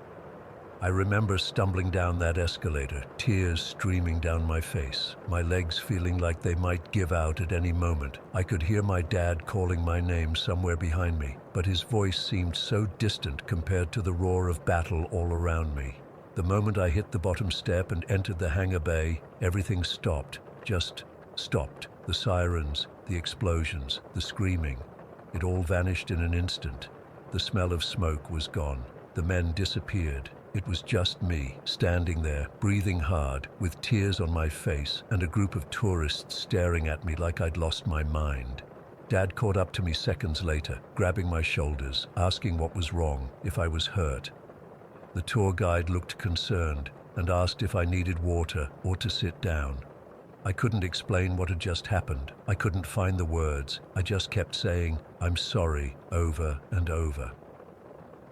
S1: I remember stumbling down that escalator, tears streaming down my face, my legs feeling like they might give out at any moment. I could hear my dad calling my name somewhere behind me, but his voice seemed so distant compared to the roar of battle all around me. The moment I hit the bottom step and entered the hangar bay, everything stopped, just stopped. The sirens, the explosions, the screaming. It all vanished in an instant. The smell of smoke was gone. The men disappeared. It was just me, standing there, breathing hard, with tears on my face, and a group of tourists staring at me like I'd lost my mind. Dad caught up to me seconds later, grabbing my shoulders, asking what was wrong, if I was hurt. The tour guide looked concerned and asked if I needed water or to sit down. I couldn't explain what had just happened. I couldn't find the words. I just kept saying, "I'm sorry," over and over.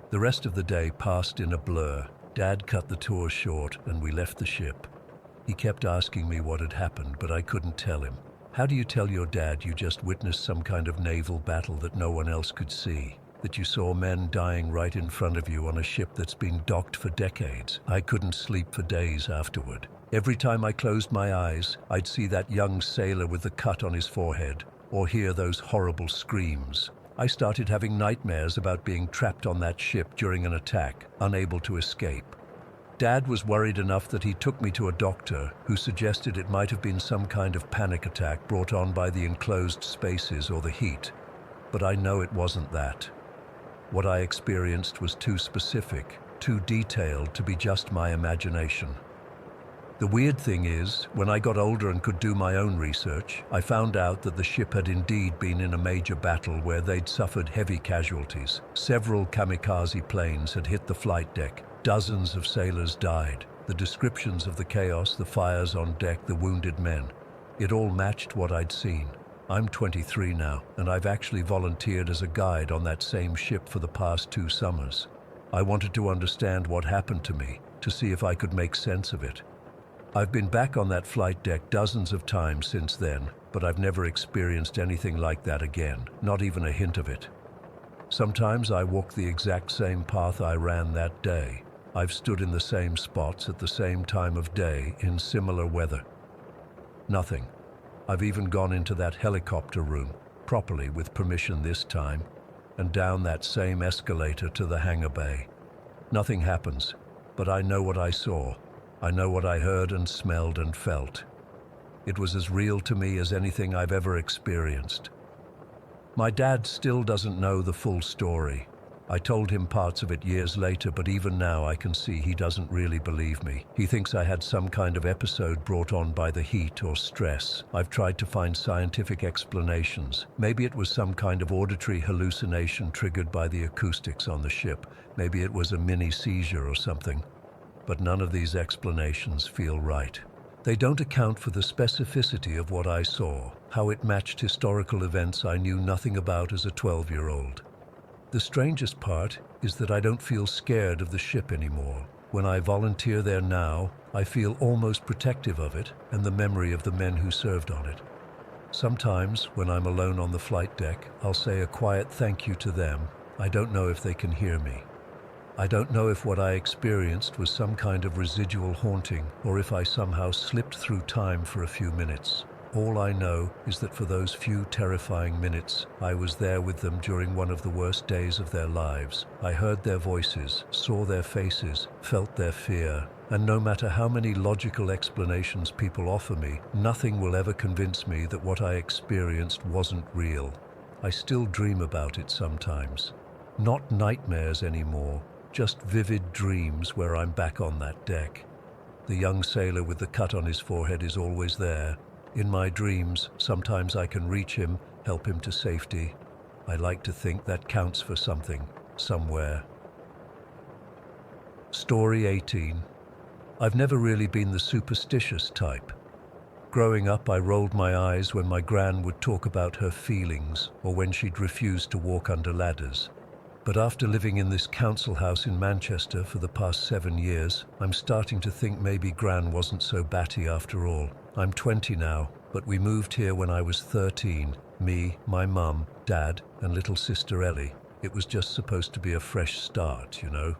S1: The rest of the day passed in a blur. Dad cut the tour short and we left the ship. He kept asking me what had happened, but I couldn't tell him. How do you tell your dad you just witnessed some kind of naval battle that no one else could see? That you saw men dying right in front of you on a ship that's been docked for decades? I couldn't sleep for days afterward. Every time I closed my eyes, I'd see that young sailor with the cut on his forehead, or hear those horrible screams. I started having nightmares about being trapped on that ship during an attack, unable to escape. Dad was worried enough that he took me to a doctor who suggested it might have been some kind of panic attack brought on by the enclosed spaces or the heat. But I know it wasn't that. What I experienced was too specific, too detailed to be just my imagination. The weird thing is, when I got older and could do my own research, I found out that the ship had indeed been in a major battle where they'd suffered heavy casualties. Several kamikaze planes had hit the flight deck. Dozens of sailors died. The descriptions of the chaos, the fires on deck, the wounded men. It all matched what I'd seen. I'm 23 now, and I've actually volunteered as a guide on that same ship for the past 2 summers. I wanted to understand what happened to me, to see if I could make sense of it. I've been back on that flight deck dozens of times since then, but I've never experienced anything like that again, not even a hint of it. Sometimes I walk the exact same path I ran that day. I've stood in the same spots at the same time of day in similar weather. Nothing. I've even gone into that helicopter room, properly with permission this time, and down that same escalator to the hangar bay. Nothing happens, but I know what I saw. I know what I heard and smelled and felt. It was as real to me as anything I've ever experienced. My dad still doesn't know the full story. I told him parts of it years later, but even now I can see he doesn't really believe me. He thinks I had some kind of episode brought on by the heat or stress. I've tried to find scientific explanations. Maybe it was some kind of auditory hallucination triggered by the acoustics on the ship. Maybe it was a mini seizure or something. But none of these explanations feel right. They don't account for the specificity of what I saw, how it matched historical events I knew nothing about as a 12-year-old. The strangest part is that I don't feel scared of the ship anymore. When I volunteer there now, I feel almost protective of it and the memory of the men who served on it. Sometimes, when I'm alone on the flight deck, I'll say a quiet thank you to them. I don't know if they can hear me. I don't know if what I experienced was some kind of residual haunting or if I somehow slipped through time for a few minutes. All I know is that for those few terrifying minutes, I was there with them during one of the worst days of their lives. I heard their voices, saw their faces, felt their fear, and no matter how many logical explanations people offer me, nothing will ever convince me that what I experienced wasn't real. I still dream about it sometimes. Not nightmares anymore, just vivid dreams where I'm back on that deck. The young sailor with the cut on his forehead is always there. In my dreams, sometimes I can reach him, help him to safety. I like to think that counts for something, somewhere. Story 18. I've never really been the superstitious type. Growing up, I rolled my eyes when my gran would talk about her feelings or when she'd refuse to walk under ladders. But after living in this council house in Manchester for the past 7 years, I'm starting to think maybe Gran wasn't so batty after all. I'm 20 now, but we moved here when I was 13. Me, my mum, dad, and little sister Ellie. It was just supposed to be a fresh start, you know.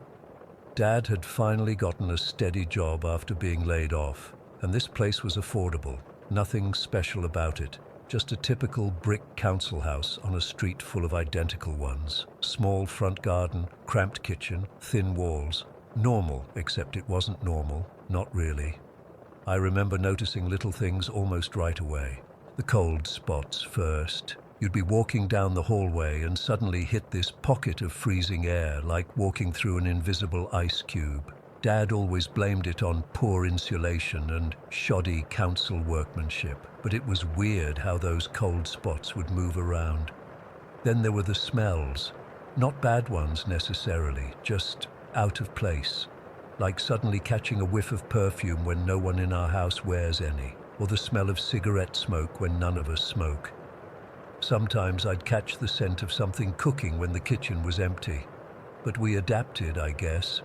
S1: Dad had finally gotten a steady job after being laid off, and this place was affordable. Nothing special about it. Just a typical brick council house on a street full of identical ones. Small front garden, cramped kitchen, thin walls. Normal, except it wasn't normal, not really. I remember noticing little things almost right away. The cold spots first. You'd be walking down the hallway and suddenly hit this pocket of freezing air, like walking through an invisible ice cube. Dad always blamed it on poor insulation and shoddy council workmanship, but it was weird how those cold spots would move around. Then there were the smells. Not bad ones necessarily, just out of place. Like suddenly catching a whiff of perfume when no one in our house wears any, or the smell of cigarette smoke when none of us smoke. Sometimes I'd catch the scent of something cooking when the kitchen was empty. But we adapted, I guess.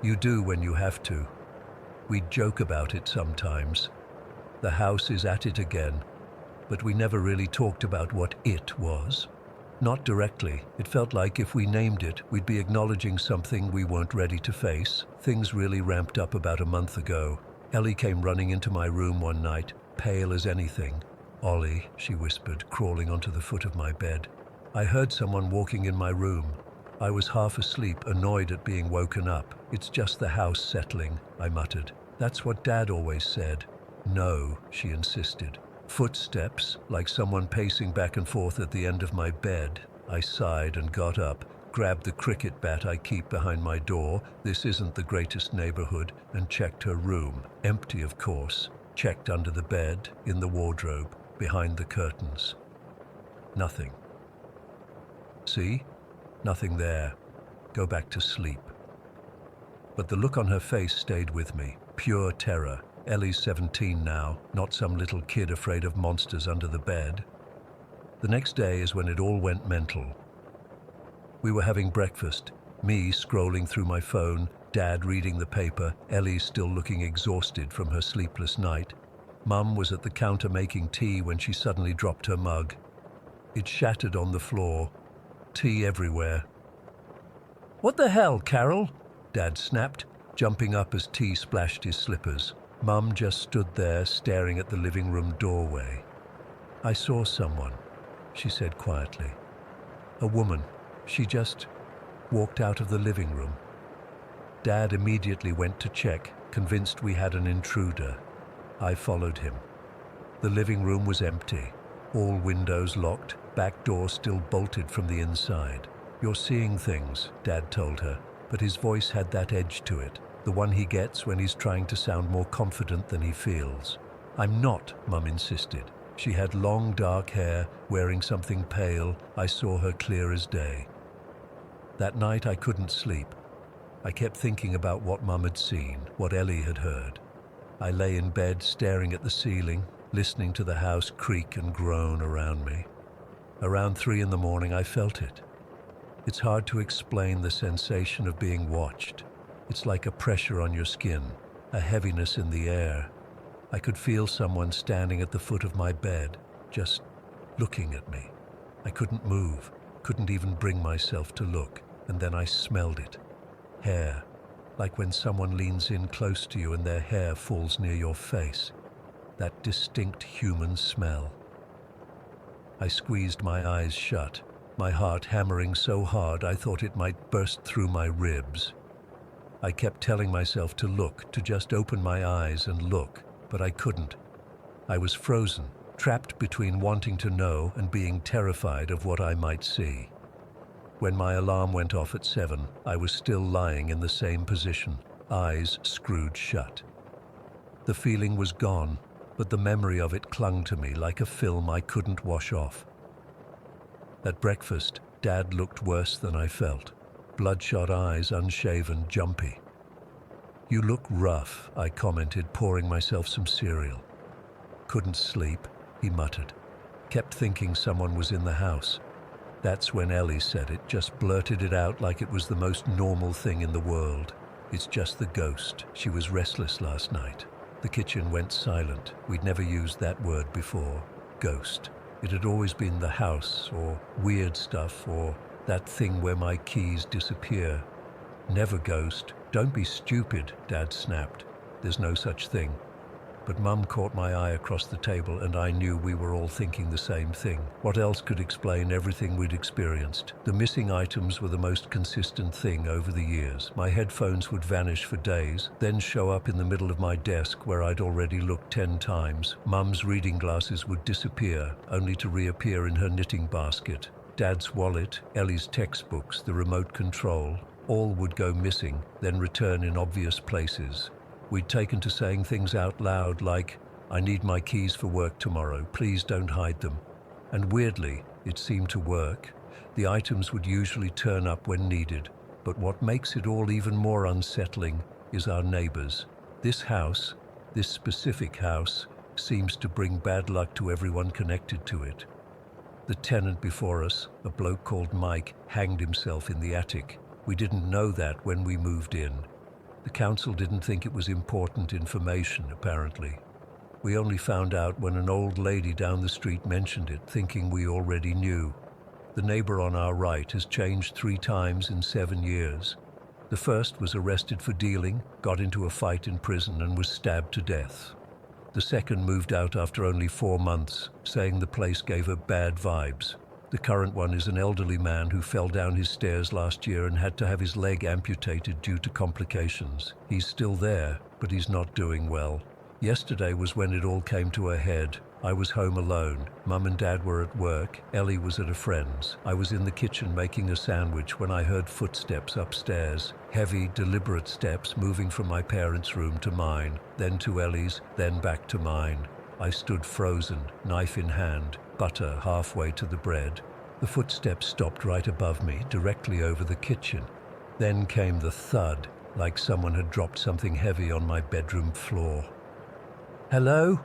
S1: You do when you have to. We'd joke about it sometimes. The house is at it again, but we never really talked about what it was. Not directly. It felt like if we named it, we'd be acknowledging something we weren't ready to face. Things really ramped up about a month ago. Ellie came running into my room one night, pale as anything. "Ollie," she whispered, crawling onto the foot of my bed. I heard someone walking in my room. I was half asleep, annoyed at being woken up. "It's just the house settling," I muttered. "That's what Dad always said." "No," she insisted. Footsteps, like someone pacing back and forth at the end of my bed. I sighed and got up, grabbed the cricket bat I keep behind my door, this isn't the greatest neighborhood, and checked her room. Empty, of course. Checked under the bed, in the wardrobe, behind the curtains. Nothing. "See? Nothing there. Go back to sleep." But the look on her face stayed with me. Pure terror. Ellie's 17 now, not some little kid afraid of monsters under the bed. The next day is when it all went mental. We were having breakfast, me scrolling through my phone, Dad reading the paper, Ellie still looking exhausted from her sleepless night. Mum was at the counter making tea when she suddenly dropped her mug. It shattered on the floor. Tea everywhere. "What the hell, Carol?" Dad snapped, jumping up as tea splashed his slippers. Mum just stood there staring at the living room doorway. "I saw someone," she said quietly. "A woman. She just walked out of the living room." Dad immediately went to check, convinced we had an intruder. I followed him. The living room was empty. All windows locked, back door still bolted from the inside. "You're seeing things," Dad told her, but his voice had that edge to it, the one he gets when he's trying to sound more confident than he feels. "I'm not," Mum insisted. She had long dark hair, wearing something pale. I saw her clear as day. That night I couldn't sleep. I kept thinking about what Mum had seen, what Ellie had heard. I lay in bed staring at the ceiling, listening to the house creak and groan around me. Around 3 in the morning I felt it. It's hard to explain the sensation of being watched. It's like a pressure on your skin, a heaviness in the air. I could feel someone standing at the foot of my bed, just looking at me. I couldn't move, couldn't even bring myself to look, and then I smelled it. hair, like when someone leans in close to you and their hair falls near your face. That distinct human smell. I squeezed my eyes shut, my heart hammering so hard I thought it might burst through my ribs. I kept telling myself to look, to just open my eyes and look, but I couldn't. I was frozen, trapped between wanting to know and being terrified of what I might see. When my alarm went off at 7, I was still lying in the same position, eyes screwed shut. The feeling was gone, but the memory of it clung to me like a film I couldn't wash off. At breakfast, Dad looked worse than I felt. Bloodshot eyes, unshaven, jumpy. "You look rough," I commented, pouring myself some cereal. "Couldn't sleep," he muttered. "Kept thinking someone was in the house." That's when Ellie said it, just blurted it out like it was the most normal thing in the world. "It's just the ghost. She was restless last night." The kitchen went silent. We'd never used that word before. Ghost. It had always been the house, or weird stuff, or that thing where my keys disappear. Never ghost. "Don't be stupid," Dad snapped. "There's no such thing." But Mum caught my eye across the table and I knew we were all thinking the same thing. What else could explain everything we'd experienced? The missing items were the most consistent thing over the years. My headphones would vanish for days, then show up in the middle of my desk where I'd already looked 10 times. Mum's reading glasses would disappear, only to reappear in her knitting basket. Dad's wallet, Ellie's textbooks, the remote control, all would go missing, then return in obvious places. We'd taken to saying things out loud like, "I need my keys for work tomorrow, please don't hide them." And weirdly, it seemed to work. The items would usually turn up when needed, but what makes it all even more unsettling is our neighbors. This house, this specific house, seems to bring bad luck to everyone connected to it. The tenant before us, a bloke called Mike, hanged himself in the attic. We didn't know that when we moved in. The council didn't think it was important information, apparently. We only found out when an old lady down the street mentioned it, thinking we already knew. The neighbor on our right has changed 3 times in 7 years. The first was arrested for dealing, got into a fight in prison and was stabbed to death. The second moved out after only 4 months, saying the place gave her bad vibes. The current one is an elderly man who fell down his stairs last year and had to have his leg amputated due to complications. He's still there, but he's not doing well. Yesterday was when it all came to a head. I was home alone. Mum and Dad were at work. Ellie was at a friend's. I was in the kitchen making a sandwich when I heard footsteps upstairs. Heavy, deliberate steps moving from my parents' room to mine, then to Ellie's, then back to mine. I stood frozen, knife in hand, butter halfway to the bread. The footsteps stopped right above me, directly over the kitchen. Then came the thud, like someone had dropped something heavy on my bedroom floor. "Hello?"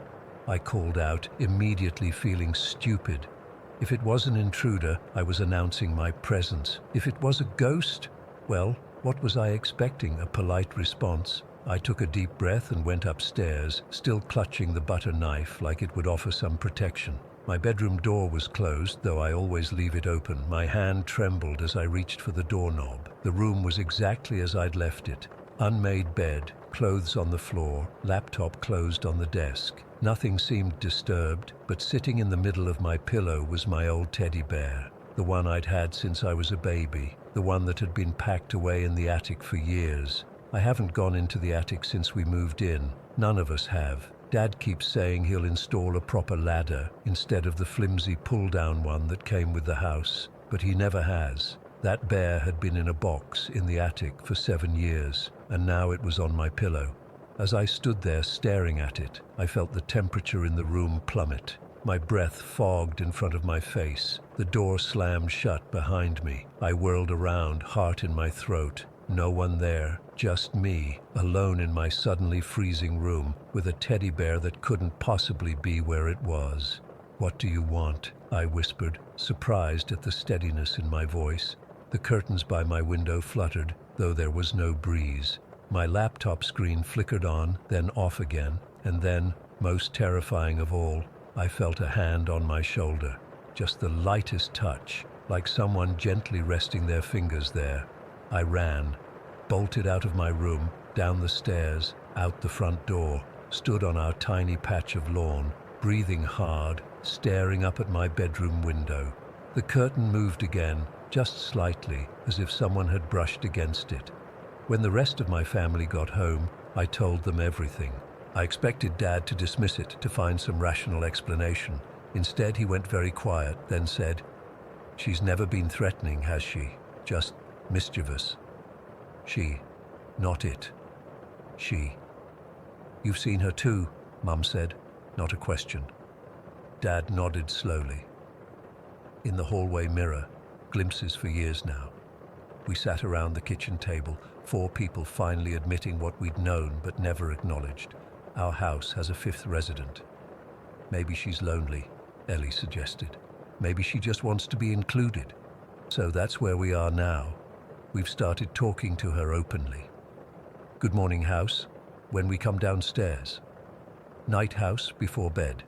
S1: I called out, immediately feeling stupid. If it was an intruder, I was announcing my presence. If it was a ghost, well, what was I expecting? A polite response. I took a deep breath and went upstairs, still clutching the butter knife like it would offer some protection. My bedroom door was closed, though I always leave it open. My hand trembled as I reached for the doorknob. The room was exactly as I'd left it. Unmade bed, clothes on the floor, laptop closed on the desk. Nothing seemed disturbed, but sitting in the middle of my pillow was my old teddy bear. The one I'd had since I was a baby. The one that had been packed away in the attic for years. I haven't gone into the attic since we moved in. None of us have. Dad keeps saying he'll install a proper ladder instead of the flimsy pull-down one that came with the house, but he never has. That bear had been in a box in the attic for 7 years, and now it was on my pillow. As I stood there staring at it, I felt the temperature in the room plummet. My breath fogged in front of my face. The door slammed shut behind me. I whirled around, heart in my throat. No one there, just me, alone in my suddenly freezing room, with a teddy bear that couldn't possibly be where it was. "What do you want?" I whispered, surprised at the steadiness in my voice. The curtains by my window fluttered, though there was no breeze. My laptop screen flickered on, then off again, and then, most terrifying of all, I felt a hand on my shoulder. Just the lightest touch, like someone gently resting their fingers there. I ran. bolted out of my room, down the stairs, out the front door, stood on our tiny patch of lawn, breathing hard, staring up at my bedroom window. The curtain moved again, just slightly, as if someone had brushed against it. When the rest of my family got home, I told them everything. I expected Dad to dismiss it, to find some rational explanation. Instead, he went very quiet, then said, "She's never been threatening, has she? Just mischievous." She, not it. She. "You've seen her too," Mum said, not a question. Dad nodded slowly. In the hallway mirror, glimpses for years now. We sat around the kitchen table, 4 people finally admitting what we'd known but never acknowledged. Our house has a 5th resident. "Maybe she's lonely," Ellie suggested. "Maybe she just wants to be included." So that's where we are now. We've started talking to her openly. Good morning, house, when we come downstairs. Night house, before bed.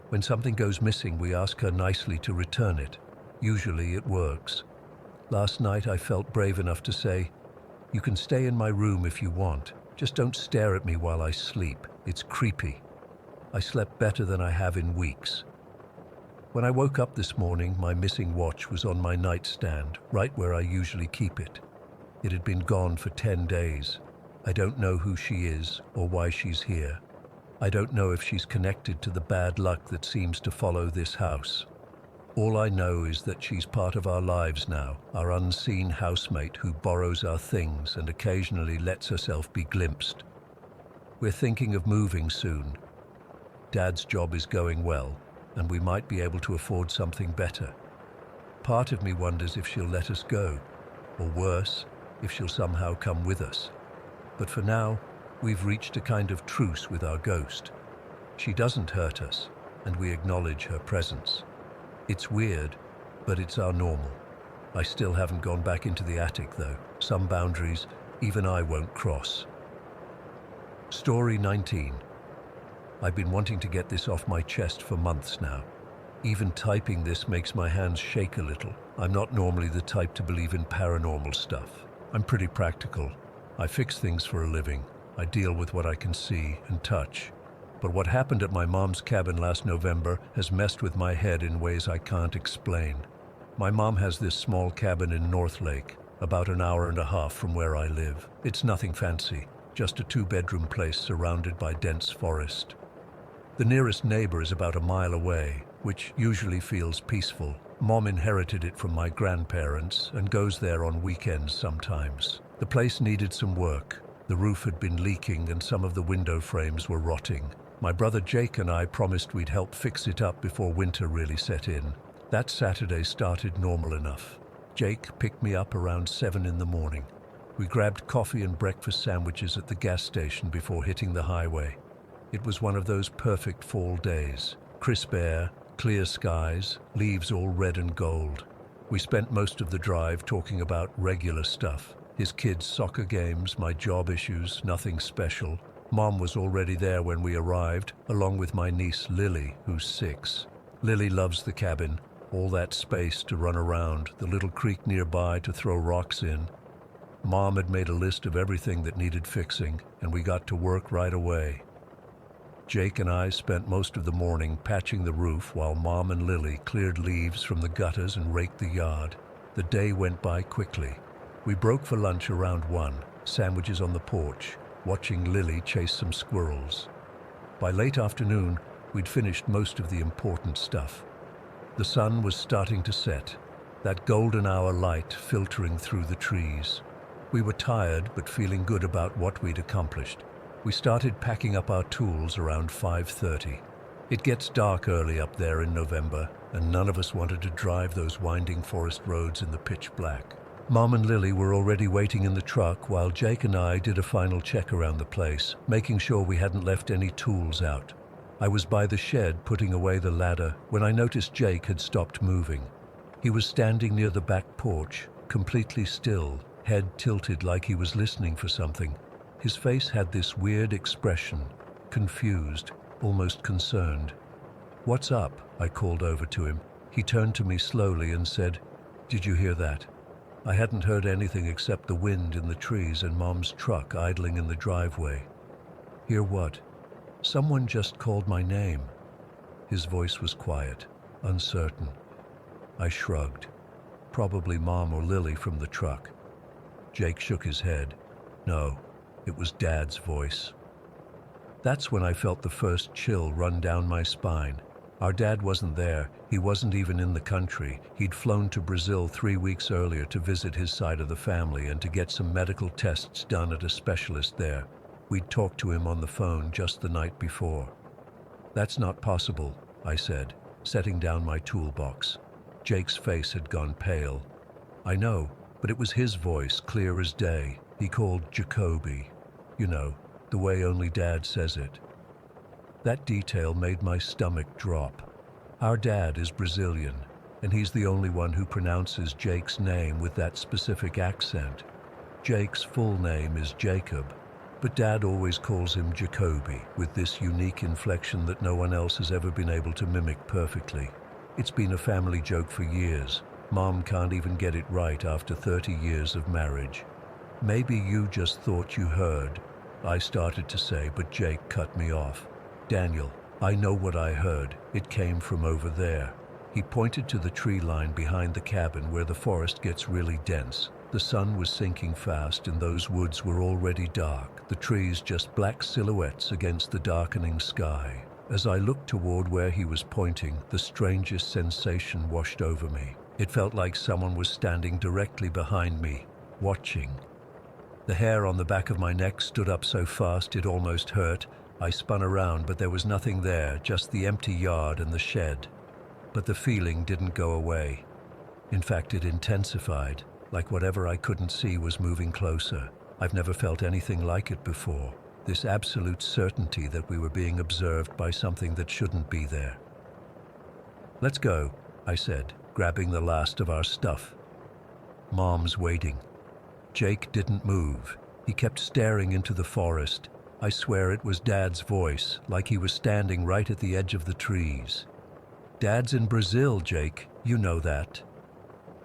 S1: When something goes missing, we ask her nicely to return it. Usually it works. Last night I felt brave enough to say, "You can stay in my room if you want. Just don't stare at me while I sleep. It's creepy." I slept better than I have in weeks. When I woke up this morning, my missing watch was on my nightstand, right where I usually keep it. It had been gone for 10 days. I don't know who she is or why she's here. I don't know if she's connected to the bad luck that seems to follow this house. All I know is that she's part of our lives now, our unseen housemate who borrows our things and occasionally lets herself be glimpsed. We're thinking of moving soon. Dad's job is going well, and we might be able to afford something better. Part of me wonders if she'll let us go, or worse, if she'll somehow come with us. But for now, we've reached a kind of truce with our ghost. She doesn't hurt us, and we acknowledge her presence. It's weird, but it's our normal. I still haven't gone back into the attic, though. Some boundaries even I won't cross. Story 19. I've been wanting to get this off my chest for months now. Even typing this makes my hands shake a little. I'm not normally the type to believe in paranormal stuff. I'm pretty practical. I fix things for a living. I deal with what I can see and touch. But what happened at my mom's cabin last November has messed with my head in ways I can't explain. My mom has this small cabin in North Lake, about an hour and a half from where I live. It's nothing fancy, just a 2-bedroom place surrounded by dense forest. The nearest neighbor is about a mile away, which usually feels peaceful. Mom inherited it from my grandparents and goes there on weekends sometimes. The place needed some work. The roof had been leaking and some of the window frames were rotting. My brother Jake and I promised we'd help fix it up before winter really set in. That Saturday started normal enough. Jake picked me up around 7 in the morning. We grabbed coffee and breakfast sandwiches at the gas station before hitting the highway. It was one of those perfect fall days. Crisp air, clear skies, leaves all red and gold. We spent most of the drive talking about regular stuff. His kids' soccer games, my job issues, nothing special. Mom was already there when we arrived, along with my niece Lily, who's 6. Lily loves the cabin, all that space to run around, the little creek nearby to throw rocks in. Mom had made a list of everything that needed fixing, and we got to work right away. Jake and I spent most of the morning patching the roof while Mom and Lily cleared leaves from the gutters and raked the yard. The day went by quickly. We broke for lunch around 1, sandwiches on the porch, watching Lily chase some squirrels. By late afternoon, we'd finished most of the important stuff. The sun was starting to set, that golden hour light filtering through the trees. We were tired but feeling good about what we'd accomplished. We started packing up our tools around 5:30. It gets dark early up there in November, and none of us wanted to drive those winding forest roads in the pitch black. Mom and Lily were already waiting in the truck while Jake and I did a final check around the place, making sure we hadn't left any tools out. I was by the shed putting away the ladder when I noticed Jake had stopped moving. He was standing near the back porch, completely still, head tilted like he was listening for something. His face had this weird expression, confused, almost concerned. "What's up?" I called over to him. He turned to me slowly and said, "Did you hear that?" I hadn't heard anything except the wind in the trees and Mom's truck idling in the driveway. Hear what? Someone just called my name. His voice was quiet, uncertain. I shrugged. Probably Mom or Lily from the truck. Jake shook his head. No, it was Dad's voice. That's when I felt the first chill run down my spine. Our dad wasn't there. He wasn't even in the country. He'd flown to Brazil 3 weeks earlier to visit his side of the family and to get some medical tests done at a specialist there. We'd talked to him on the phone just the night before. That's not possible, I said, setting down my toolbox. Jake's face had gone pale. I know, but it was his voice, clear as day. He called Jacoby. You know, the way only Dad says it. That detail made my stomach drop. Our dad is Brazilian, and he's the only one who pronounces Jake's name with that specific accent. Jake's full name is Jacob, but Dad always calls him Jacoby, with this unique inflection that no one else has ever been able to mimic perfectly. It's been a family joke for years. Mom can't even get it right after 30 years of marriage. Maybe you just thought you heard, I started to say, but Jake cut me off. Daniel, I know what I heard. It came from over there. He pointed to the tree line behind the cabin where the forest gets really dense. The sun was sinking fast and those woods were already dark, the trees just black silhouettes against the darkening sky. As I looked toward where he was pointing, the strangest sensation washed over me. It felt like someone was standing directly behind me, watching. The hair on the back of my neck stood up so fast it almost hurt. I spun around, but there was nothing there, just the empty yard and the shed. But the feeling didn't go away. In fact, it intensified, like whatever I couldn't see was moving closer. I've never felt anything like it before. This absolute certainty that we were being observed by something that shouldn't be there. Let's go, I said, grabbing the last of our stuff. Mom's waiting. Jake didn't move. He kept staring into the forest. I swear it was Dad's voice, like he was standing right at the edge of the trees. Dad's in Brazil, Jake. You know that.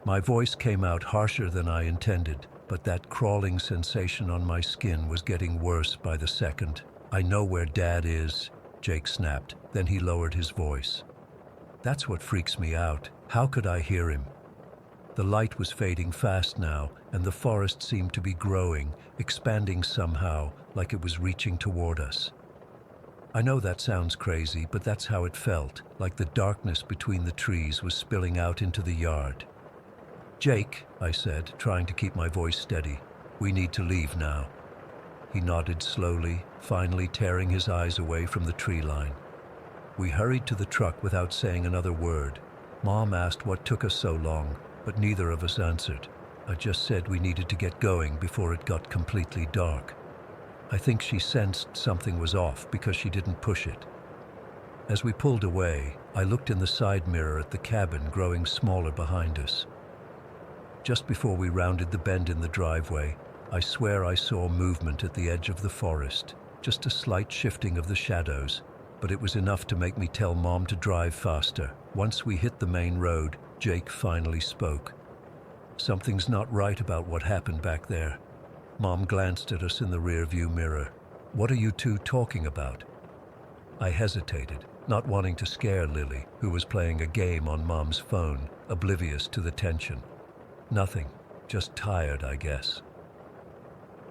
S1: My voice came out harsher than I intended, but that crawling sensation on my skin was getting worse by the second. I know where Dad is, Jake snapped. Then he lowered his voice. That's what freaks me out. How could I hear him? The light was fading fast now, and the forest seemed to be growing, expanding somehow, like it was reaching toward us. I know that sounds crazy, but that's how it felt, like the darkness between the trees was spilling out into the yard. Jake, I said, trying to keep my voice steady, we need to leave now. He nodded slowly, finally tearing his eyes away from the tree line. We hurried to the truck without saying another word. Mom asked what took us so long, but neither of us answered. I just said we needed to get going before it got completely dark. I think she sensed something was off because she didn't push it. As we pulled away, I looked in the side mirror at the cabin growing smaller behind us. Just before we rounded the bend in the driveway, I swear I saw movement at the edge of the forest, just a slight shifting of the shadows, but it was enough to make me tell Mom to drive faster. Once we hit the main road, Jake finally spoke. Something's not right about what happened back there. Mom glanced at us in the rearview mirror. What are you two talking about? I hesitated, not wanting to scare Lily, who was playing a game on Mom's phone, oblivious to the tension. Nothing, just tired, I guess.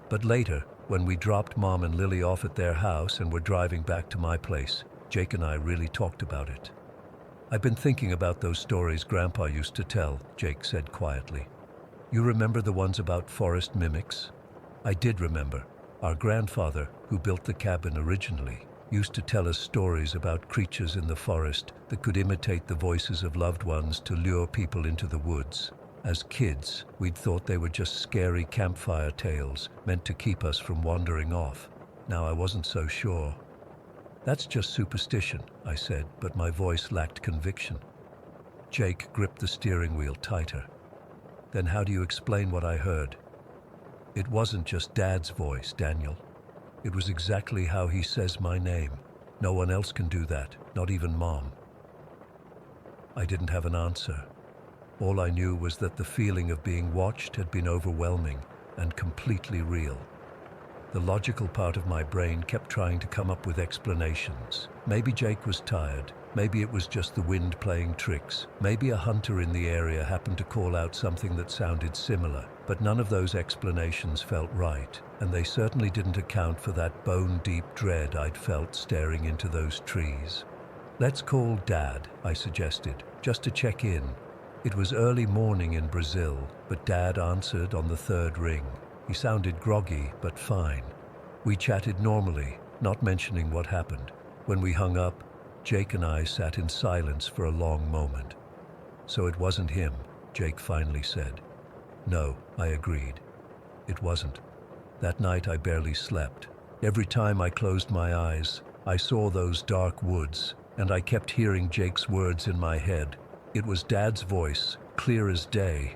S1: But later, when we dropped Mom and Lily off at their house and were driving back to my place, Jake and I really talked about it. I've been thinking about those stories Grandpa used to tell, Jake said quietly. You remember the ones about forest mimics? I did remember. Our grandfather, who built the cabin originally, used to tell us stories about creatures in the forest that could imitate the voices of loved ones to lure people into the woods. As kids, we'd thought they were just scary campfire tales meant to keep us from wandering off. Now I wasn't so sure. That's just superstition, I said, but my voice lacked conviction. Jake gripped the steering wheel tighter. Then how do you explain what I heard? It wasn't just Dad's voice, Daniel. It was exactly how he says my name. No one else can do that, not even Mom. I didn't have an answer. All I knew was that the feeling of being watched had been overwhelming and completely real. The logical part of my brain kept trying to come up with explanations. Maybe Jake was tired. Maybe it was just the wind playing tricks. Maybe a hunter in the area happened to call out something that sounded similar. But none of those explanations felt right, and they certainly didn't account for that bone-deep dread I'd felt staring into those trees. "Let's call Dad," I suggested, just to check in. It was early morning in Brazil, but Dad answered on the third ring. He sounded groggy, but fine. We chatted normally, not mentioning what happened. When we hung up, Jake and I sat in silence for a long moment. "So it wasn't him," Jake finally said. "No," I agreed. "It wasn't." That night I barely slept. Every time I closed my eyes, I saw those dark woods, and I kept hearing Jake's words in my head. It was Dad's voice, clear as day.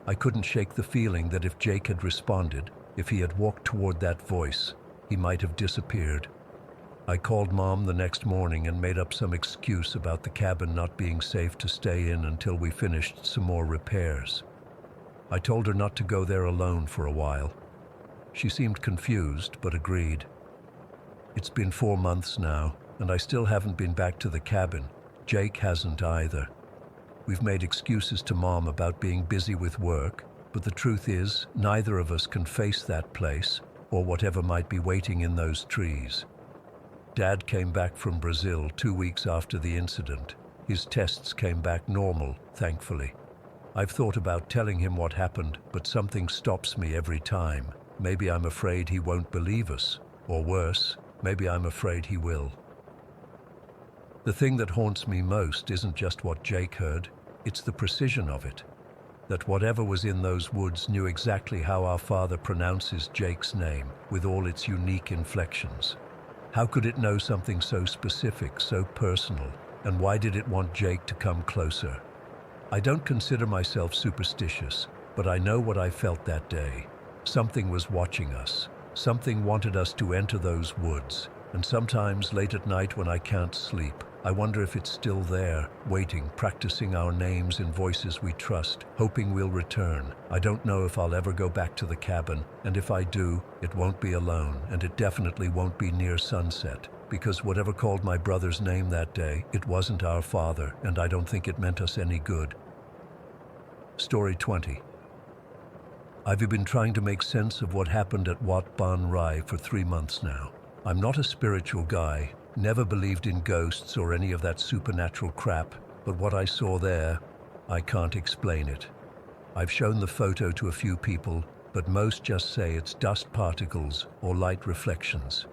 S1: I couldn't shake the feeling that if Jake had responded, if he had walked toward that voice, he might have disappeared. I called Mom the next morning and made up some excuse about the cabin not being safe to stay in until we finished some more repairs. I told her not to go there alone for a while. She seemed confused, but agreed. It's been 4 months now, and I still haven't been back to the cabin. Jake hasn't either. We've made excuses to Mom about being busy with work, but the truth is, neither of us can face that place, or whatever might be waiting in those trees. Dad came back from Brazil 2 weeks after the incident. His tests came back normal, thankfully. I've thought about telling him what happened, but something stops me every time. Maybe I'm afraid he won't believe us, or worse, maybe I'm afraid he will. The thing that haunts me most isn't just what Jake heard, it's the precision of it. That whatever was in those woods knew exactly how our father pronounces Jake's name, with all its unique inflections. How could it know something so specific, so personal, and why did it want Jake to come closer? I don't consider myself superstitious, but I know what I felt that day. Something was watching us. Something wanted us to enter those woods. And sometimes, late at night when I can't sleep, I wonder if it's still there, waiting, practicing our names in voices we trust, hoping we'll return. I don't know if I'll ever go back to the cabin, and if I do, it won't be alone, and it definitely won't be near sunset. Because whatever called my brother's name that day, it wasn't our father, and I don't think it meant us any good. Story 20. I've been trying to make sense of what happened at Wat Ban Rai for 3 months now. I'm not a spiritual guy, never believed in ghosts or any of that supernatural crap, but what I saw there, I can't explain it. I've shown the photo to a few people, but most just say it's dust particles or light reflections.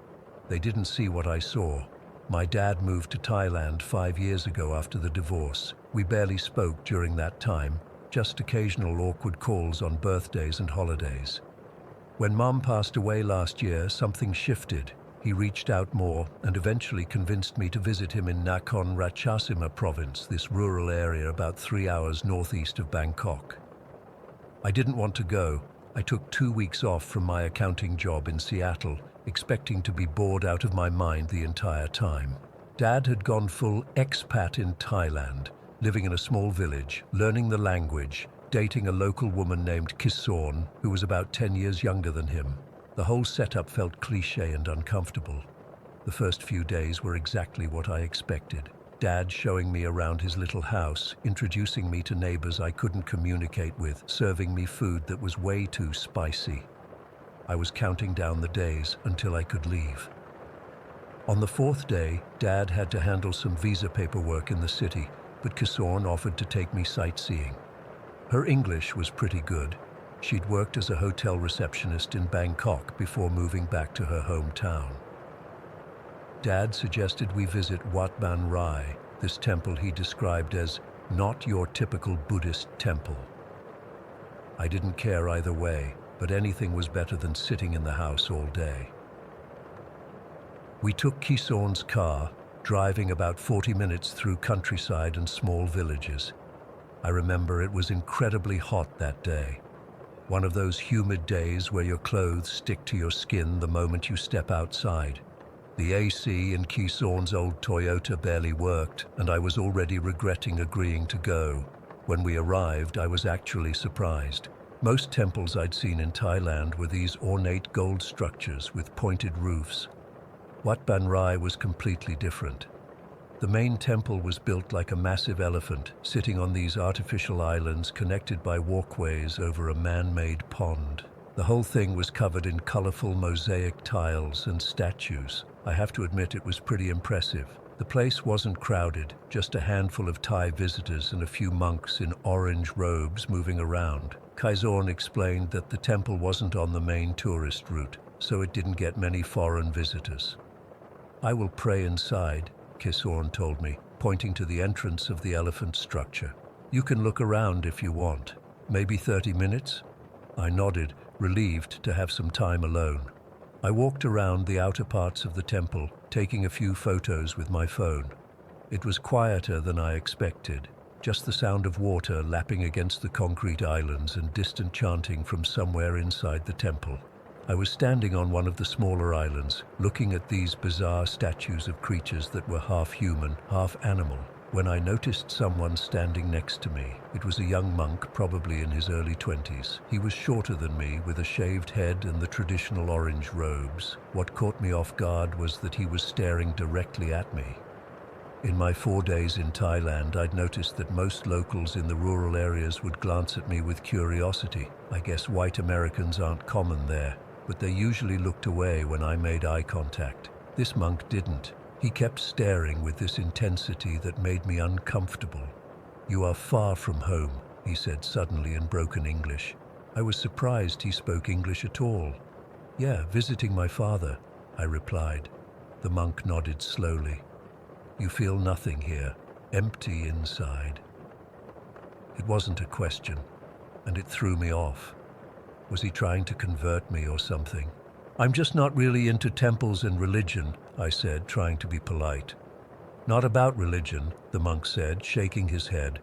S1: They didn't see what I saw. My dad moved to Thailand 5 years ago after the divorce. We barely spoke during that time, just occasional awkward calls on birthdays and holidays. When Mom passed away last year, something shifted. He reached out more and eventually convinced me to visit him in Nakhon Ratchasima province, this rural area about 3 hours northeast of Bangkok. I didn't want to go. I took 2 weeks off from my accounting job in Seattle, expecting to be bored out of my mind the entire time. Dad had gone full expat in Thailand, living in a small village, learning the language, dating a local woman named Kisorn, who was about 10 years younger than him. The whole setup felt cliché and uncomfortable. The first few days were exactly what I expected. Dad showing me around his little house, introducing me to neighbors I couldn't communicate with, serving me food that was way too spicy. I was counting down the days until I could leave. On the 4th day, Dad had to handle some visa paperwork in the city, but Kisorn offered to take me sightseeing. Her English was pretty good. She'd worked as a hotel receptionist in Bangkok before moving back to her hometown. Dad suggested we visit Wat Ban Rai, this temple he described as not your typical Buddhist temple. I didn't care either way, but anything was better than sitting in the house all day. We took Kisorn's car, driving about 40 minutes through countryside and small villages. I remember it was incredibly hot that day. One of those humid days where your clothes stick to your skin the moment you step outside. The AC in Kisorn's old Toyota barely worked, and I was already regretting agreeing to go. When we arrived, I was actually surprised. Most temples I'd seen in Thailand were these ornate gold structures with pointed roofs. Wat Ban Rai was completely different. The main temple was built like a massive elephant, sitting on these artificial islands connected by walkways over a man-made pond. The whole thing was covered in colorful mosaic tiles and statues. I have to admit it was pretty impressive. The place wasn't crowded, just a handful of Thai visitors and a few monks in orange robes moving around. Kaizorn explained that the temple wasn't on the main tourist route, so it didn't get many foreign visitors. "I will pray inside," Kisorn told me, pointing to the entrance of the elephant structure. "You can look around if you want. Maybe 30 minutes?" I nodded, relieved to have some time alone. I walked around the outer parts of the temple, taking a few photos with my phone. It was quieter than I expected, just the sound of water lapping against the concrete islands and distant chanting from somewhere inside the temple. I was standing on one of the smaller islands, looking at these bizarre statues of creatures that were half human, half animal, when I noticed someone standing next to me. It was a young monk, probably in his early 20s. He was shorter than me, with a shaved head and the traditional orange robes. What caught me off guard was that he was staring directly at me. In my 4 days in Thailand, I'd noticed that most locals in the rural areas would glance at me with curiosity. I guess white Americans aren't common there, but they usually looked away when I made eye contact. This monk didn't. He kept staring with this intensity that made me uncomfortable. "You are far from home," he said suddenly in broken English. I was surprised he spoke English at all. "Yeah, visiting my father," I replied. The monk nodded slowly. "You feel nothing here, empty inside." It wasn't a question, and it threw me off. Was he trying to convert me or something? "I'm just not really into temples and religion," I said, trying to be polite. "Not about religion," the monk said, shaking his head.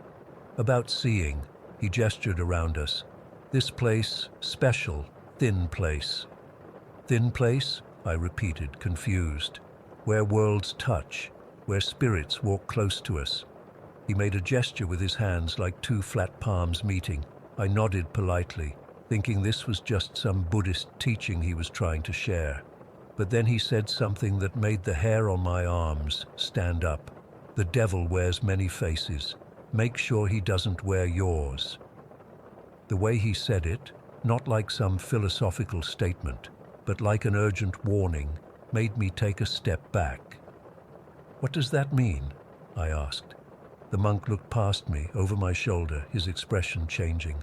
S1: "About seeing." He gestured around us. "This place, special, thin place." "Thin place?" I repeated, confused. "Where worlds touch, where spirits walk close to us." He made a gesture with his hands like two flat palms meeting. I nodded politely, thinking this was just some Buddhist teaching he was trying to share. But then he said something that made the hair on my arms stand up. "The devil wears many faces. Make sure he doesn't wear yours." The way he said it, not like some philosophical statement, but like an urgent warning, made me take a step back. "What does that mean?" I asked. The monk looked past me, over my shoulder, his expression changing.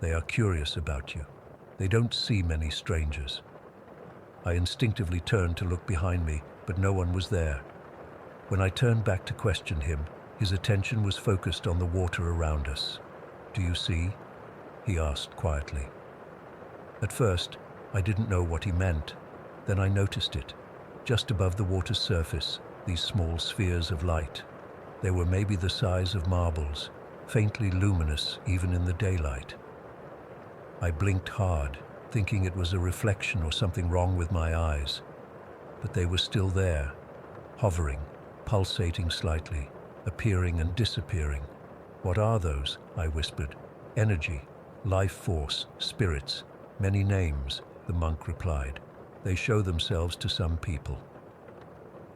S1: "They are curious about you. They don't see many strangers." I instinctively turned to look behind me, but no one was there. When I turned back to question him, his attention was focused on the water around us. "Do you see?" he asked quietly. At first, I didn't know what he meant. Then I noticed it. Just above the water's surface, these small spheres of light. They were maybe the size of marbles, faintly luminous even in the daylight. I blinked hard, thinking it was a reflection or something wrong with my eyes. But they were still there, hovering, pulsating slightly, appearing and disappearing. "What are those?" I whispered. "Energy, life force, spirits, many names," the monk replied. "They show themselves to some people."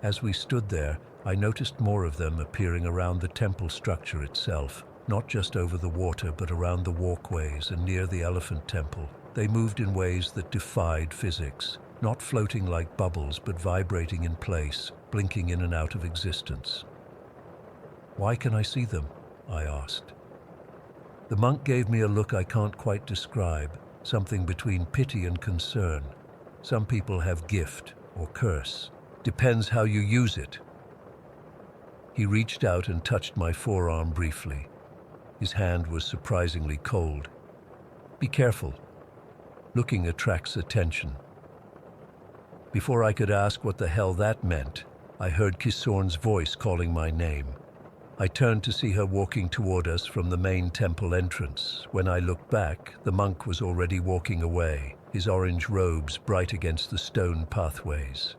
S1: As we stood there, I noticed more of them appearing around the temple structure itself, not just over the water but around the walkways and near the elephant temple. They moved in ways that defied physics, not floating like bubbles but vibrating in place, blinking in and out of existence. "Why can I see them?" I asked. The monk gave me a look I can't quite describe, something between pity and concern. "Some people have gift or curse. Depends how you use it." He reached out and touched my forearm briefly. His hand was surprisingly cold. "Be careful. Looking attracts attention." Before I could ask what the hell that meant, I heard Kisorn's voice calling my name. I turned to see her walking toward us from the main temple entrance. When I looked back, the monk was already walking away, his orange robes bright against the stone pathways.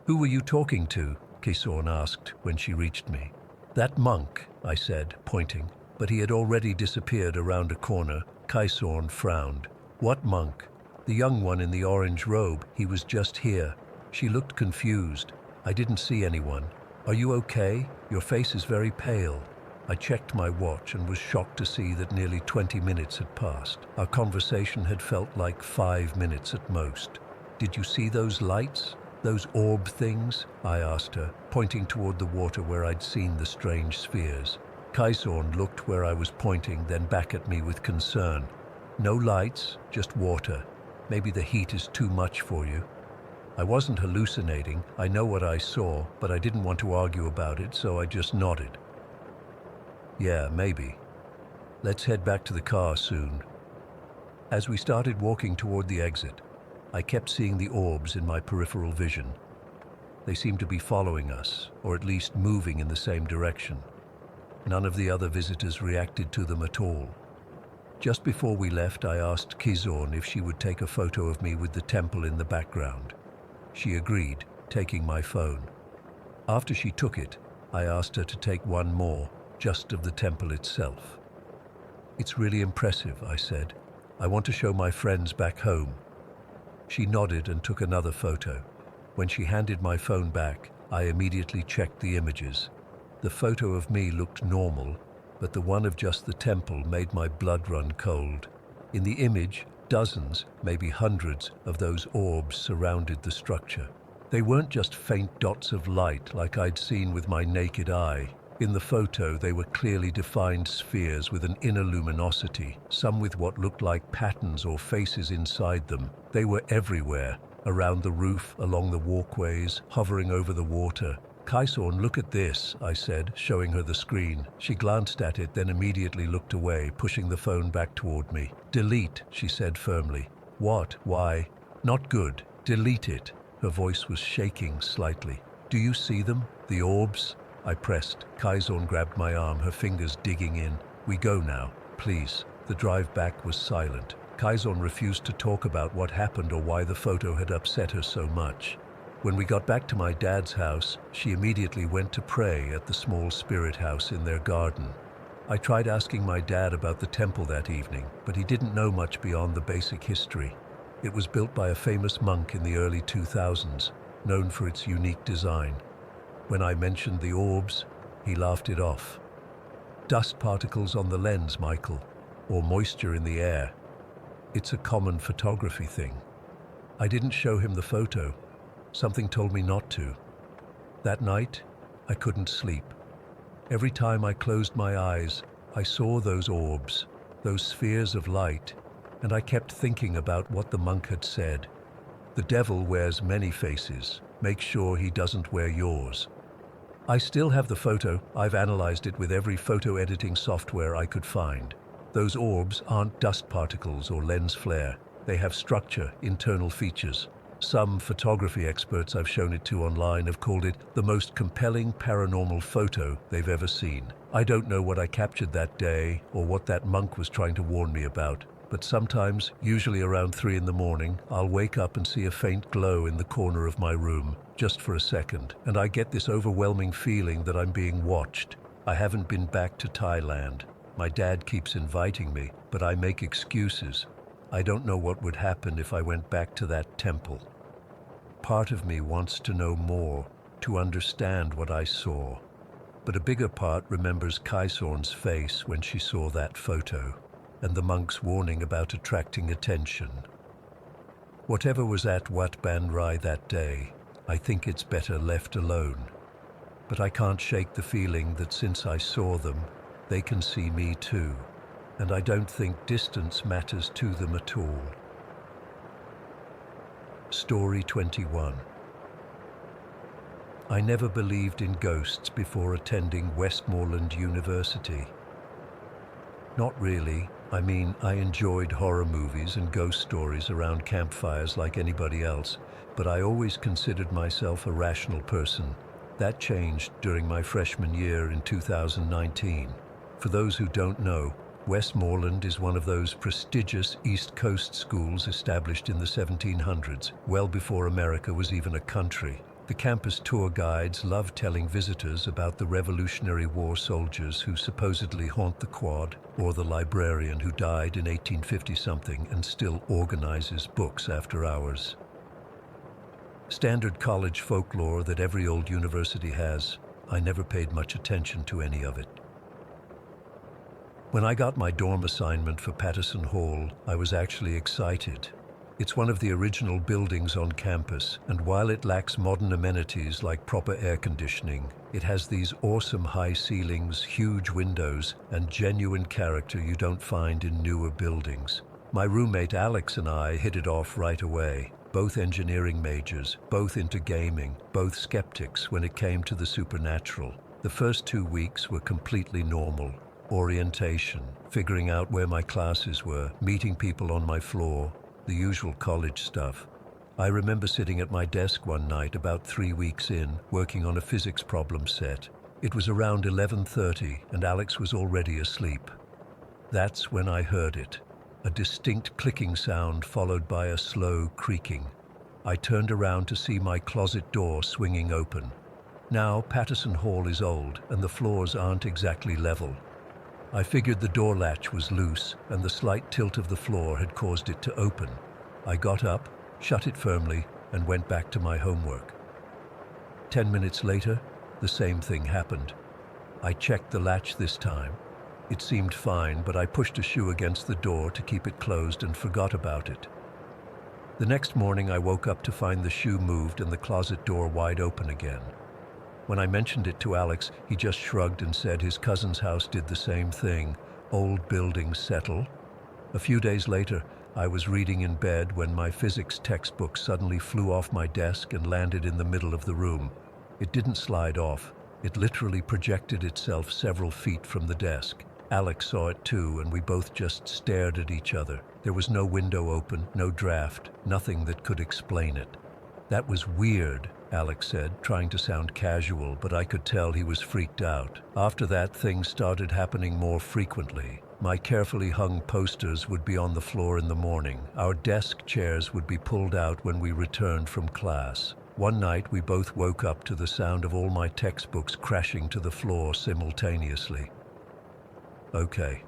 S1: "Who were you talking to?" Kisorn asked when she reached me. "That monk," I said, pointing, but he had already disappeared around a corner. Kaisorn frowned. What monk? The young one in the orange robe. He was just here. She looked confused. I didn't see anyone. Are you okay? Your face is very pale. I checked my watch and was shocked to see that nearly 20 minutes had passed. Our conversation had felt like 5 minutes at most. Did you see those lights? Those orb things? I asked her, pointing toward the water where I'd seen the strange spheres. Kaisorn looked where I was pointing, then back at me with concern. No lights, just water. Maybe the heat is too much for you. I wasn't hallucinating. I know what I saw, but I didn't want to argue about it, so I just nodded. Yeah, maybe. Let's head back to the car soon. As we started walking toward the exit, I kept seeing the orbs in my peripheral vision. They seemed to be following us, or at least moving in the same direction. None of the other visitors reacted to them at all. Just before we left, I asked Kaisorn if she would take a photo of me with the temple in the background. She agreed, taking my phone. After she took it, I asked her to take one more, just of the temple itself. It's really impressive, I said. I want to show my friends back home. She nodded and took another photo. When she handed my phone back, I immediately checked the images. The photo of me looked normal, but the one of just the temple made my blood run cold. In the image, dozens, maybe hundreds, of those orbs surrounded the structure. They weren't just faint dots of light like I'd seen with my naked eye. In the photo, they were clearly defined spheres with an inner luminosity, some with what looked like patterns or faces inside them. They were everywhere, around the roof, along the walkways, hovering over the water. Kaisorn, look at this, I said, showing her the screen. She glanced at it, then immediately looked away, pushing the phone back toward me. Delete, she said firmly. What? Why? Not good. Delete it. Her voice was shaking slightly. Do you see them? The orbs? I pressed. Kaisorn grabbed my arm, her fingers digging in. We go now, please. The drive back was silent. Kaisorn refused to talk about what happened or why the photo had upset her so much. When we got back to my dad's house, she immediately went to pray at the small spirit house in their garden. I tried asking my dad about the temple that evening, but he didn't know much beyond the basic history. It was built by a famous monk in the early 2000s, known for its unique design. When I mentioned the orbs, he laughed it off. Dust particles on the lens, Michael, or moisture in the air. It's a common photography thing. I didn't show him the photo. Something told me not to. That night, I couldn't sleep. Every time I closed my eyes, I saw those orbs, those spheres of light, and I kept thinking about what the monk had said. The devil wears many faces. Make sure he doesn't wear yours. I still have the photo. I've analyzed it with every photo editing software I could find. Those orbs aren't dust particles or lens flare. They have structure, internal features. Some photography experts I've shown it to online have called it the most compelling paranormal photo they've ever seen. I don't know what I captured that day or what that monk was trying to warn me about, but sometimes, usually around 3 in the morning, I'll wake up and see a faint glow in the corner of my room, just for a second, and I get this overwhelming feeling that I'm being watched. I haven't been back to Thailand. My dad keeps inviting me, but I make excuses. I don't know what would happen if I went back to that temple. Part of me wants to know more, to understand what I saw. But a bigger part remembers Kaisorn's face when she saw that photo, and the monk's warning about attracting attention. Whatever was at Wat Ban Rai that day, I think it's better left alone. But I can't shake the feeling that since I saw them, they can see me too, and I don't think distance matters to them at all. Story 21. I never believed in ghosts before attending Westmoreland University. Not really. I mean, I enjoyed horror movies and ghost stories around campfires like anybody else, but I always considered myself a rational person. That changed during my freshman year in 2019. For those who don't know, Westmoreland is one of those prestigious East Coast schools established in the 1700s, well before America was even a country. The campus tour guides love telling visitors about the Revolutionary War soldiers who supposedly haunt the quad, or the librarian who died in 1850-something and still organizes books after hours. Standard college folklore that every old university has. I never paid much attention to any of it. When I got my dorm assignment for Patterson Hall, I was actually excited. It's one of the original buildings on campus, and while it lacks modern amenities like proper air conditioning, it has these awesome high ceilings, huge windows, and genuine character you don't find in newer buildings. My roommate Alex and I hit it off right away. Both engineering majors, both into gaming, both skeptics when it came to the supernatural. The first 2 weeks were completely normal. Orientation, figuring out where my classes were, meeting people on my floor, the usual college stuff. I remember sitting at my desk one night about 3 weeks in, working on a physics problem set. It was around 11:30 and Alex was already asleep. That's when I heard it. A distinct clicking sound followed by a slow creaking. I turned around to see my closet door swinging open. Now, Patterson Hall is old and the floors aren't exactly level. I figured the door latch was loose and the slight tilt of the floor had caused it to open. I got up, shut it firmly, and went back to my homework. 10 minutes later, the same thing happened. I checked the latch this time. It seemed fine, but I pushed a shoe against the door to keep it closed and forgot about it. The next morning I woke up to find the shoe moved and the closet door wide open again. When I mentioned it to Alex, he just shrugged and said his cousin's house did the same thing. Old buildings settle. A few days later, I was reading in bed when my physics textbook suddenly flew off my desk and landed in the middle of the room. It didn't slide off. It literally projected itself several feet from the desk. Alex saw it too, and we both just stared at each other. There was no window open, no draft, nothing that could explain it. "That was weird," Alex said, trying to sound casual, but I could tell he was freaked out. After that, things started happening more frequently. My carefully hung posters would be on the floor in the morning. Our desk chairs would be pulled out when we returned from class. One night, we both woke up to the sound of all my textbooks crashing to the floor simultaneously. "Okay,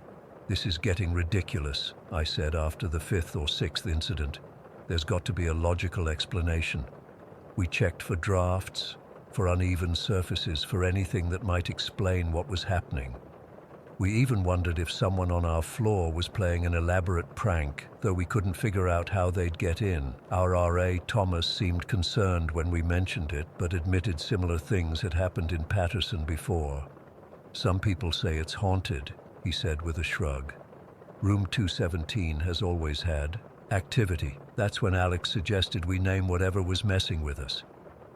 S1: this is getting ridiculous," I said after the 5th or 6th incident. "There's got to be a logical explanation." We checked for drafts, for uneven surfaces, for anything that might explain what was happening. We even wondered if someone on our floor was playing an elaborate prank, though we couldn't figure out how they'd get in. Our RA, Thomas, seemed concerned when we mentioned it, but admitted similar things had happened in Patterson before. "Some people say it's haunted," he said with a shrug. "Room 217 has always had activity." That's when Alex suggested we name whatever was messing with us.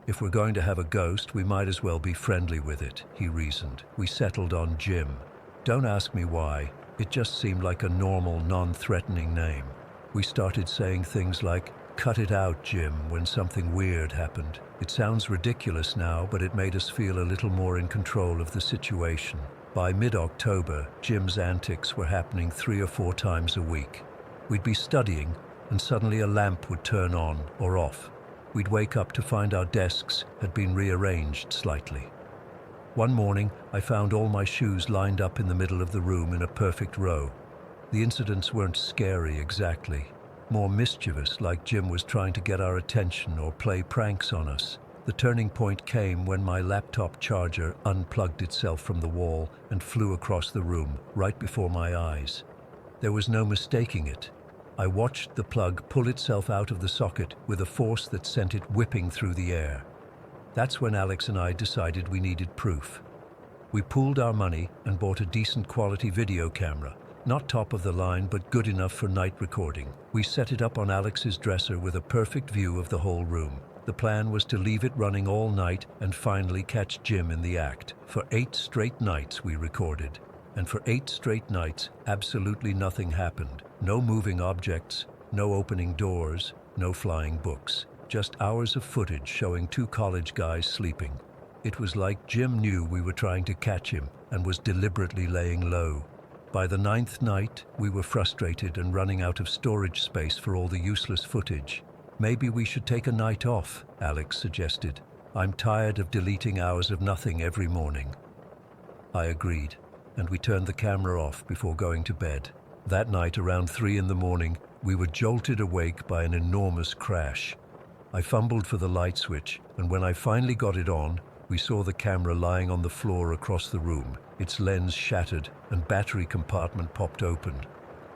S1: "If we're going to have a ghost, we might as well be friendly with it," he reasoned. We settled on Jim. Don't ask me why. It just seemed like a normal, non-threatening name. We started saying things like, "Cut it out, Jim," when something weird happened. It sounds ridiculous now, but it made us feel a little more in control of the situation. By mid-October, Jim's antics were happening 3 or 4 times a week. We'd be studying, and suddenly a lamp would turn on or off. We'd wake up to find our desks had been rearranged slightly. One morning, I found all my shoes lined up in the middle of the room in a perfect row. The incidents weren't scary exactly, more mischievous, like Jim was trying to get our attention or play pranks on us. The turning point came when my laptop charger unplugged itself from the wall and flew across the room, right before my eyes. There was no mistaking it. I watched the plug pull itself out of the socket with a force that sent it whipping through the air. That's when Alex and I decided we needed proof. We pooled our money and bought a decent quality video camera. Not top of the line, but good enough for night recording. We set it up on Alex's dresser with a perfect view of the whole room. The plan was to leave it running all night and finally catch Jim in the act. For 8 straight nights we recorded. And for 8 straight nights, absolutely nothing happened. No moving objects, no opening doors, no flying books. Just hours of footage showing 2 college guys sleeping. It was like Jim knew we were trying to catch him and was deliberately laying low. By the 9th night, we were frustrated and running out of storage space for all the useless footage. "Maybe we should take a night off," Alex suggested. I'm tired of deleting hours of nothing every morning. I agreed, and we turned the camera off before going to bed. That night, around 3 in the morning, we were jolted awake by an enormous crash. I fumbled for the light switch, and when I finally got it on, we saw the camera lying on the floor across the room, its lens shattered and battery compartment popped open.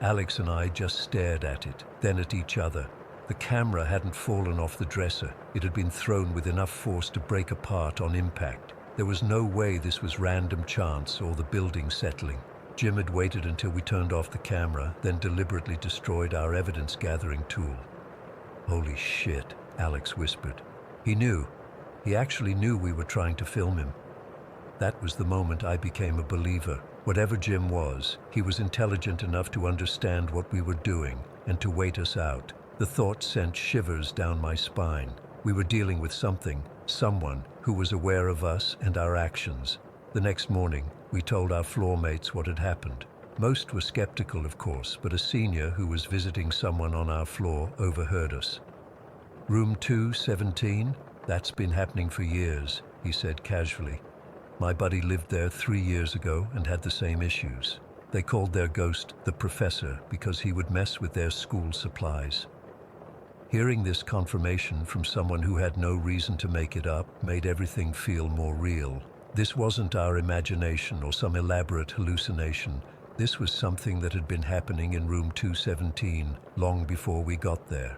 S1: Alex and I just stared at it, then at each other. The camera hadn't fallen off the dresser. It had been thrown with enough force to break apart on impact. There was no way this was random chance or the building settling. Jim had waited until we turned off the camera, then deliberately destroyed our evidence-gathering tool. "Holy shit," Alex whispered. He knew. He actually knew we were trying to film him. That was the moment I became a believer. Whatever Jim was, he was intelligent enough to understand what we were doing and to wait us out. The thought sent shivers down my spine. We were dealing with something, someone who was aware of us and our actions. The next morning, we told our floor mates what had happened. Most were skeptical, of course, but a senior who was visiting someone on our floor overheard us. "Room 217? That's been happening for years," he said casually. "My buddy lived there 3 years ago and had the same issues. They called their ghost the Professor because he would mess with their school supplies." Hearing this confirmation from someone who had no reason to make it up made everything feel more real. This wasn't our imagination or some elaborate hallucination. This was something that had been happening in room 217 long before we got there.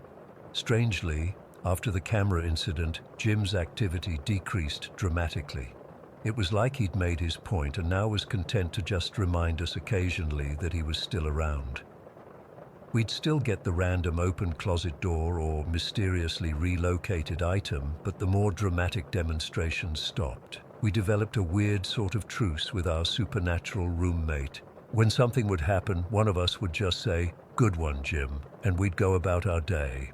S1: Strangely, after the camera incident, Jim's activity decreased dramatically. It was like he'd made his point and now was content to just remind us occasionally that he was still around. We'd still get the random open closet door or mysteriously relocated item, but the more dramatic demonstrations stopped. We developed a weird sort of truce with our supernatural roommate. When something would happen, one of us would just say, "Good one, Jim," and we'd go about our day.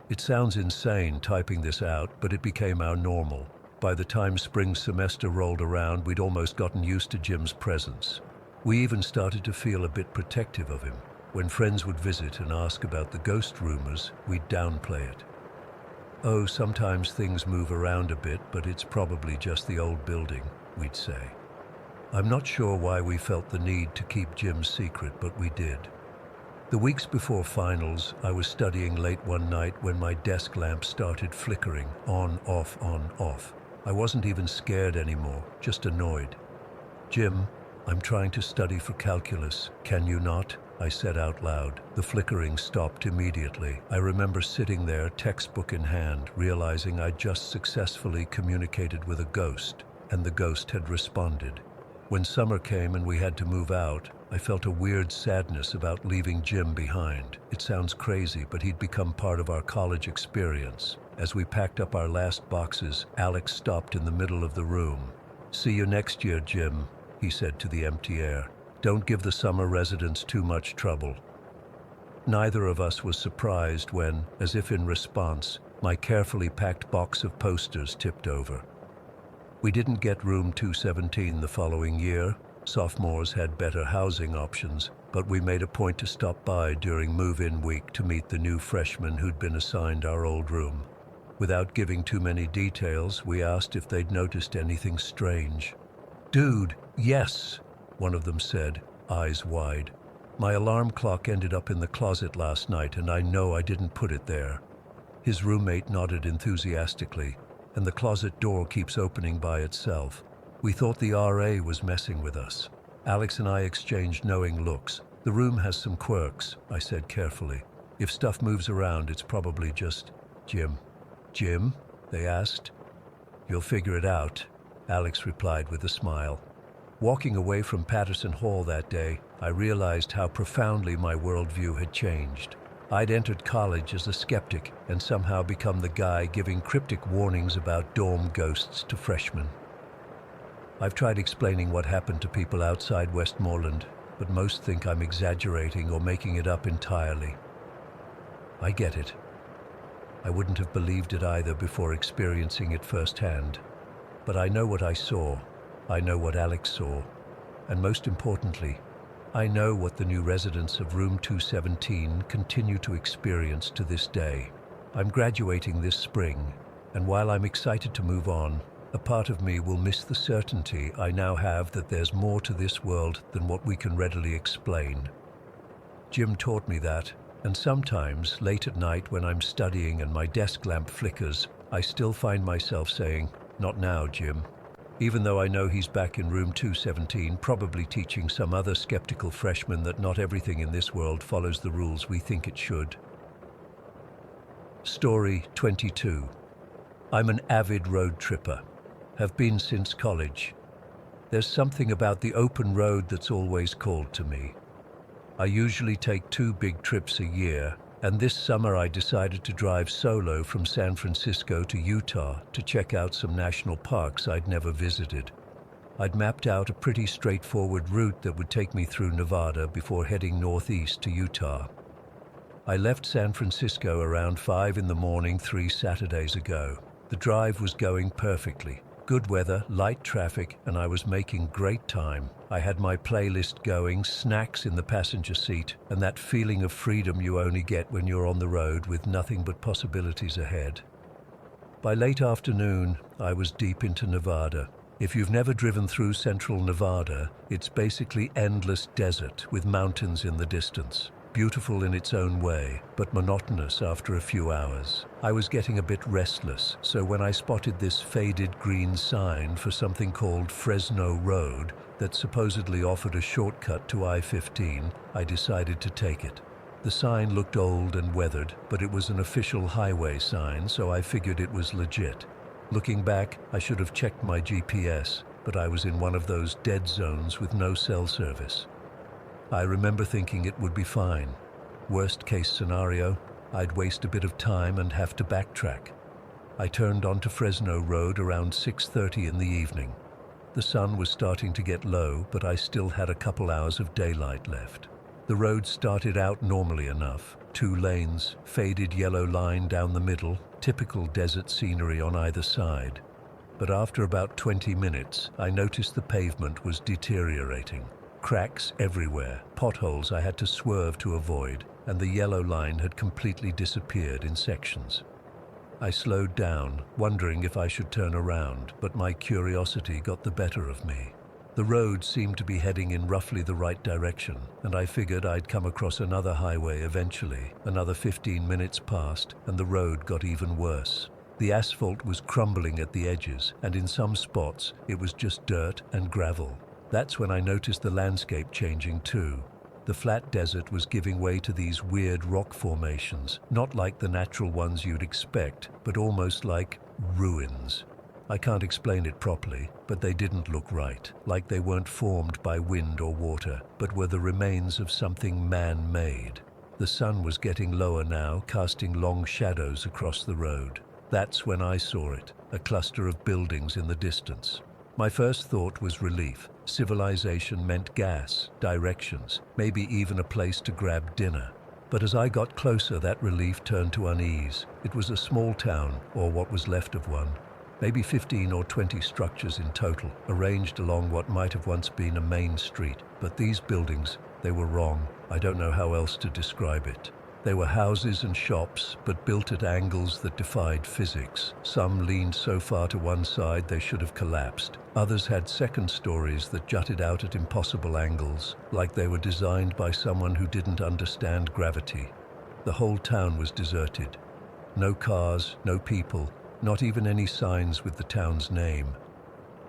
S1: It sounds insane typing this out, but it became our normal. By the time spring semester rolled around, we'd almost gotten used to Jim's presence. We even started to feel a bit protective of him. When friends would visit and ask about the ghost rumors, we'd downplay it. "Oh, sometimes things move around a bit, but it's probably just the old building," we'd say. I'm not sure why we felt the need to keep Jim's secret, but we did. The weeks before finals, I was studying late one night when my desk lamp started flickering, on, off, on, off. I wasn't even scared anymore, just annoyed. "Jim, I'm trying to study for calculus. Can you not?" I said out loud. The flickering stopped immediately. I remember sitting there, textbook in hand, realizing I'd just successfully communicated with a ghost, and the ghost had responded. When summer came and we had to move out, I felt a weird sadness about leaving Jim behind. It sounds crazy, but he'd become part of our college experience. As we packed up our last boxes, Alex stopped in the middle of the room. "See you next year, Jim," he said to the empty air. "Don't give the summer residents too much trouble." Neither of us was surprised when, as if in response, my carefully packed box of posters tipped over. We didn't get room 217 the following year. Sophomores had better housing options, but we made a point to stop by during move-in week to meet the new freshmen who'd been assigned our old room. Without giving too many details, we asked if they'd noticed anything strange. "Dude, yes," one of them said, eyes wide. "My alarm clock ended up in the closet last night, and I know I didn't put it there." His roommate nodded enthusiastically, "And the closet door keeps opening by itself. We thought the RA was messing with us." Alex and I exchanged knowing looks. "The room has some quirks," I said carefully. "If stuff moves around, it's probably just Jim." "Jim?" they asked. "You'll figure it out," Alex replied with a smile. Walking away from Patterson Hall that day, I realized how profoundly my worldview had changed. I'd entered college as a skeptic and somehow become the guy giving cryptic warnings about dorm ghosts to freshmen. I've tried explaining what happened to people outside Westmoreland, but most think I'm exaggerating or making it up entirely. I get it. I wouldn't have believed it either before experiencing it firsthand. But I know what I saw. I know what Alex saw. And most importantly, I know what the new residents of room 217 continue to experience to this day. I'm graduating this spring, And while I'm excited to move on, a part of me will miss the certainty I now have that there's more to this world than what we can readily explain. Jim taught me that, and sometimes, late at night when I'm studying and my desk lamp flickers, I still find myself saying, "Not now, Jim." Even though I know he's back in room 217, probably teaching some other skeptical freshman that not everything in this world follows the rules we think it should. Story 22. I'm an avid road tripper. Have been since college. There's something about the open road that's always called to me. I usually take 2 big trips a year, and this summer I decided to drive solo from San Francisco to Utah to check out some national parks I'd never visited. I'd mapped out a pretty straightforward route that would take me through Nevada before heading northeast to Utah. I left San Francisco around 5 in the morning 3 Saturdays ago. The drive was going perfectly. Good weather, light traffic, and I was making great time. I had my playlist going, snacks in the passenger seat, and that feeling of freedom you only get when you're on the road with nothing but possibilities ahead. By late afternoon, I was deep into Nevada. If you've never driven through central Nevada, it's basically endless desert with mountains in the distance. Beautiful in its own way, but monotonous after a few hours. I was getting a bit restless, so when I spotted this faded green sign for something called Fresno Road that supposedly offered a shortcut to I-15, I decided to take it. The sign looked old and weathered, but it was an official highway sign, so I figured it was legit. Looking back, I should have checked my GPS, but I was in one of those dead zones with no cell service. I remember thinking it would be fine. Worst case scenario, I'd waste a bit of time and have to backtrack. I turned onto Fresno Road around 6:30 in the evening. The sun was starting to get low, but I still had a couple hours of daylight left. The road started out normally enough. 2 lanes, faded yellow line down the middle, typical desert scenery on either side. But after about 20 minutes, I noticed the pavement was deteriorating. Cracks everywhere, potholes I had to swerve to avoid, and the yellow line had completely disappeared in sections. I slowed down, wondering if I should turn around, but my curiosity got the better of me. The road seemed to be heading in roughly the right direction, and I figured I'd come across another highway eventually. Another 15 minutes passed, and the road got even worse. The asphalt was crumbling at the edges, and in some spots, it was just dirt and gravel. That's when I noticed the landscape changing too. The flat desert was giving way to these weird rock formations, not like the natural ones you'd expect, but almost like ruins. I can't explain it properly, but they didn't look right, like they weren't formed by wind or water, but were the remains of something man-made. The sun was getting lower now, casting long shadows across the road. That's when I saw it, a cluster of buildings in the distance. My first thought was relief. Civilization meant gas, directions, maybe even a place to grab dinner. But as I got closer, that relief turned to unease. It was a small town, or what was left of one. Maybe 15 or 20 structures in total, arranged along what might have once been a main street. But these buildings, they were wrong. I don't know how else to describe it. They were houses and shops, but built at angles that defied physics. Some leaned so far to one side they should have collapsed. Others had second stories that jutted out at impossible angles, like they were designed by someone who didn't understand gravity. The whole town was deserted. No cars, no people, not even any signs with the town's name.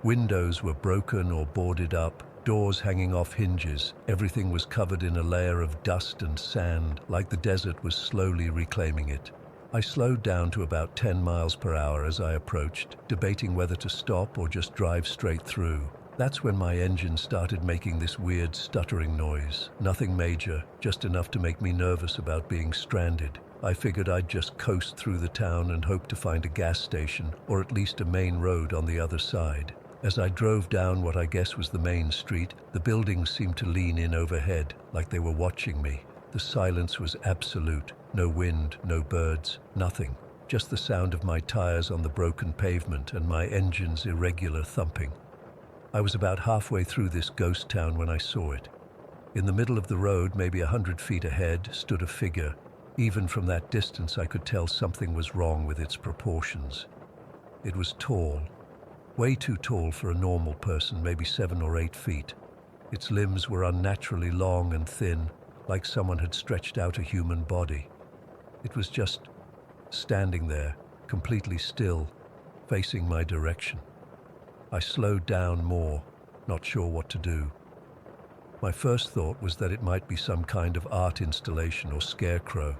S1: Windows were broken or boarded up, doors hanging off hinges. Everything was covered in a layer of dust and sand, like the desert was slowly reclaiming it. I slowed down to about 10 miles per hour as I approached, debating whether to stop or just drive straight through. That's when my engine started making this weird stuttering noise. Nothing major, just enough to make me nervous about being stranded. I figured I'd just coast through the town and hope to find a gas station, or at least a main road on the other side. As I drove down what I guess was the main street, the buildings seemed to lean in overhead, like they were watching me. The silence was absolute. No wind, no birds, nothing. Just the sound of my tires on the broken pavement and my engine's irregular thumping. I was about halfway through this ghost town when I saw it. In the middle of the road, maybe 100 feet ahead, stood a figure. Even from that distance, I could tell something was wrong with its proportions. It was tall, way too tall for a normal person, maybe 7 or 8 feet. Its limbs were unnaturally long and thin, like someone had stretched out a human body. It was just standing there, completely still, facing my direction. I slowed down more, not sure what to do. My first thought was that it might be some kind of art installation or scarecrow,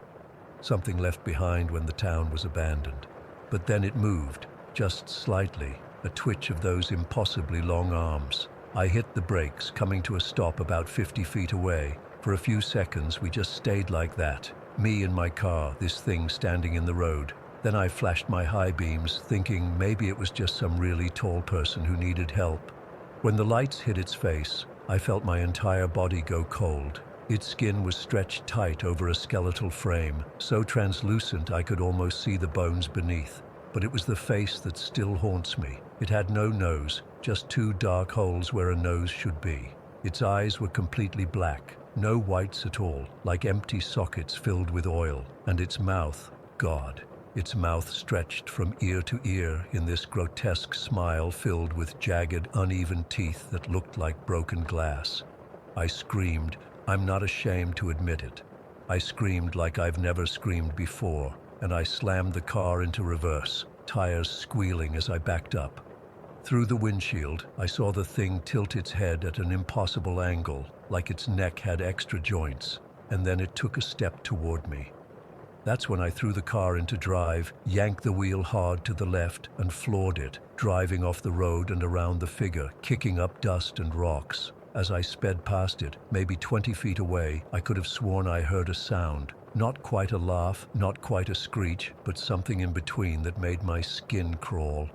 S1: something left behind when the town was abandoned. But then it moved, just slightly, a twitch of those impossibly long arms. I hit the brakes, coming to a stop about 50 feet away. For a few seconds, we just stayed like that. Me and my car, this thing standing in the road. Then I flashed my high beams, thinking maybe it was just some really tall person who needed help. When the lights hit its face, I felt my entire body go cold. Its skin was stretched tight over a skeletal frame, so translucent I could almost see the bones beneath. But it was the face that still haunts me. It had no nose, just 2 dark holes where a nose should be. Its eyes were completely black, no whites at all, like empty sockets filled with oil. And its mouth, God. Its mouth stretched from ear to ear in this grotesque smile filled with jagged, uneven teeth that looked like broken glass. I screamed. I'm not ashamed to admit it. I screamed like I've never screamed before, and I slammed the car into reverse, tires squealing as I backed up. Through the windshield, I saw the thing tilt its head at an impossible angle, like its neck had extra joints, and then it took a step toward me. That's when I threw the car into drive, yanked the wheel hard to the left, and floored it, driving off the road and around the figure, kicking up dust and rocks. As I sped past it, maybe 20 feet away, I could have sworn I heard a sound. Not quite a laugh, not quite a screech, but something in between that made my skin crawl.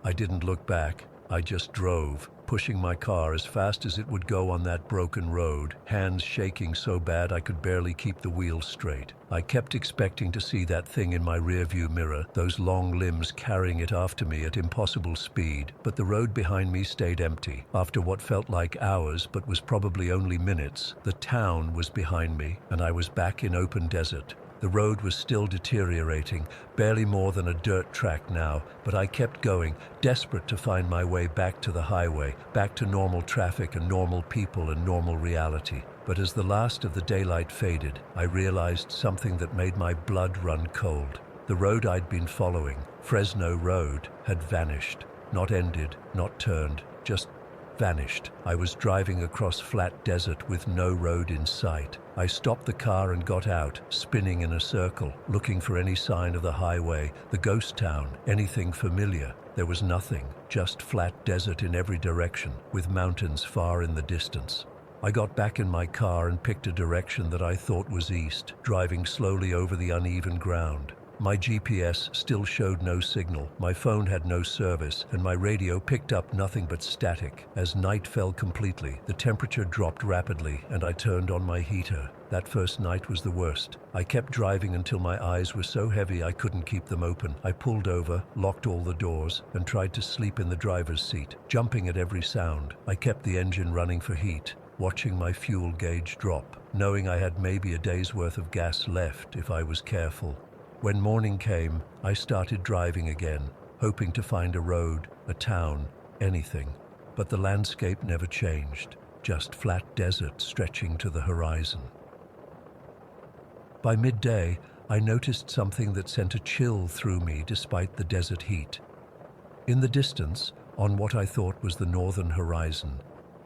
S1: I didn't look back. I just drove, pushing my car as fast as it would go on that broken road, hands shaking so bad I could barely keep the wheels straight. I kept expecting to see that thing in my rearview mirror, those long limbs carrying it after me at impossible speed, but the road behind me stayed empty. After what felt like hours, but was probably only minutes, the town was behind me, and I was back in open desert. The road was still deteriorating, barely more than a dirt track now, but I kept going, desperate to find my way back to the highway, back to normal traffic and normal people and normal reality. But as the last of the daylight faded, I realized something that made my blood run cold. The road I'd been following, Fresno Road, had vanished. Not ended, not turned, just vanished. I was driving across flat desert with no road in sight. I stopped the car and got out, spinning in a circle, looking for any sign of the highway, the ghost town, anything familiar. There was nothing, just flat desert in every direction, with mountains far in the distance. I got back in my car and picked a direction that I thought was east, driving slowly over the uneven ground. My GPS still showed no signal, my phone had no service, and my radio picked up nothing but static. As night fell completely, the temperature dropped rapidly, and I turned on my heater. That first night was the worst. I kept driving until my eyes were so heavy I couldn't keep them open. I pulled over, locked all the doors, and tried to sleep in the driver's seat, jumping at every sound. I kept the engine running for heat, watching my fuel gauge drop, knowing I had maybe a day's worth of gas left if I was careful. When morning came, I started driving again, hoping to find a road, a town, anything. But the landscape never changed, just flat desert stretching to the horizon. By midday, I noticed something that sent a chill through me despite the desert heat. In the distance, on what I thought was the northern horizon,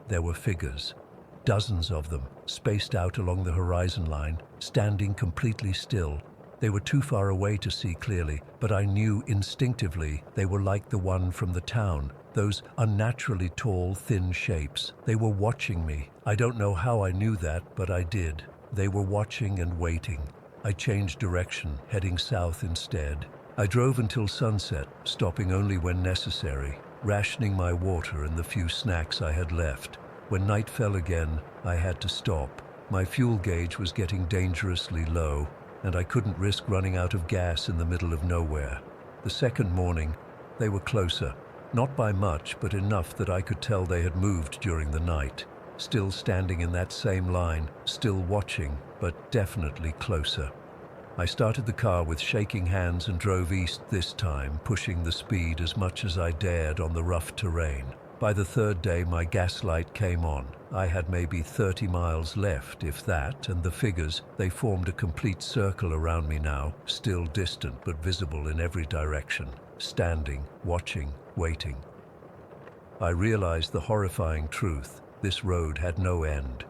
S1: there were figures. Dozens of them, spaced out along the horizon line, standing completely still. They were too far away to see clearly, but I knew instinctively they were like the one from the town, those unnaturally tall, thin shapes. They were watching me. I don't know how I knew that, but I did. They were watching and waiting. I changed direction, heading south instead. I drove until sunset, stopping only when necessary, rationing my water and the few snacks I had left. When night fell again, I had to stop. My fuel gauge was getting dangerously low, and I couldn't risk running out of gas in the middle of nowhere. The second morning, they were closer. Not by much, but enough that I could tell they had moved during the night. Still standing in that same line, still watching, but definitely closer. I started the car with shaking hands and drove east this time, pushing the speed as much as I dared on the rough terrain. By the third day, my gas light came on. I had maybe 30 miles left, if that, and the figures, they formed a complete circle around me now, still distant but visible in every direction, standing, watching, waiting. I realized the horrifying truth. This road had no end.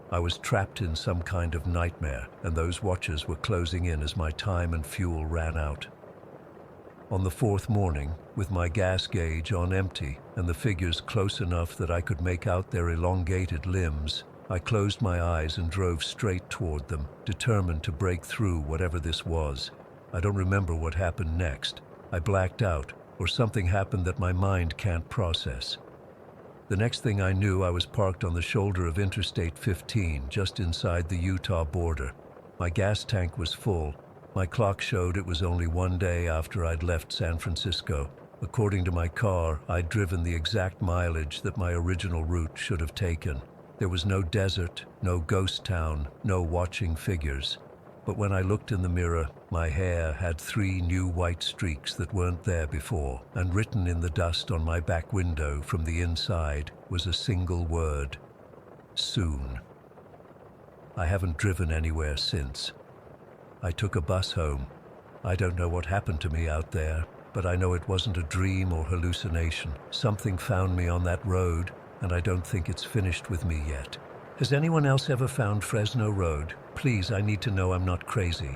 S1: I was trapped in some kind of nightmare, and those watchers were closing in as my time and fuel ran out. On the fourth morning, with my gas gauge on empty and the figures close enough that I could make out their elongated limbs, I closed my eyes and drove straight toward them, determined to break through whatever this was. I don't remember what happened next. I blacked out, or something happened that my mind can't process. The next thing I knew, I was parked on the shoulder of Interstate 15, just inside the Utah border. My gas tank was full. My clock showed it was only one day after I'd left San Francisco. According to my car, I'd driven the exact mileage that my original route should have taken. There was no desert, no ghost town, no watching figures. But when I looked in the mirror, my hair had 3 new white streaks that weren't there before, and written in the dust on my back window from the inside was a single word: soon. I haven't driven anywhere since. I took a bus home. I don't know what happened to me out there, but I know it wasn't a dream or hallucination. Something found me on that road, and I don't think it's finished with me yet. Has anyone else ever found Fresno Road? Please, I need to know I'm not crazy.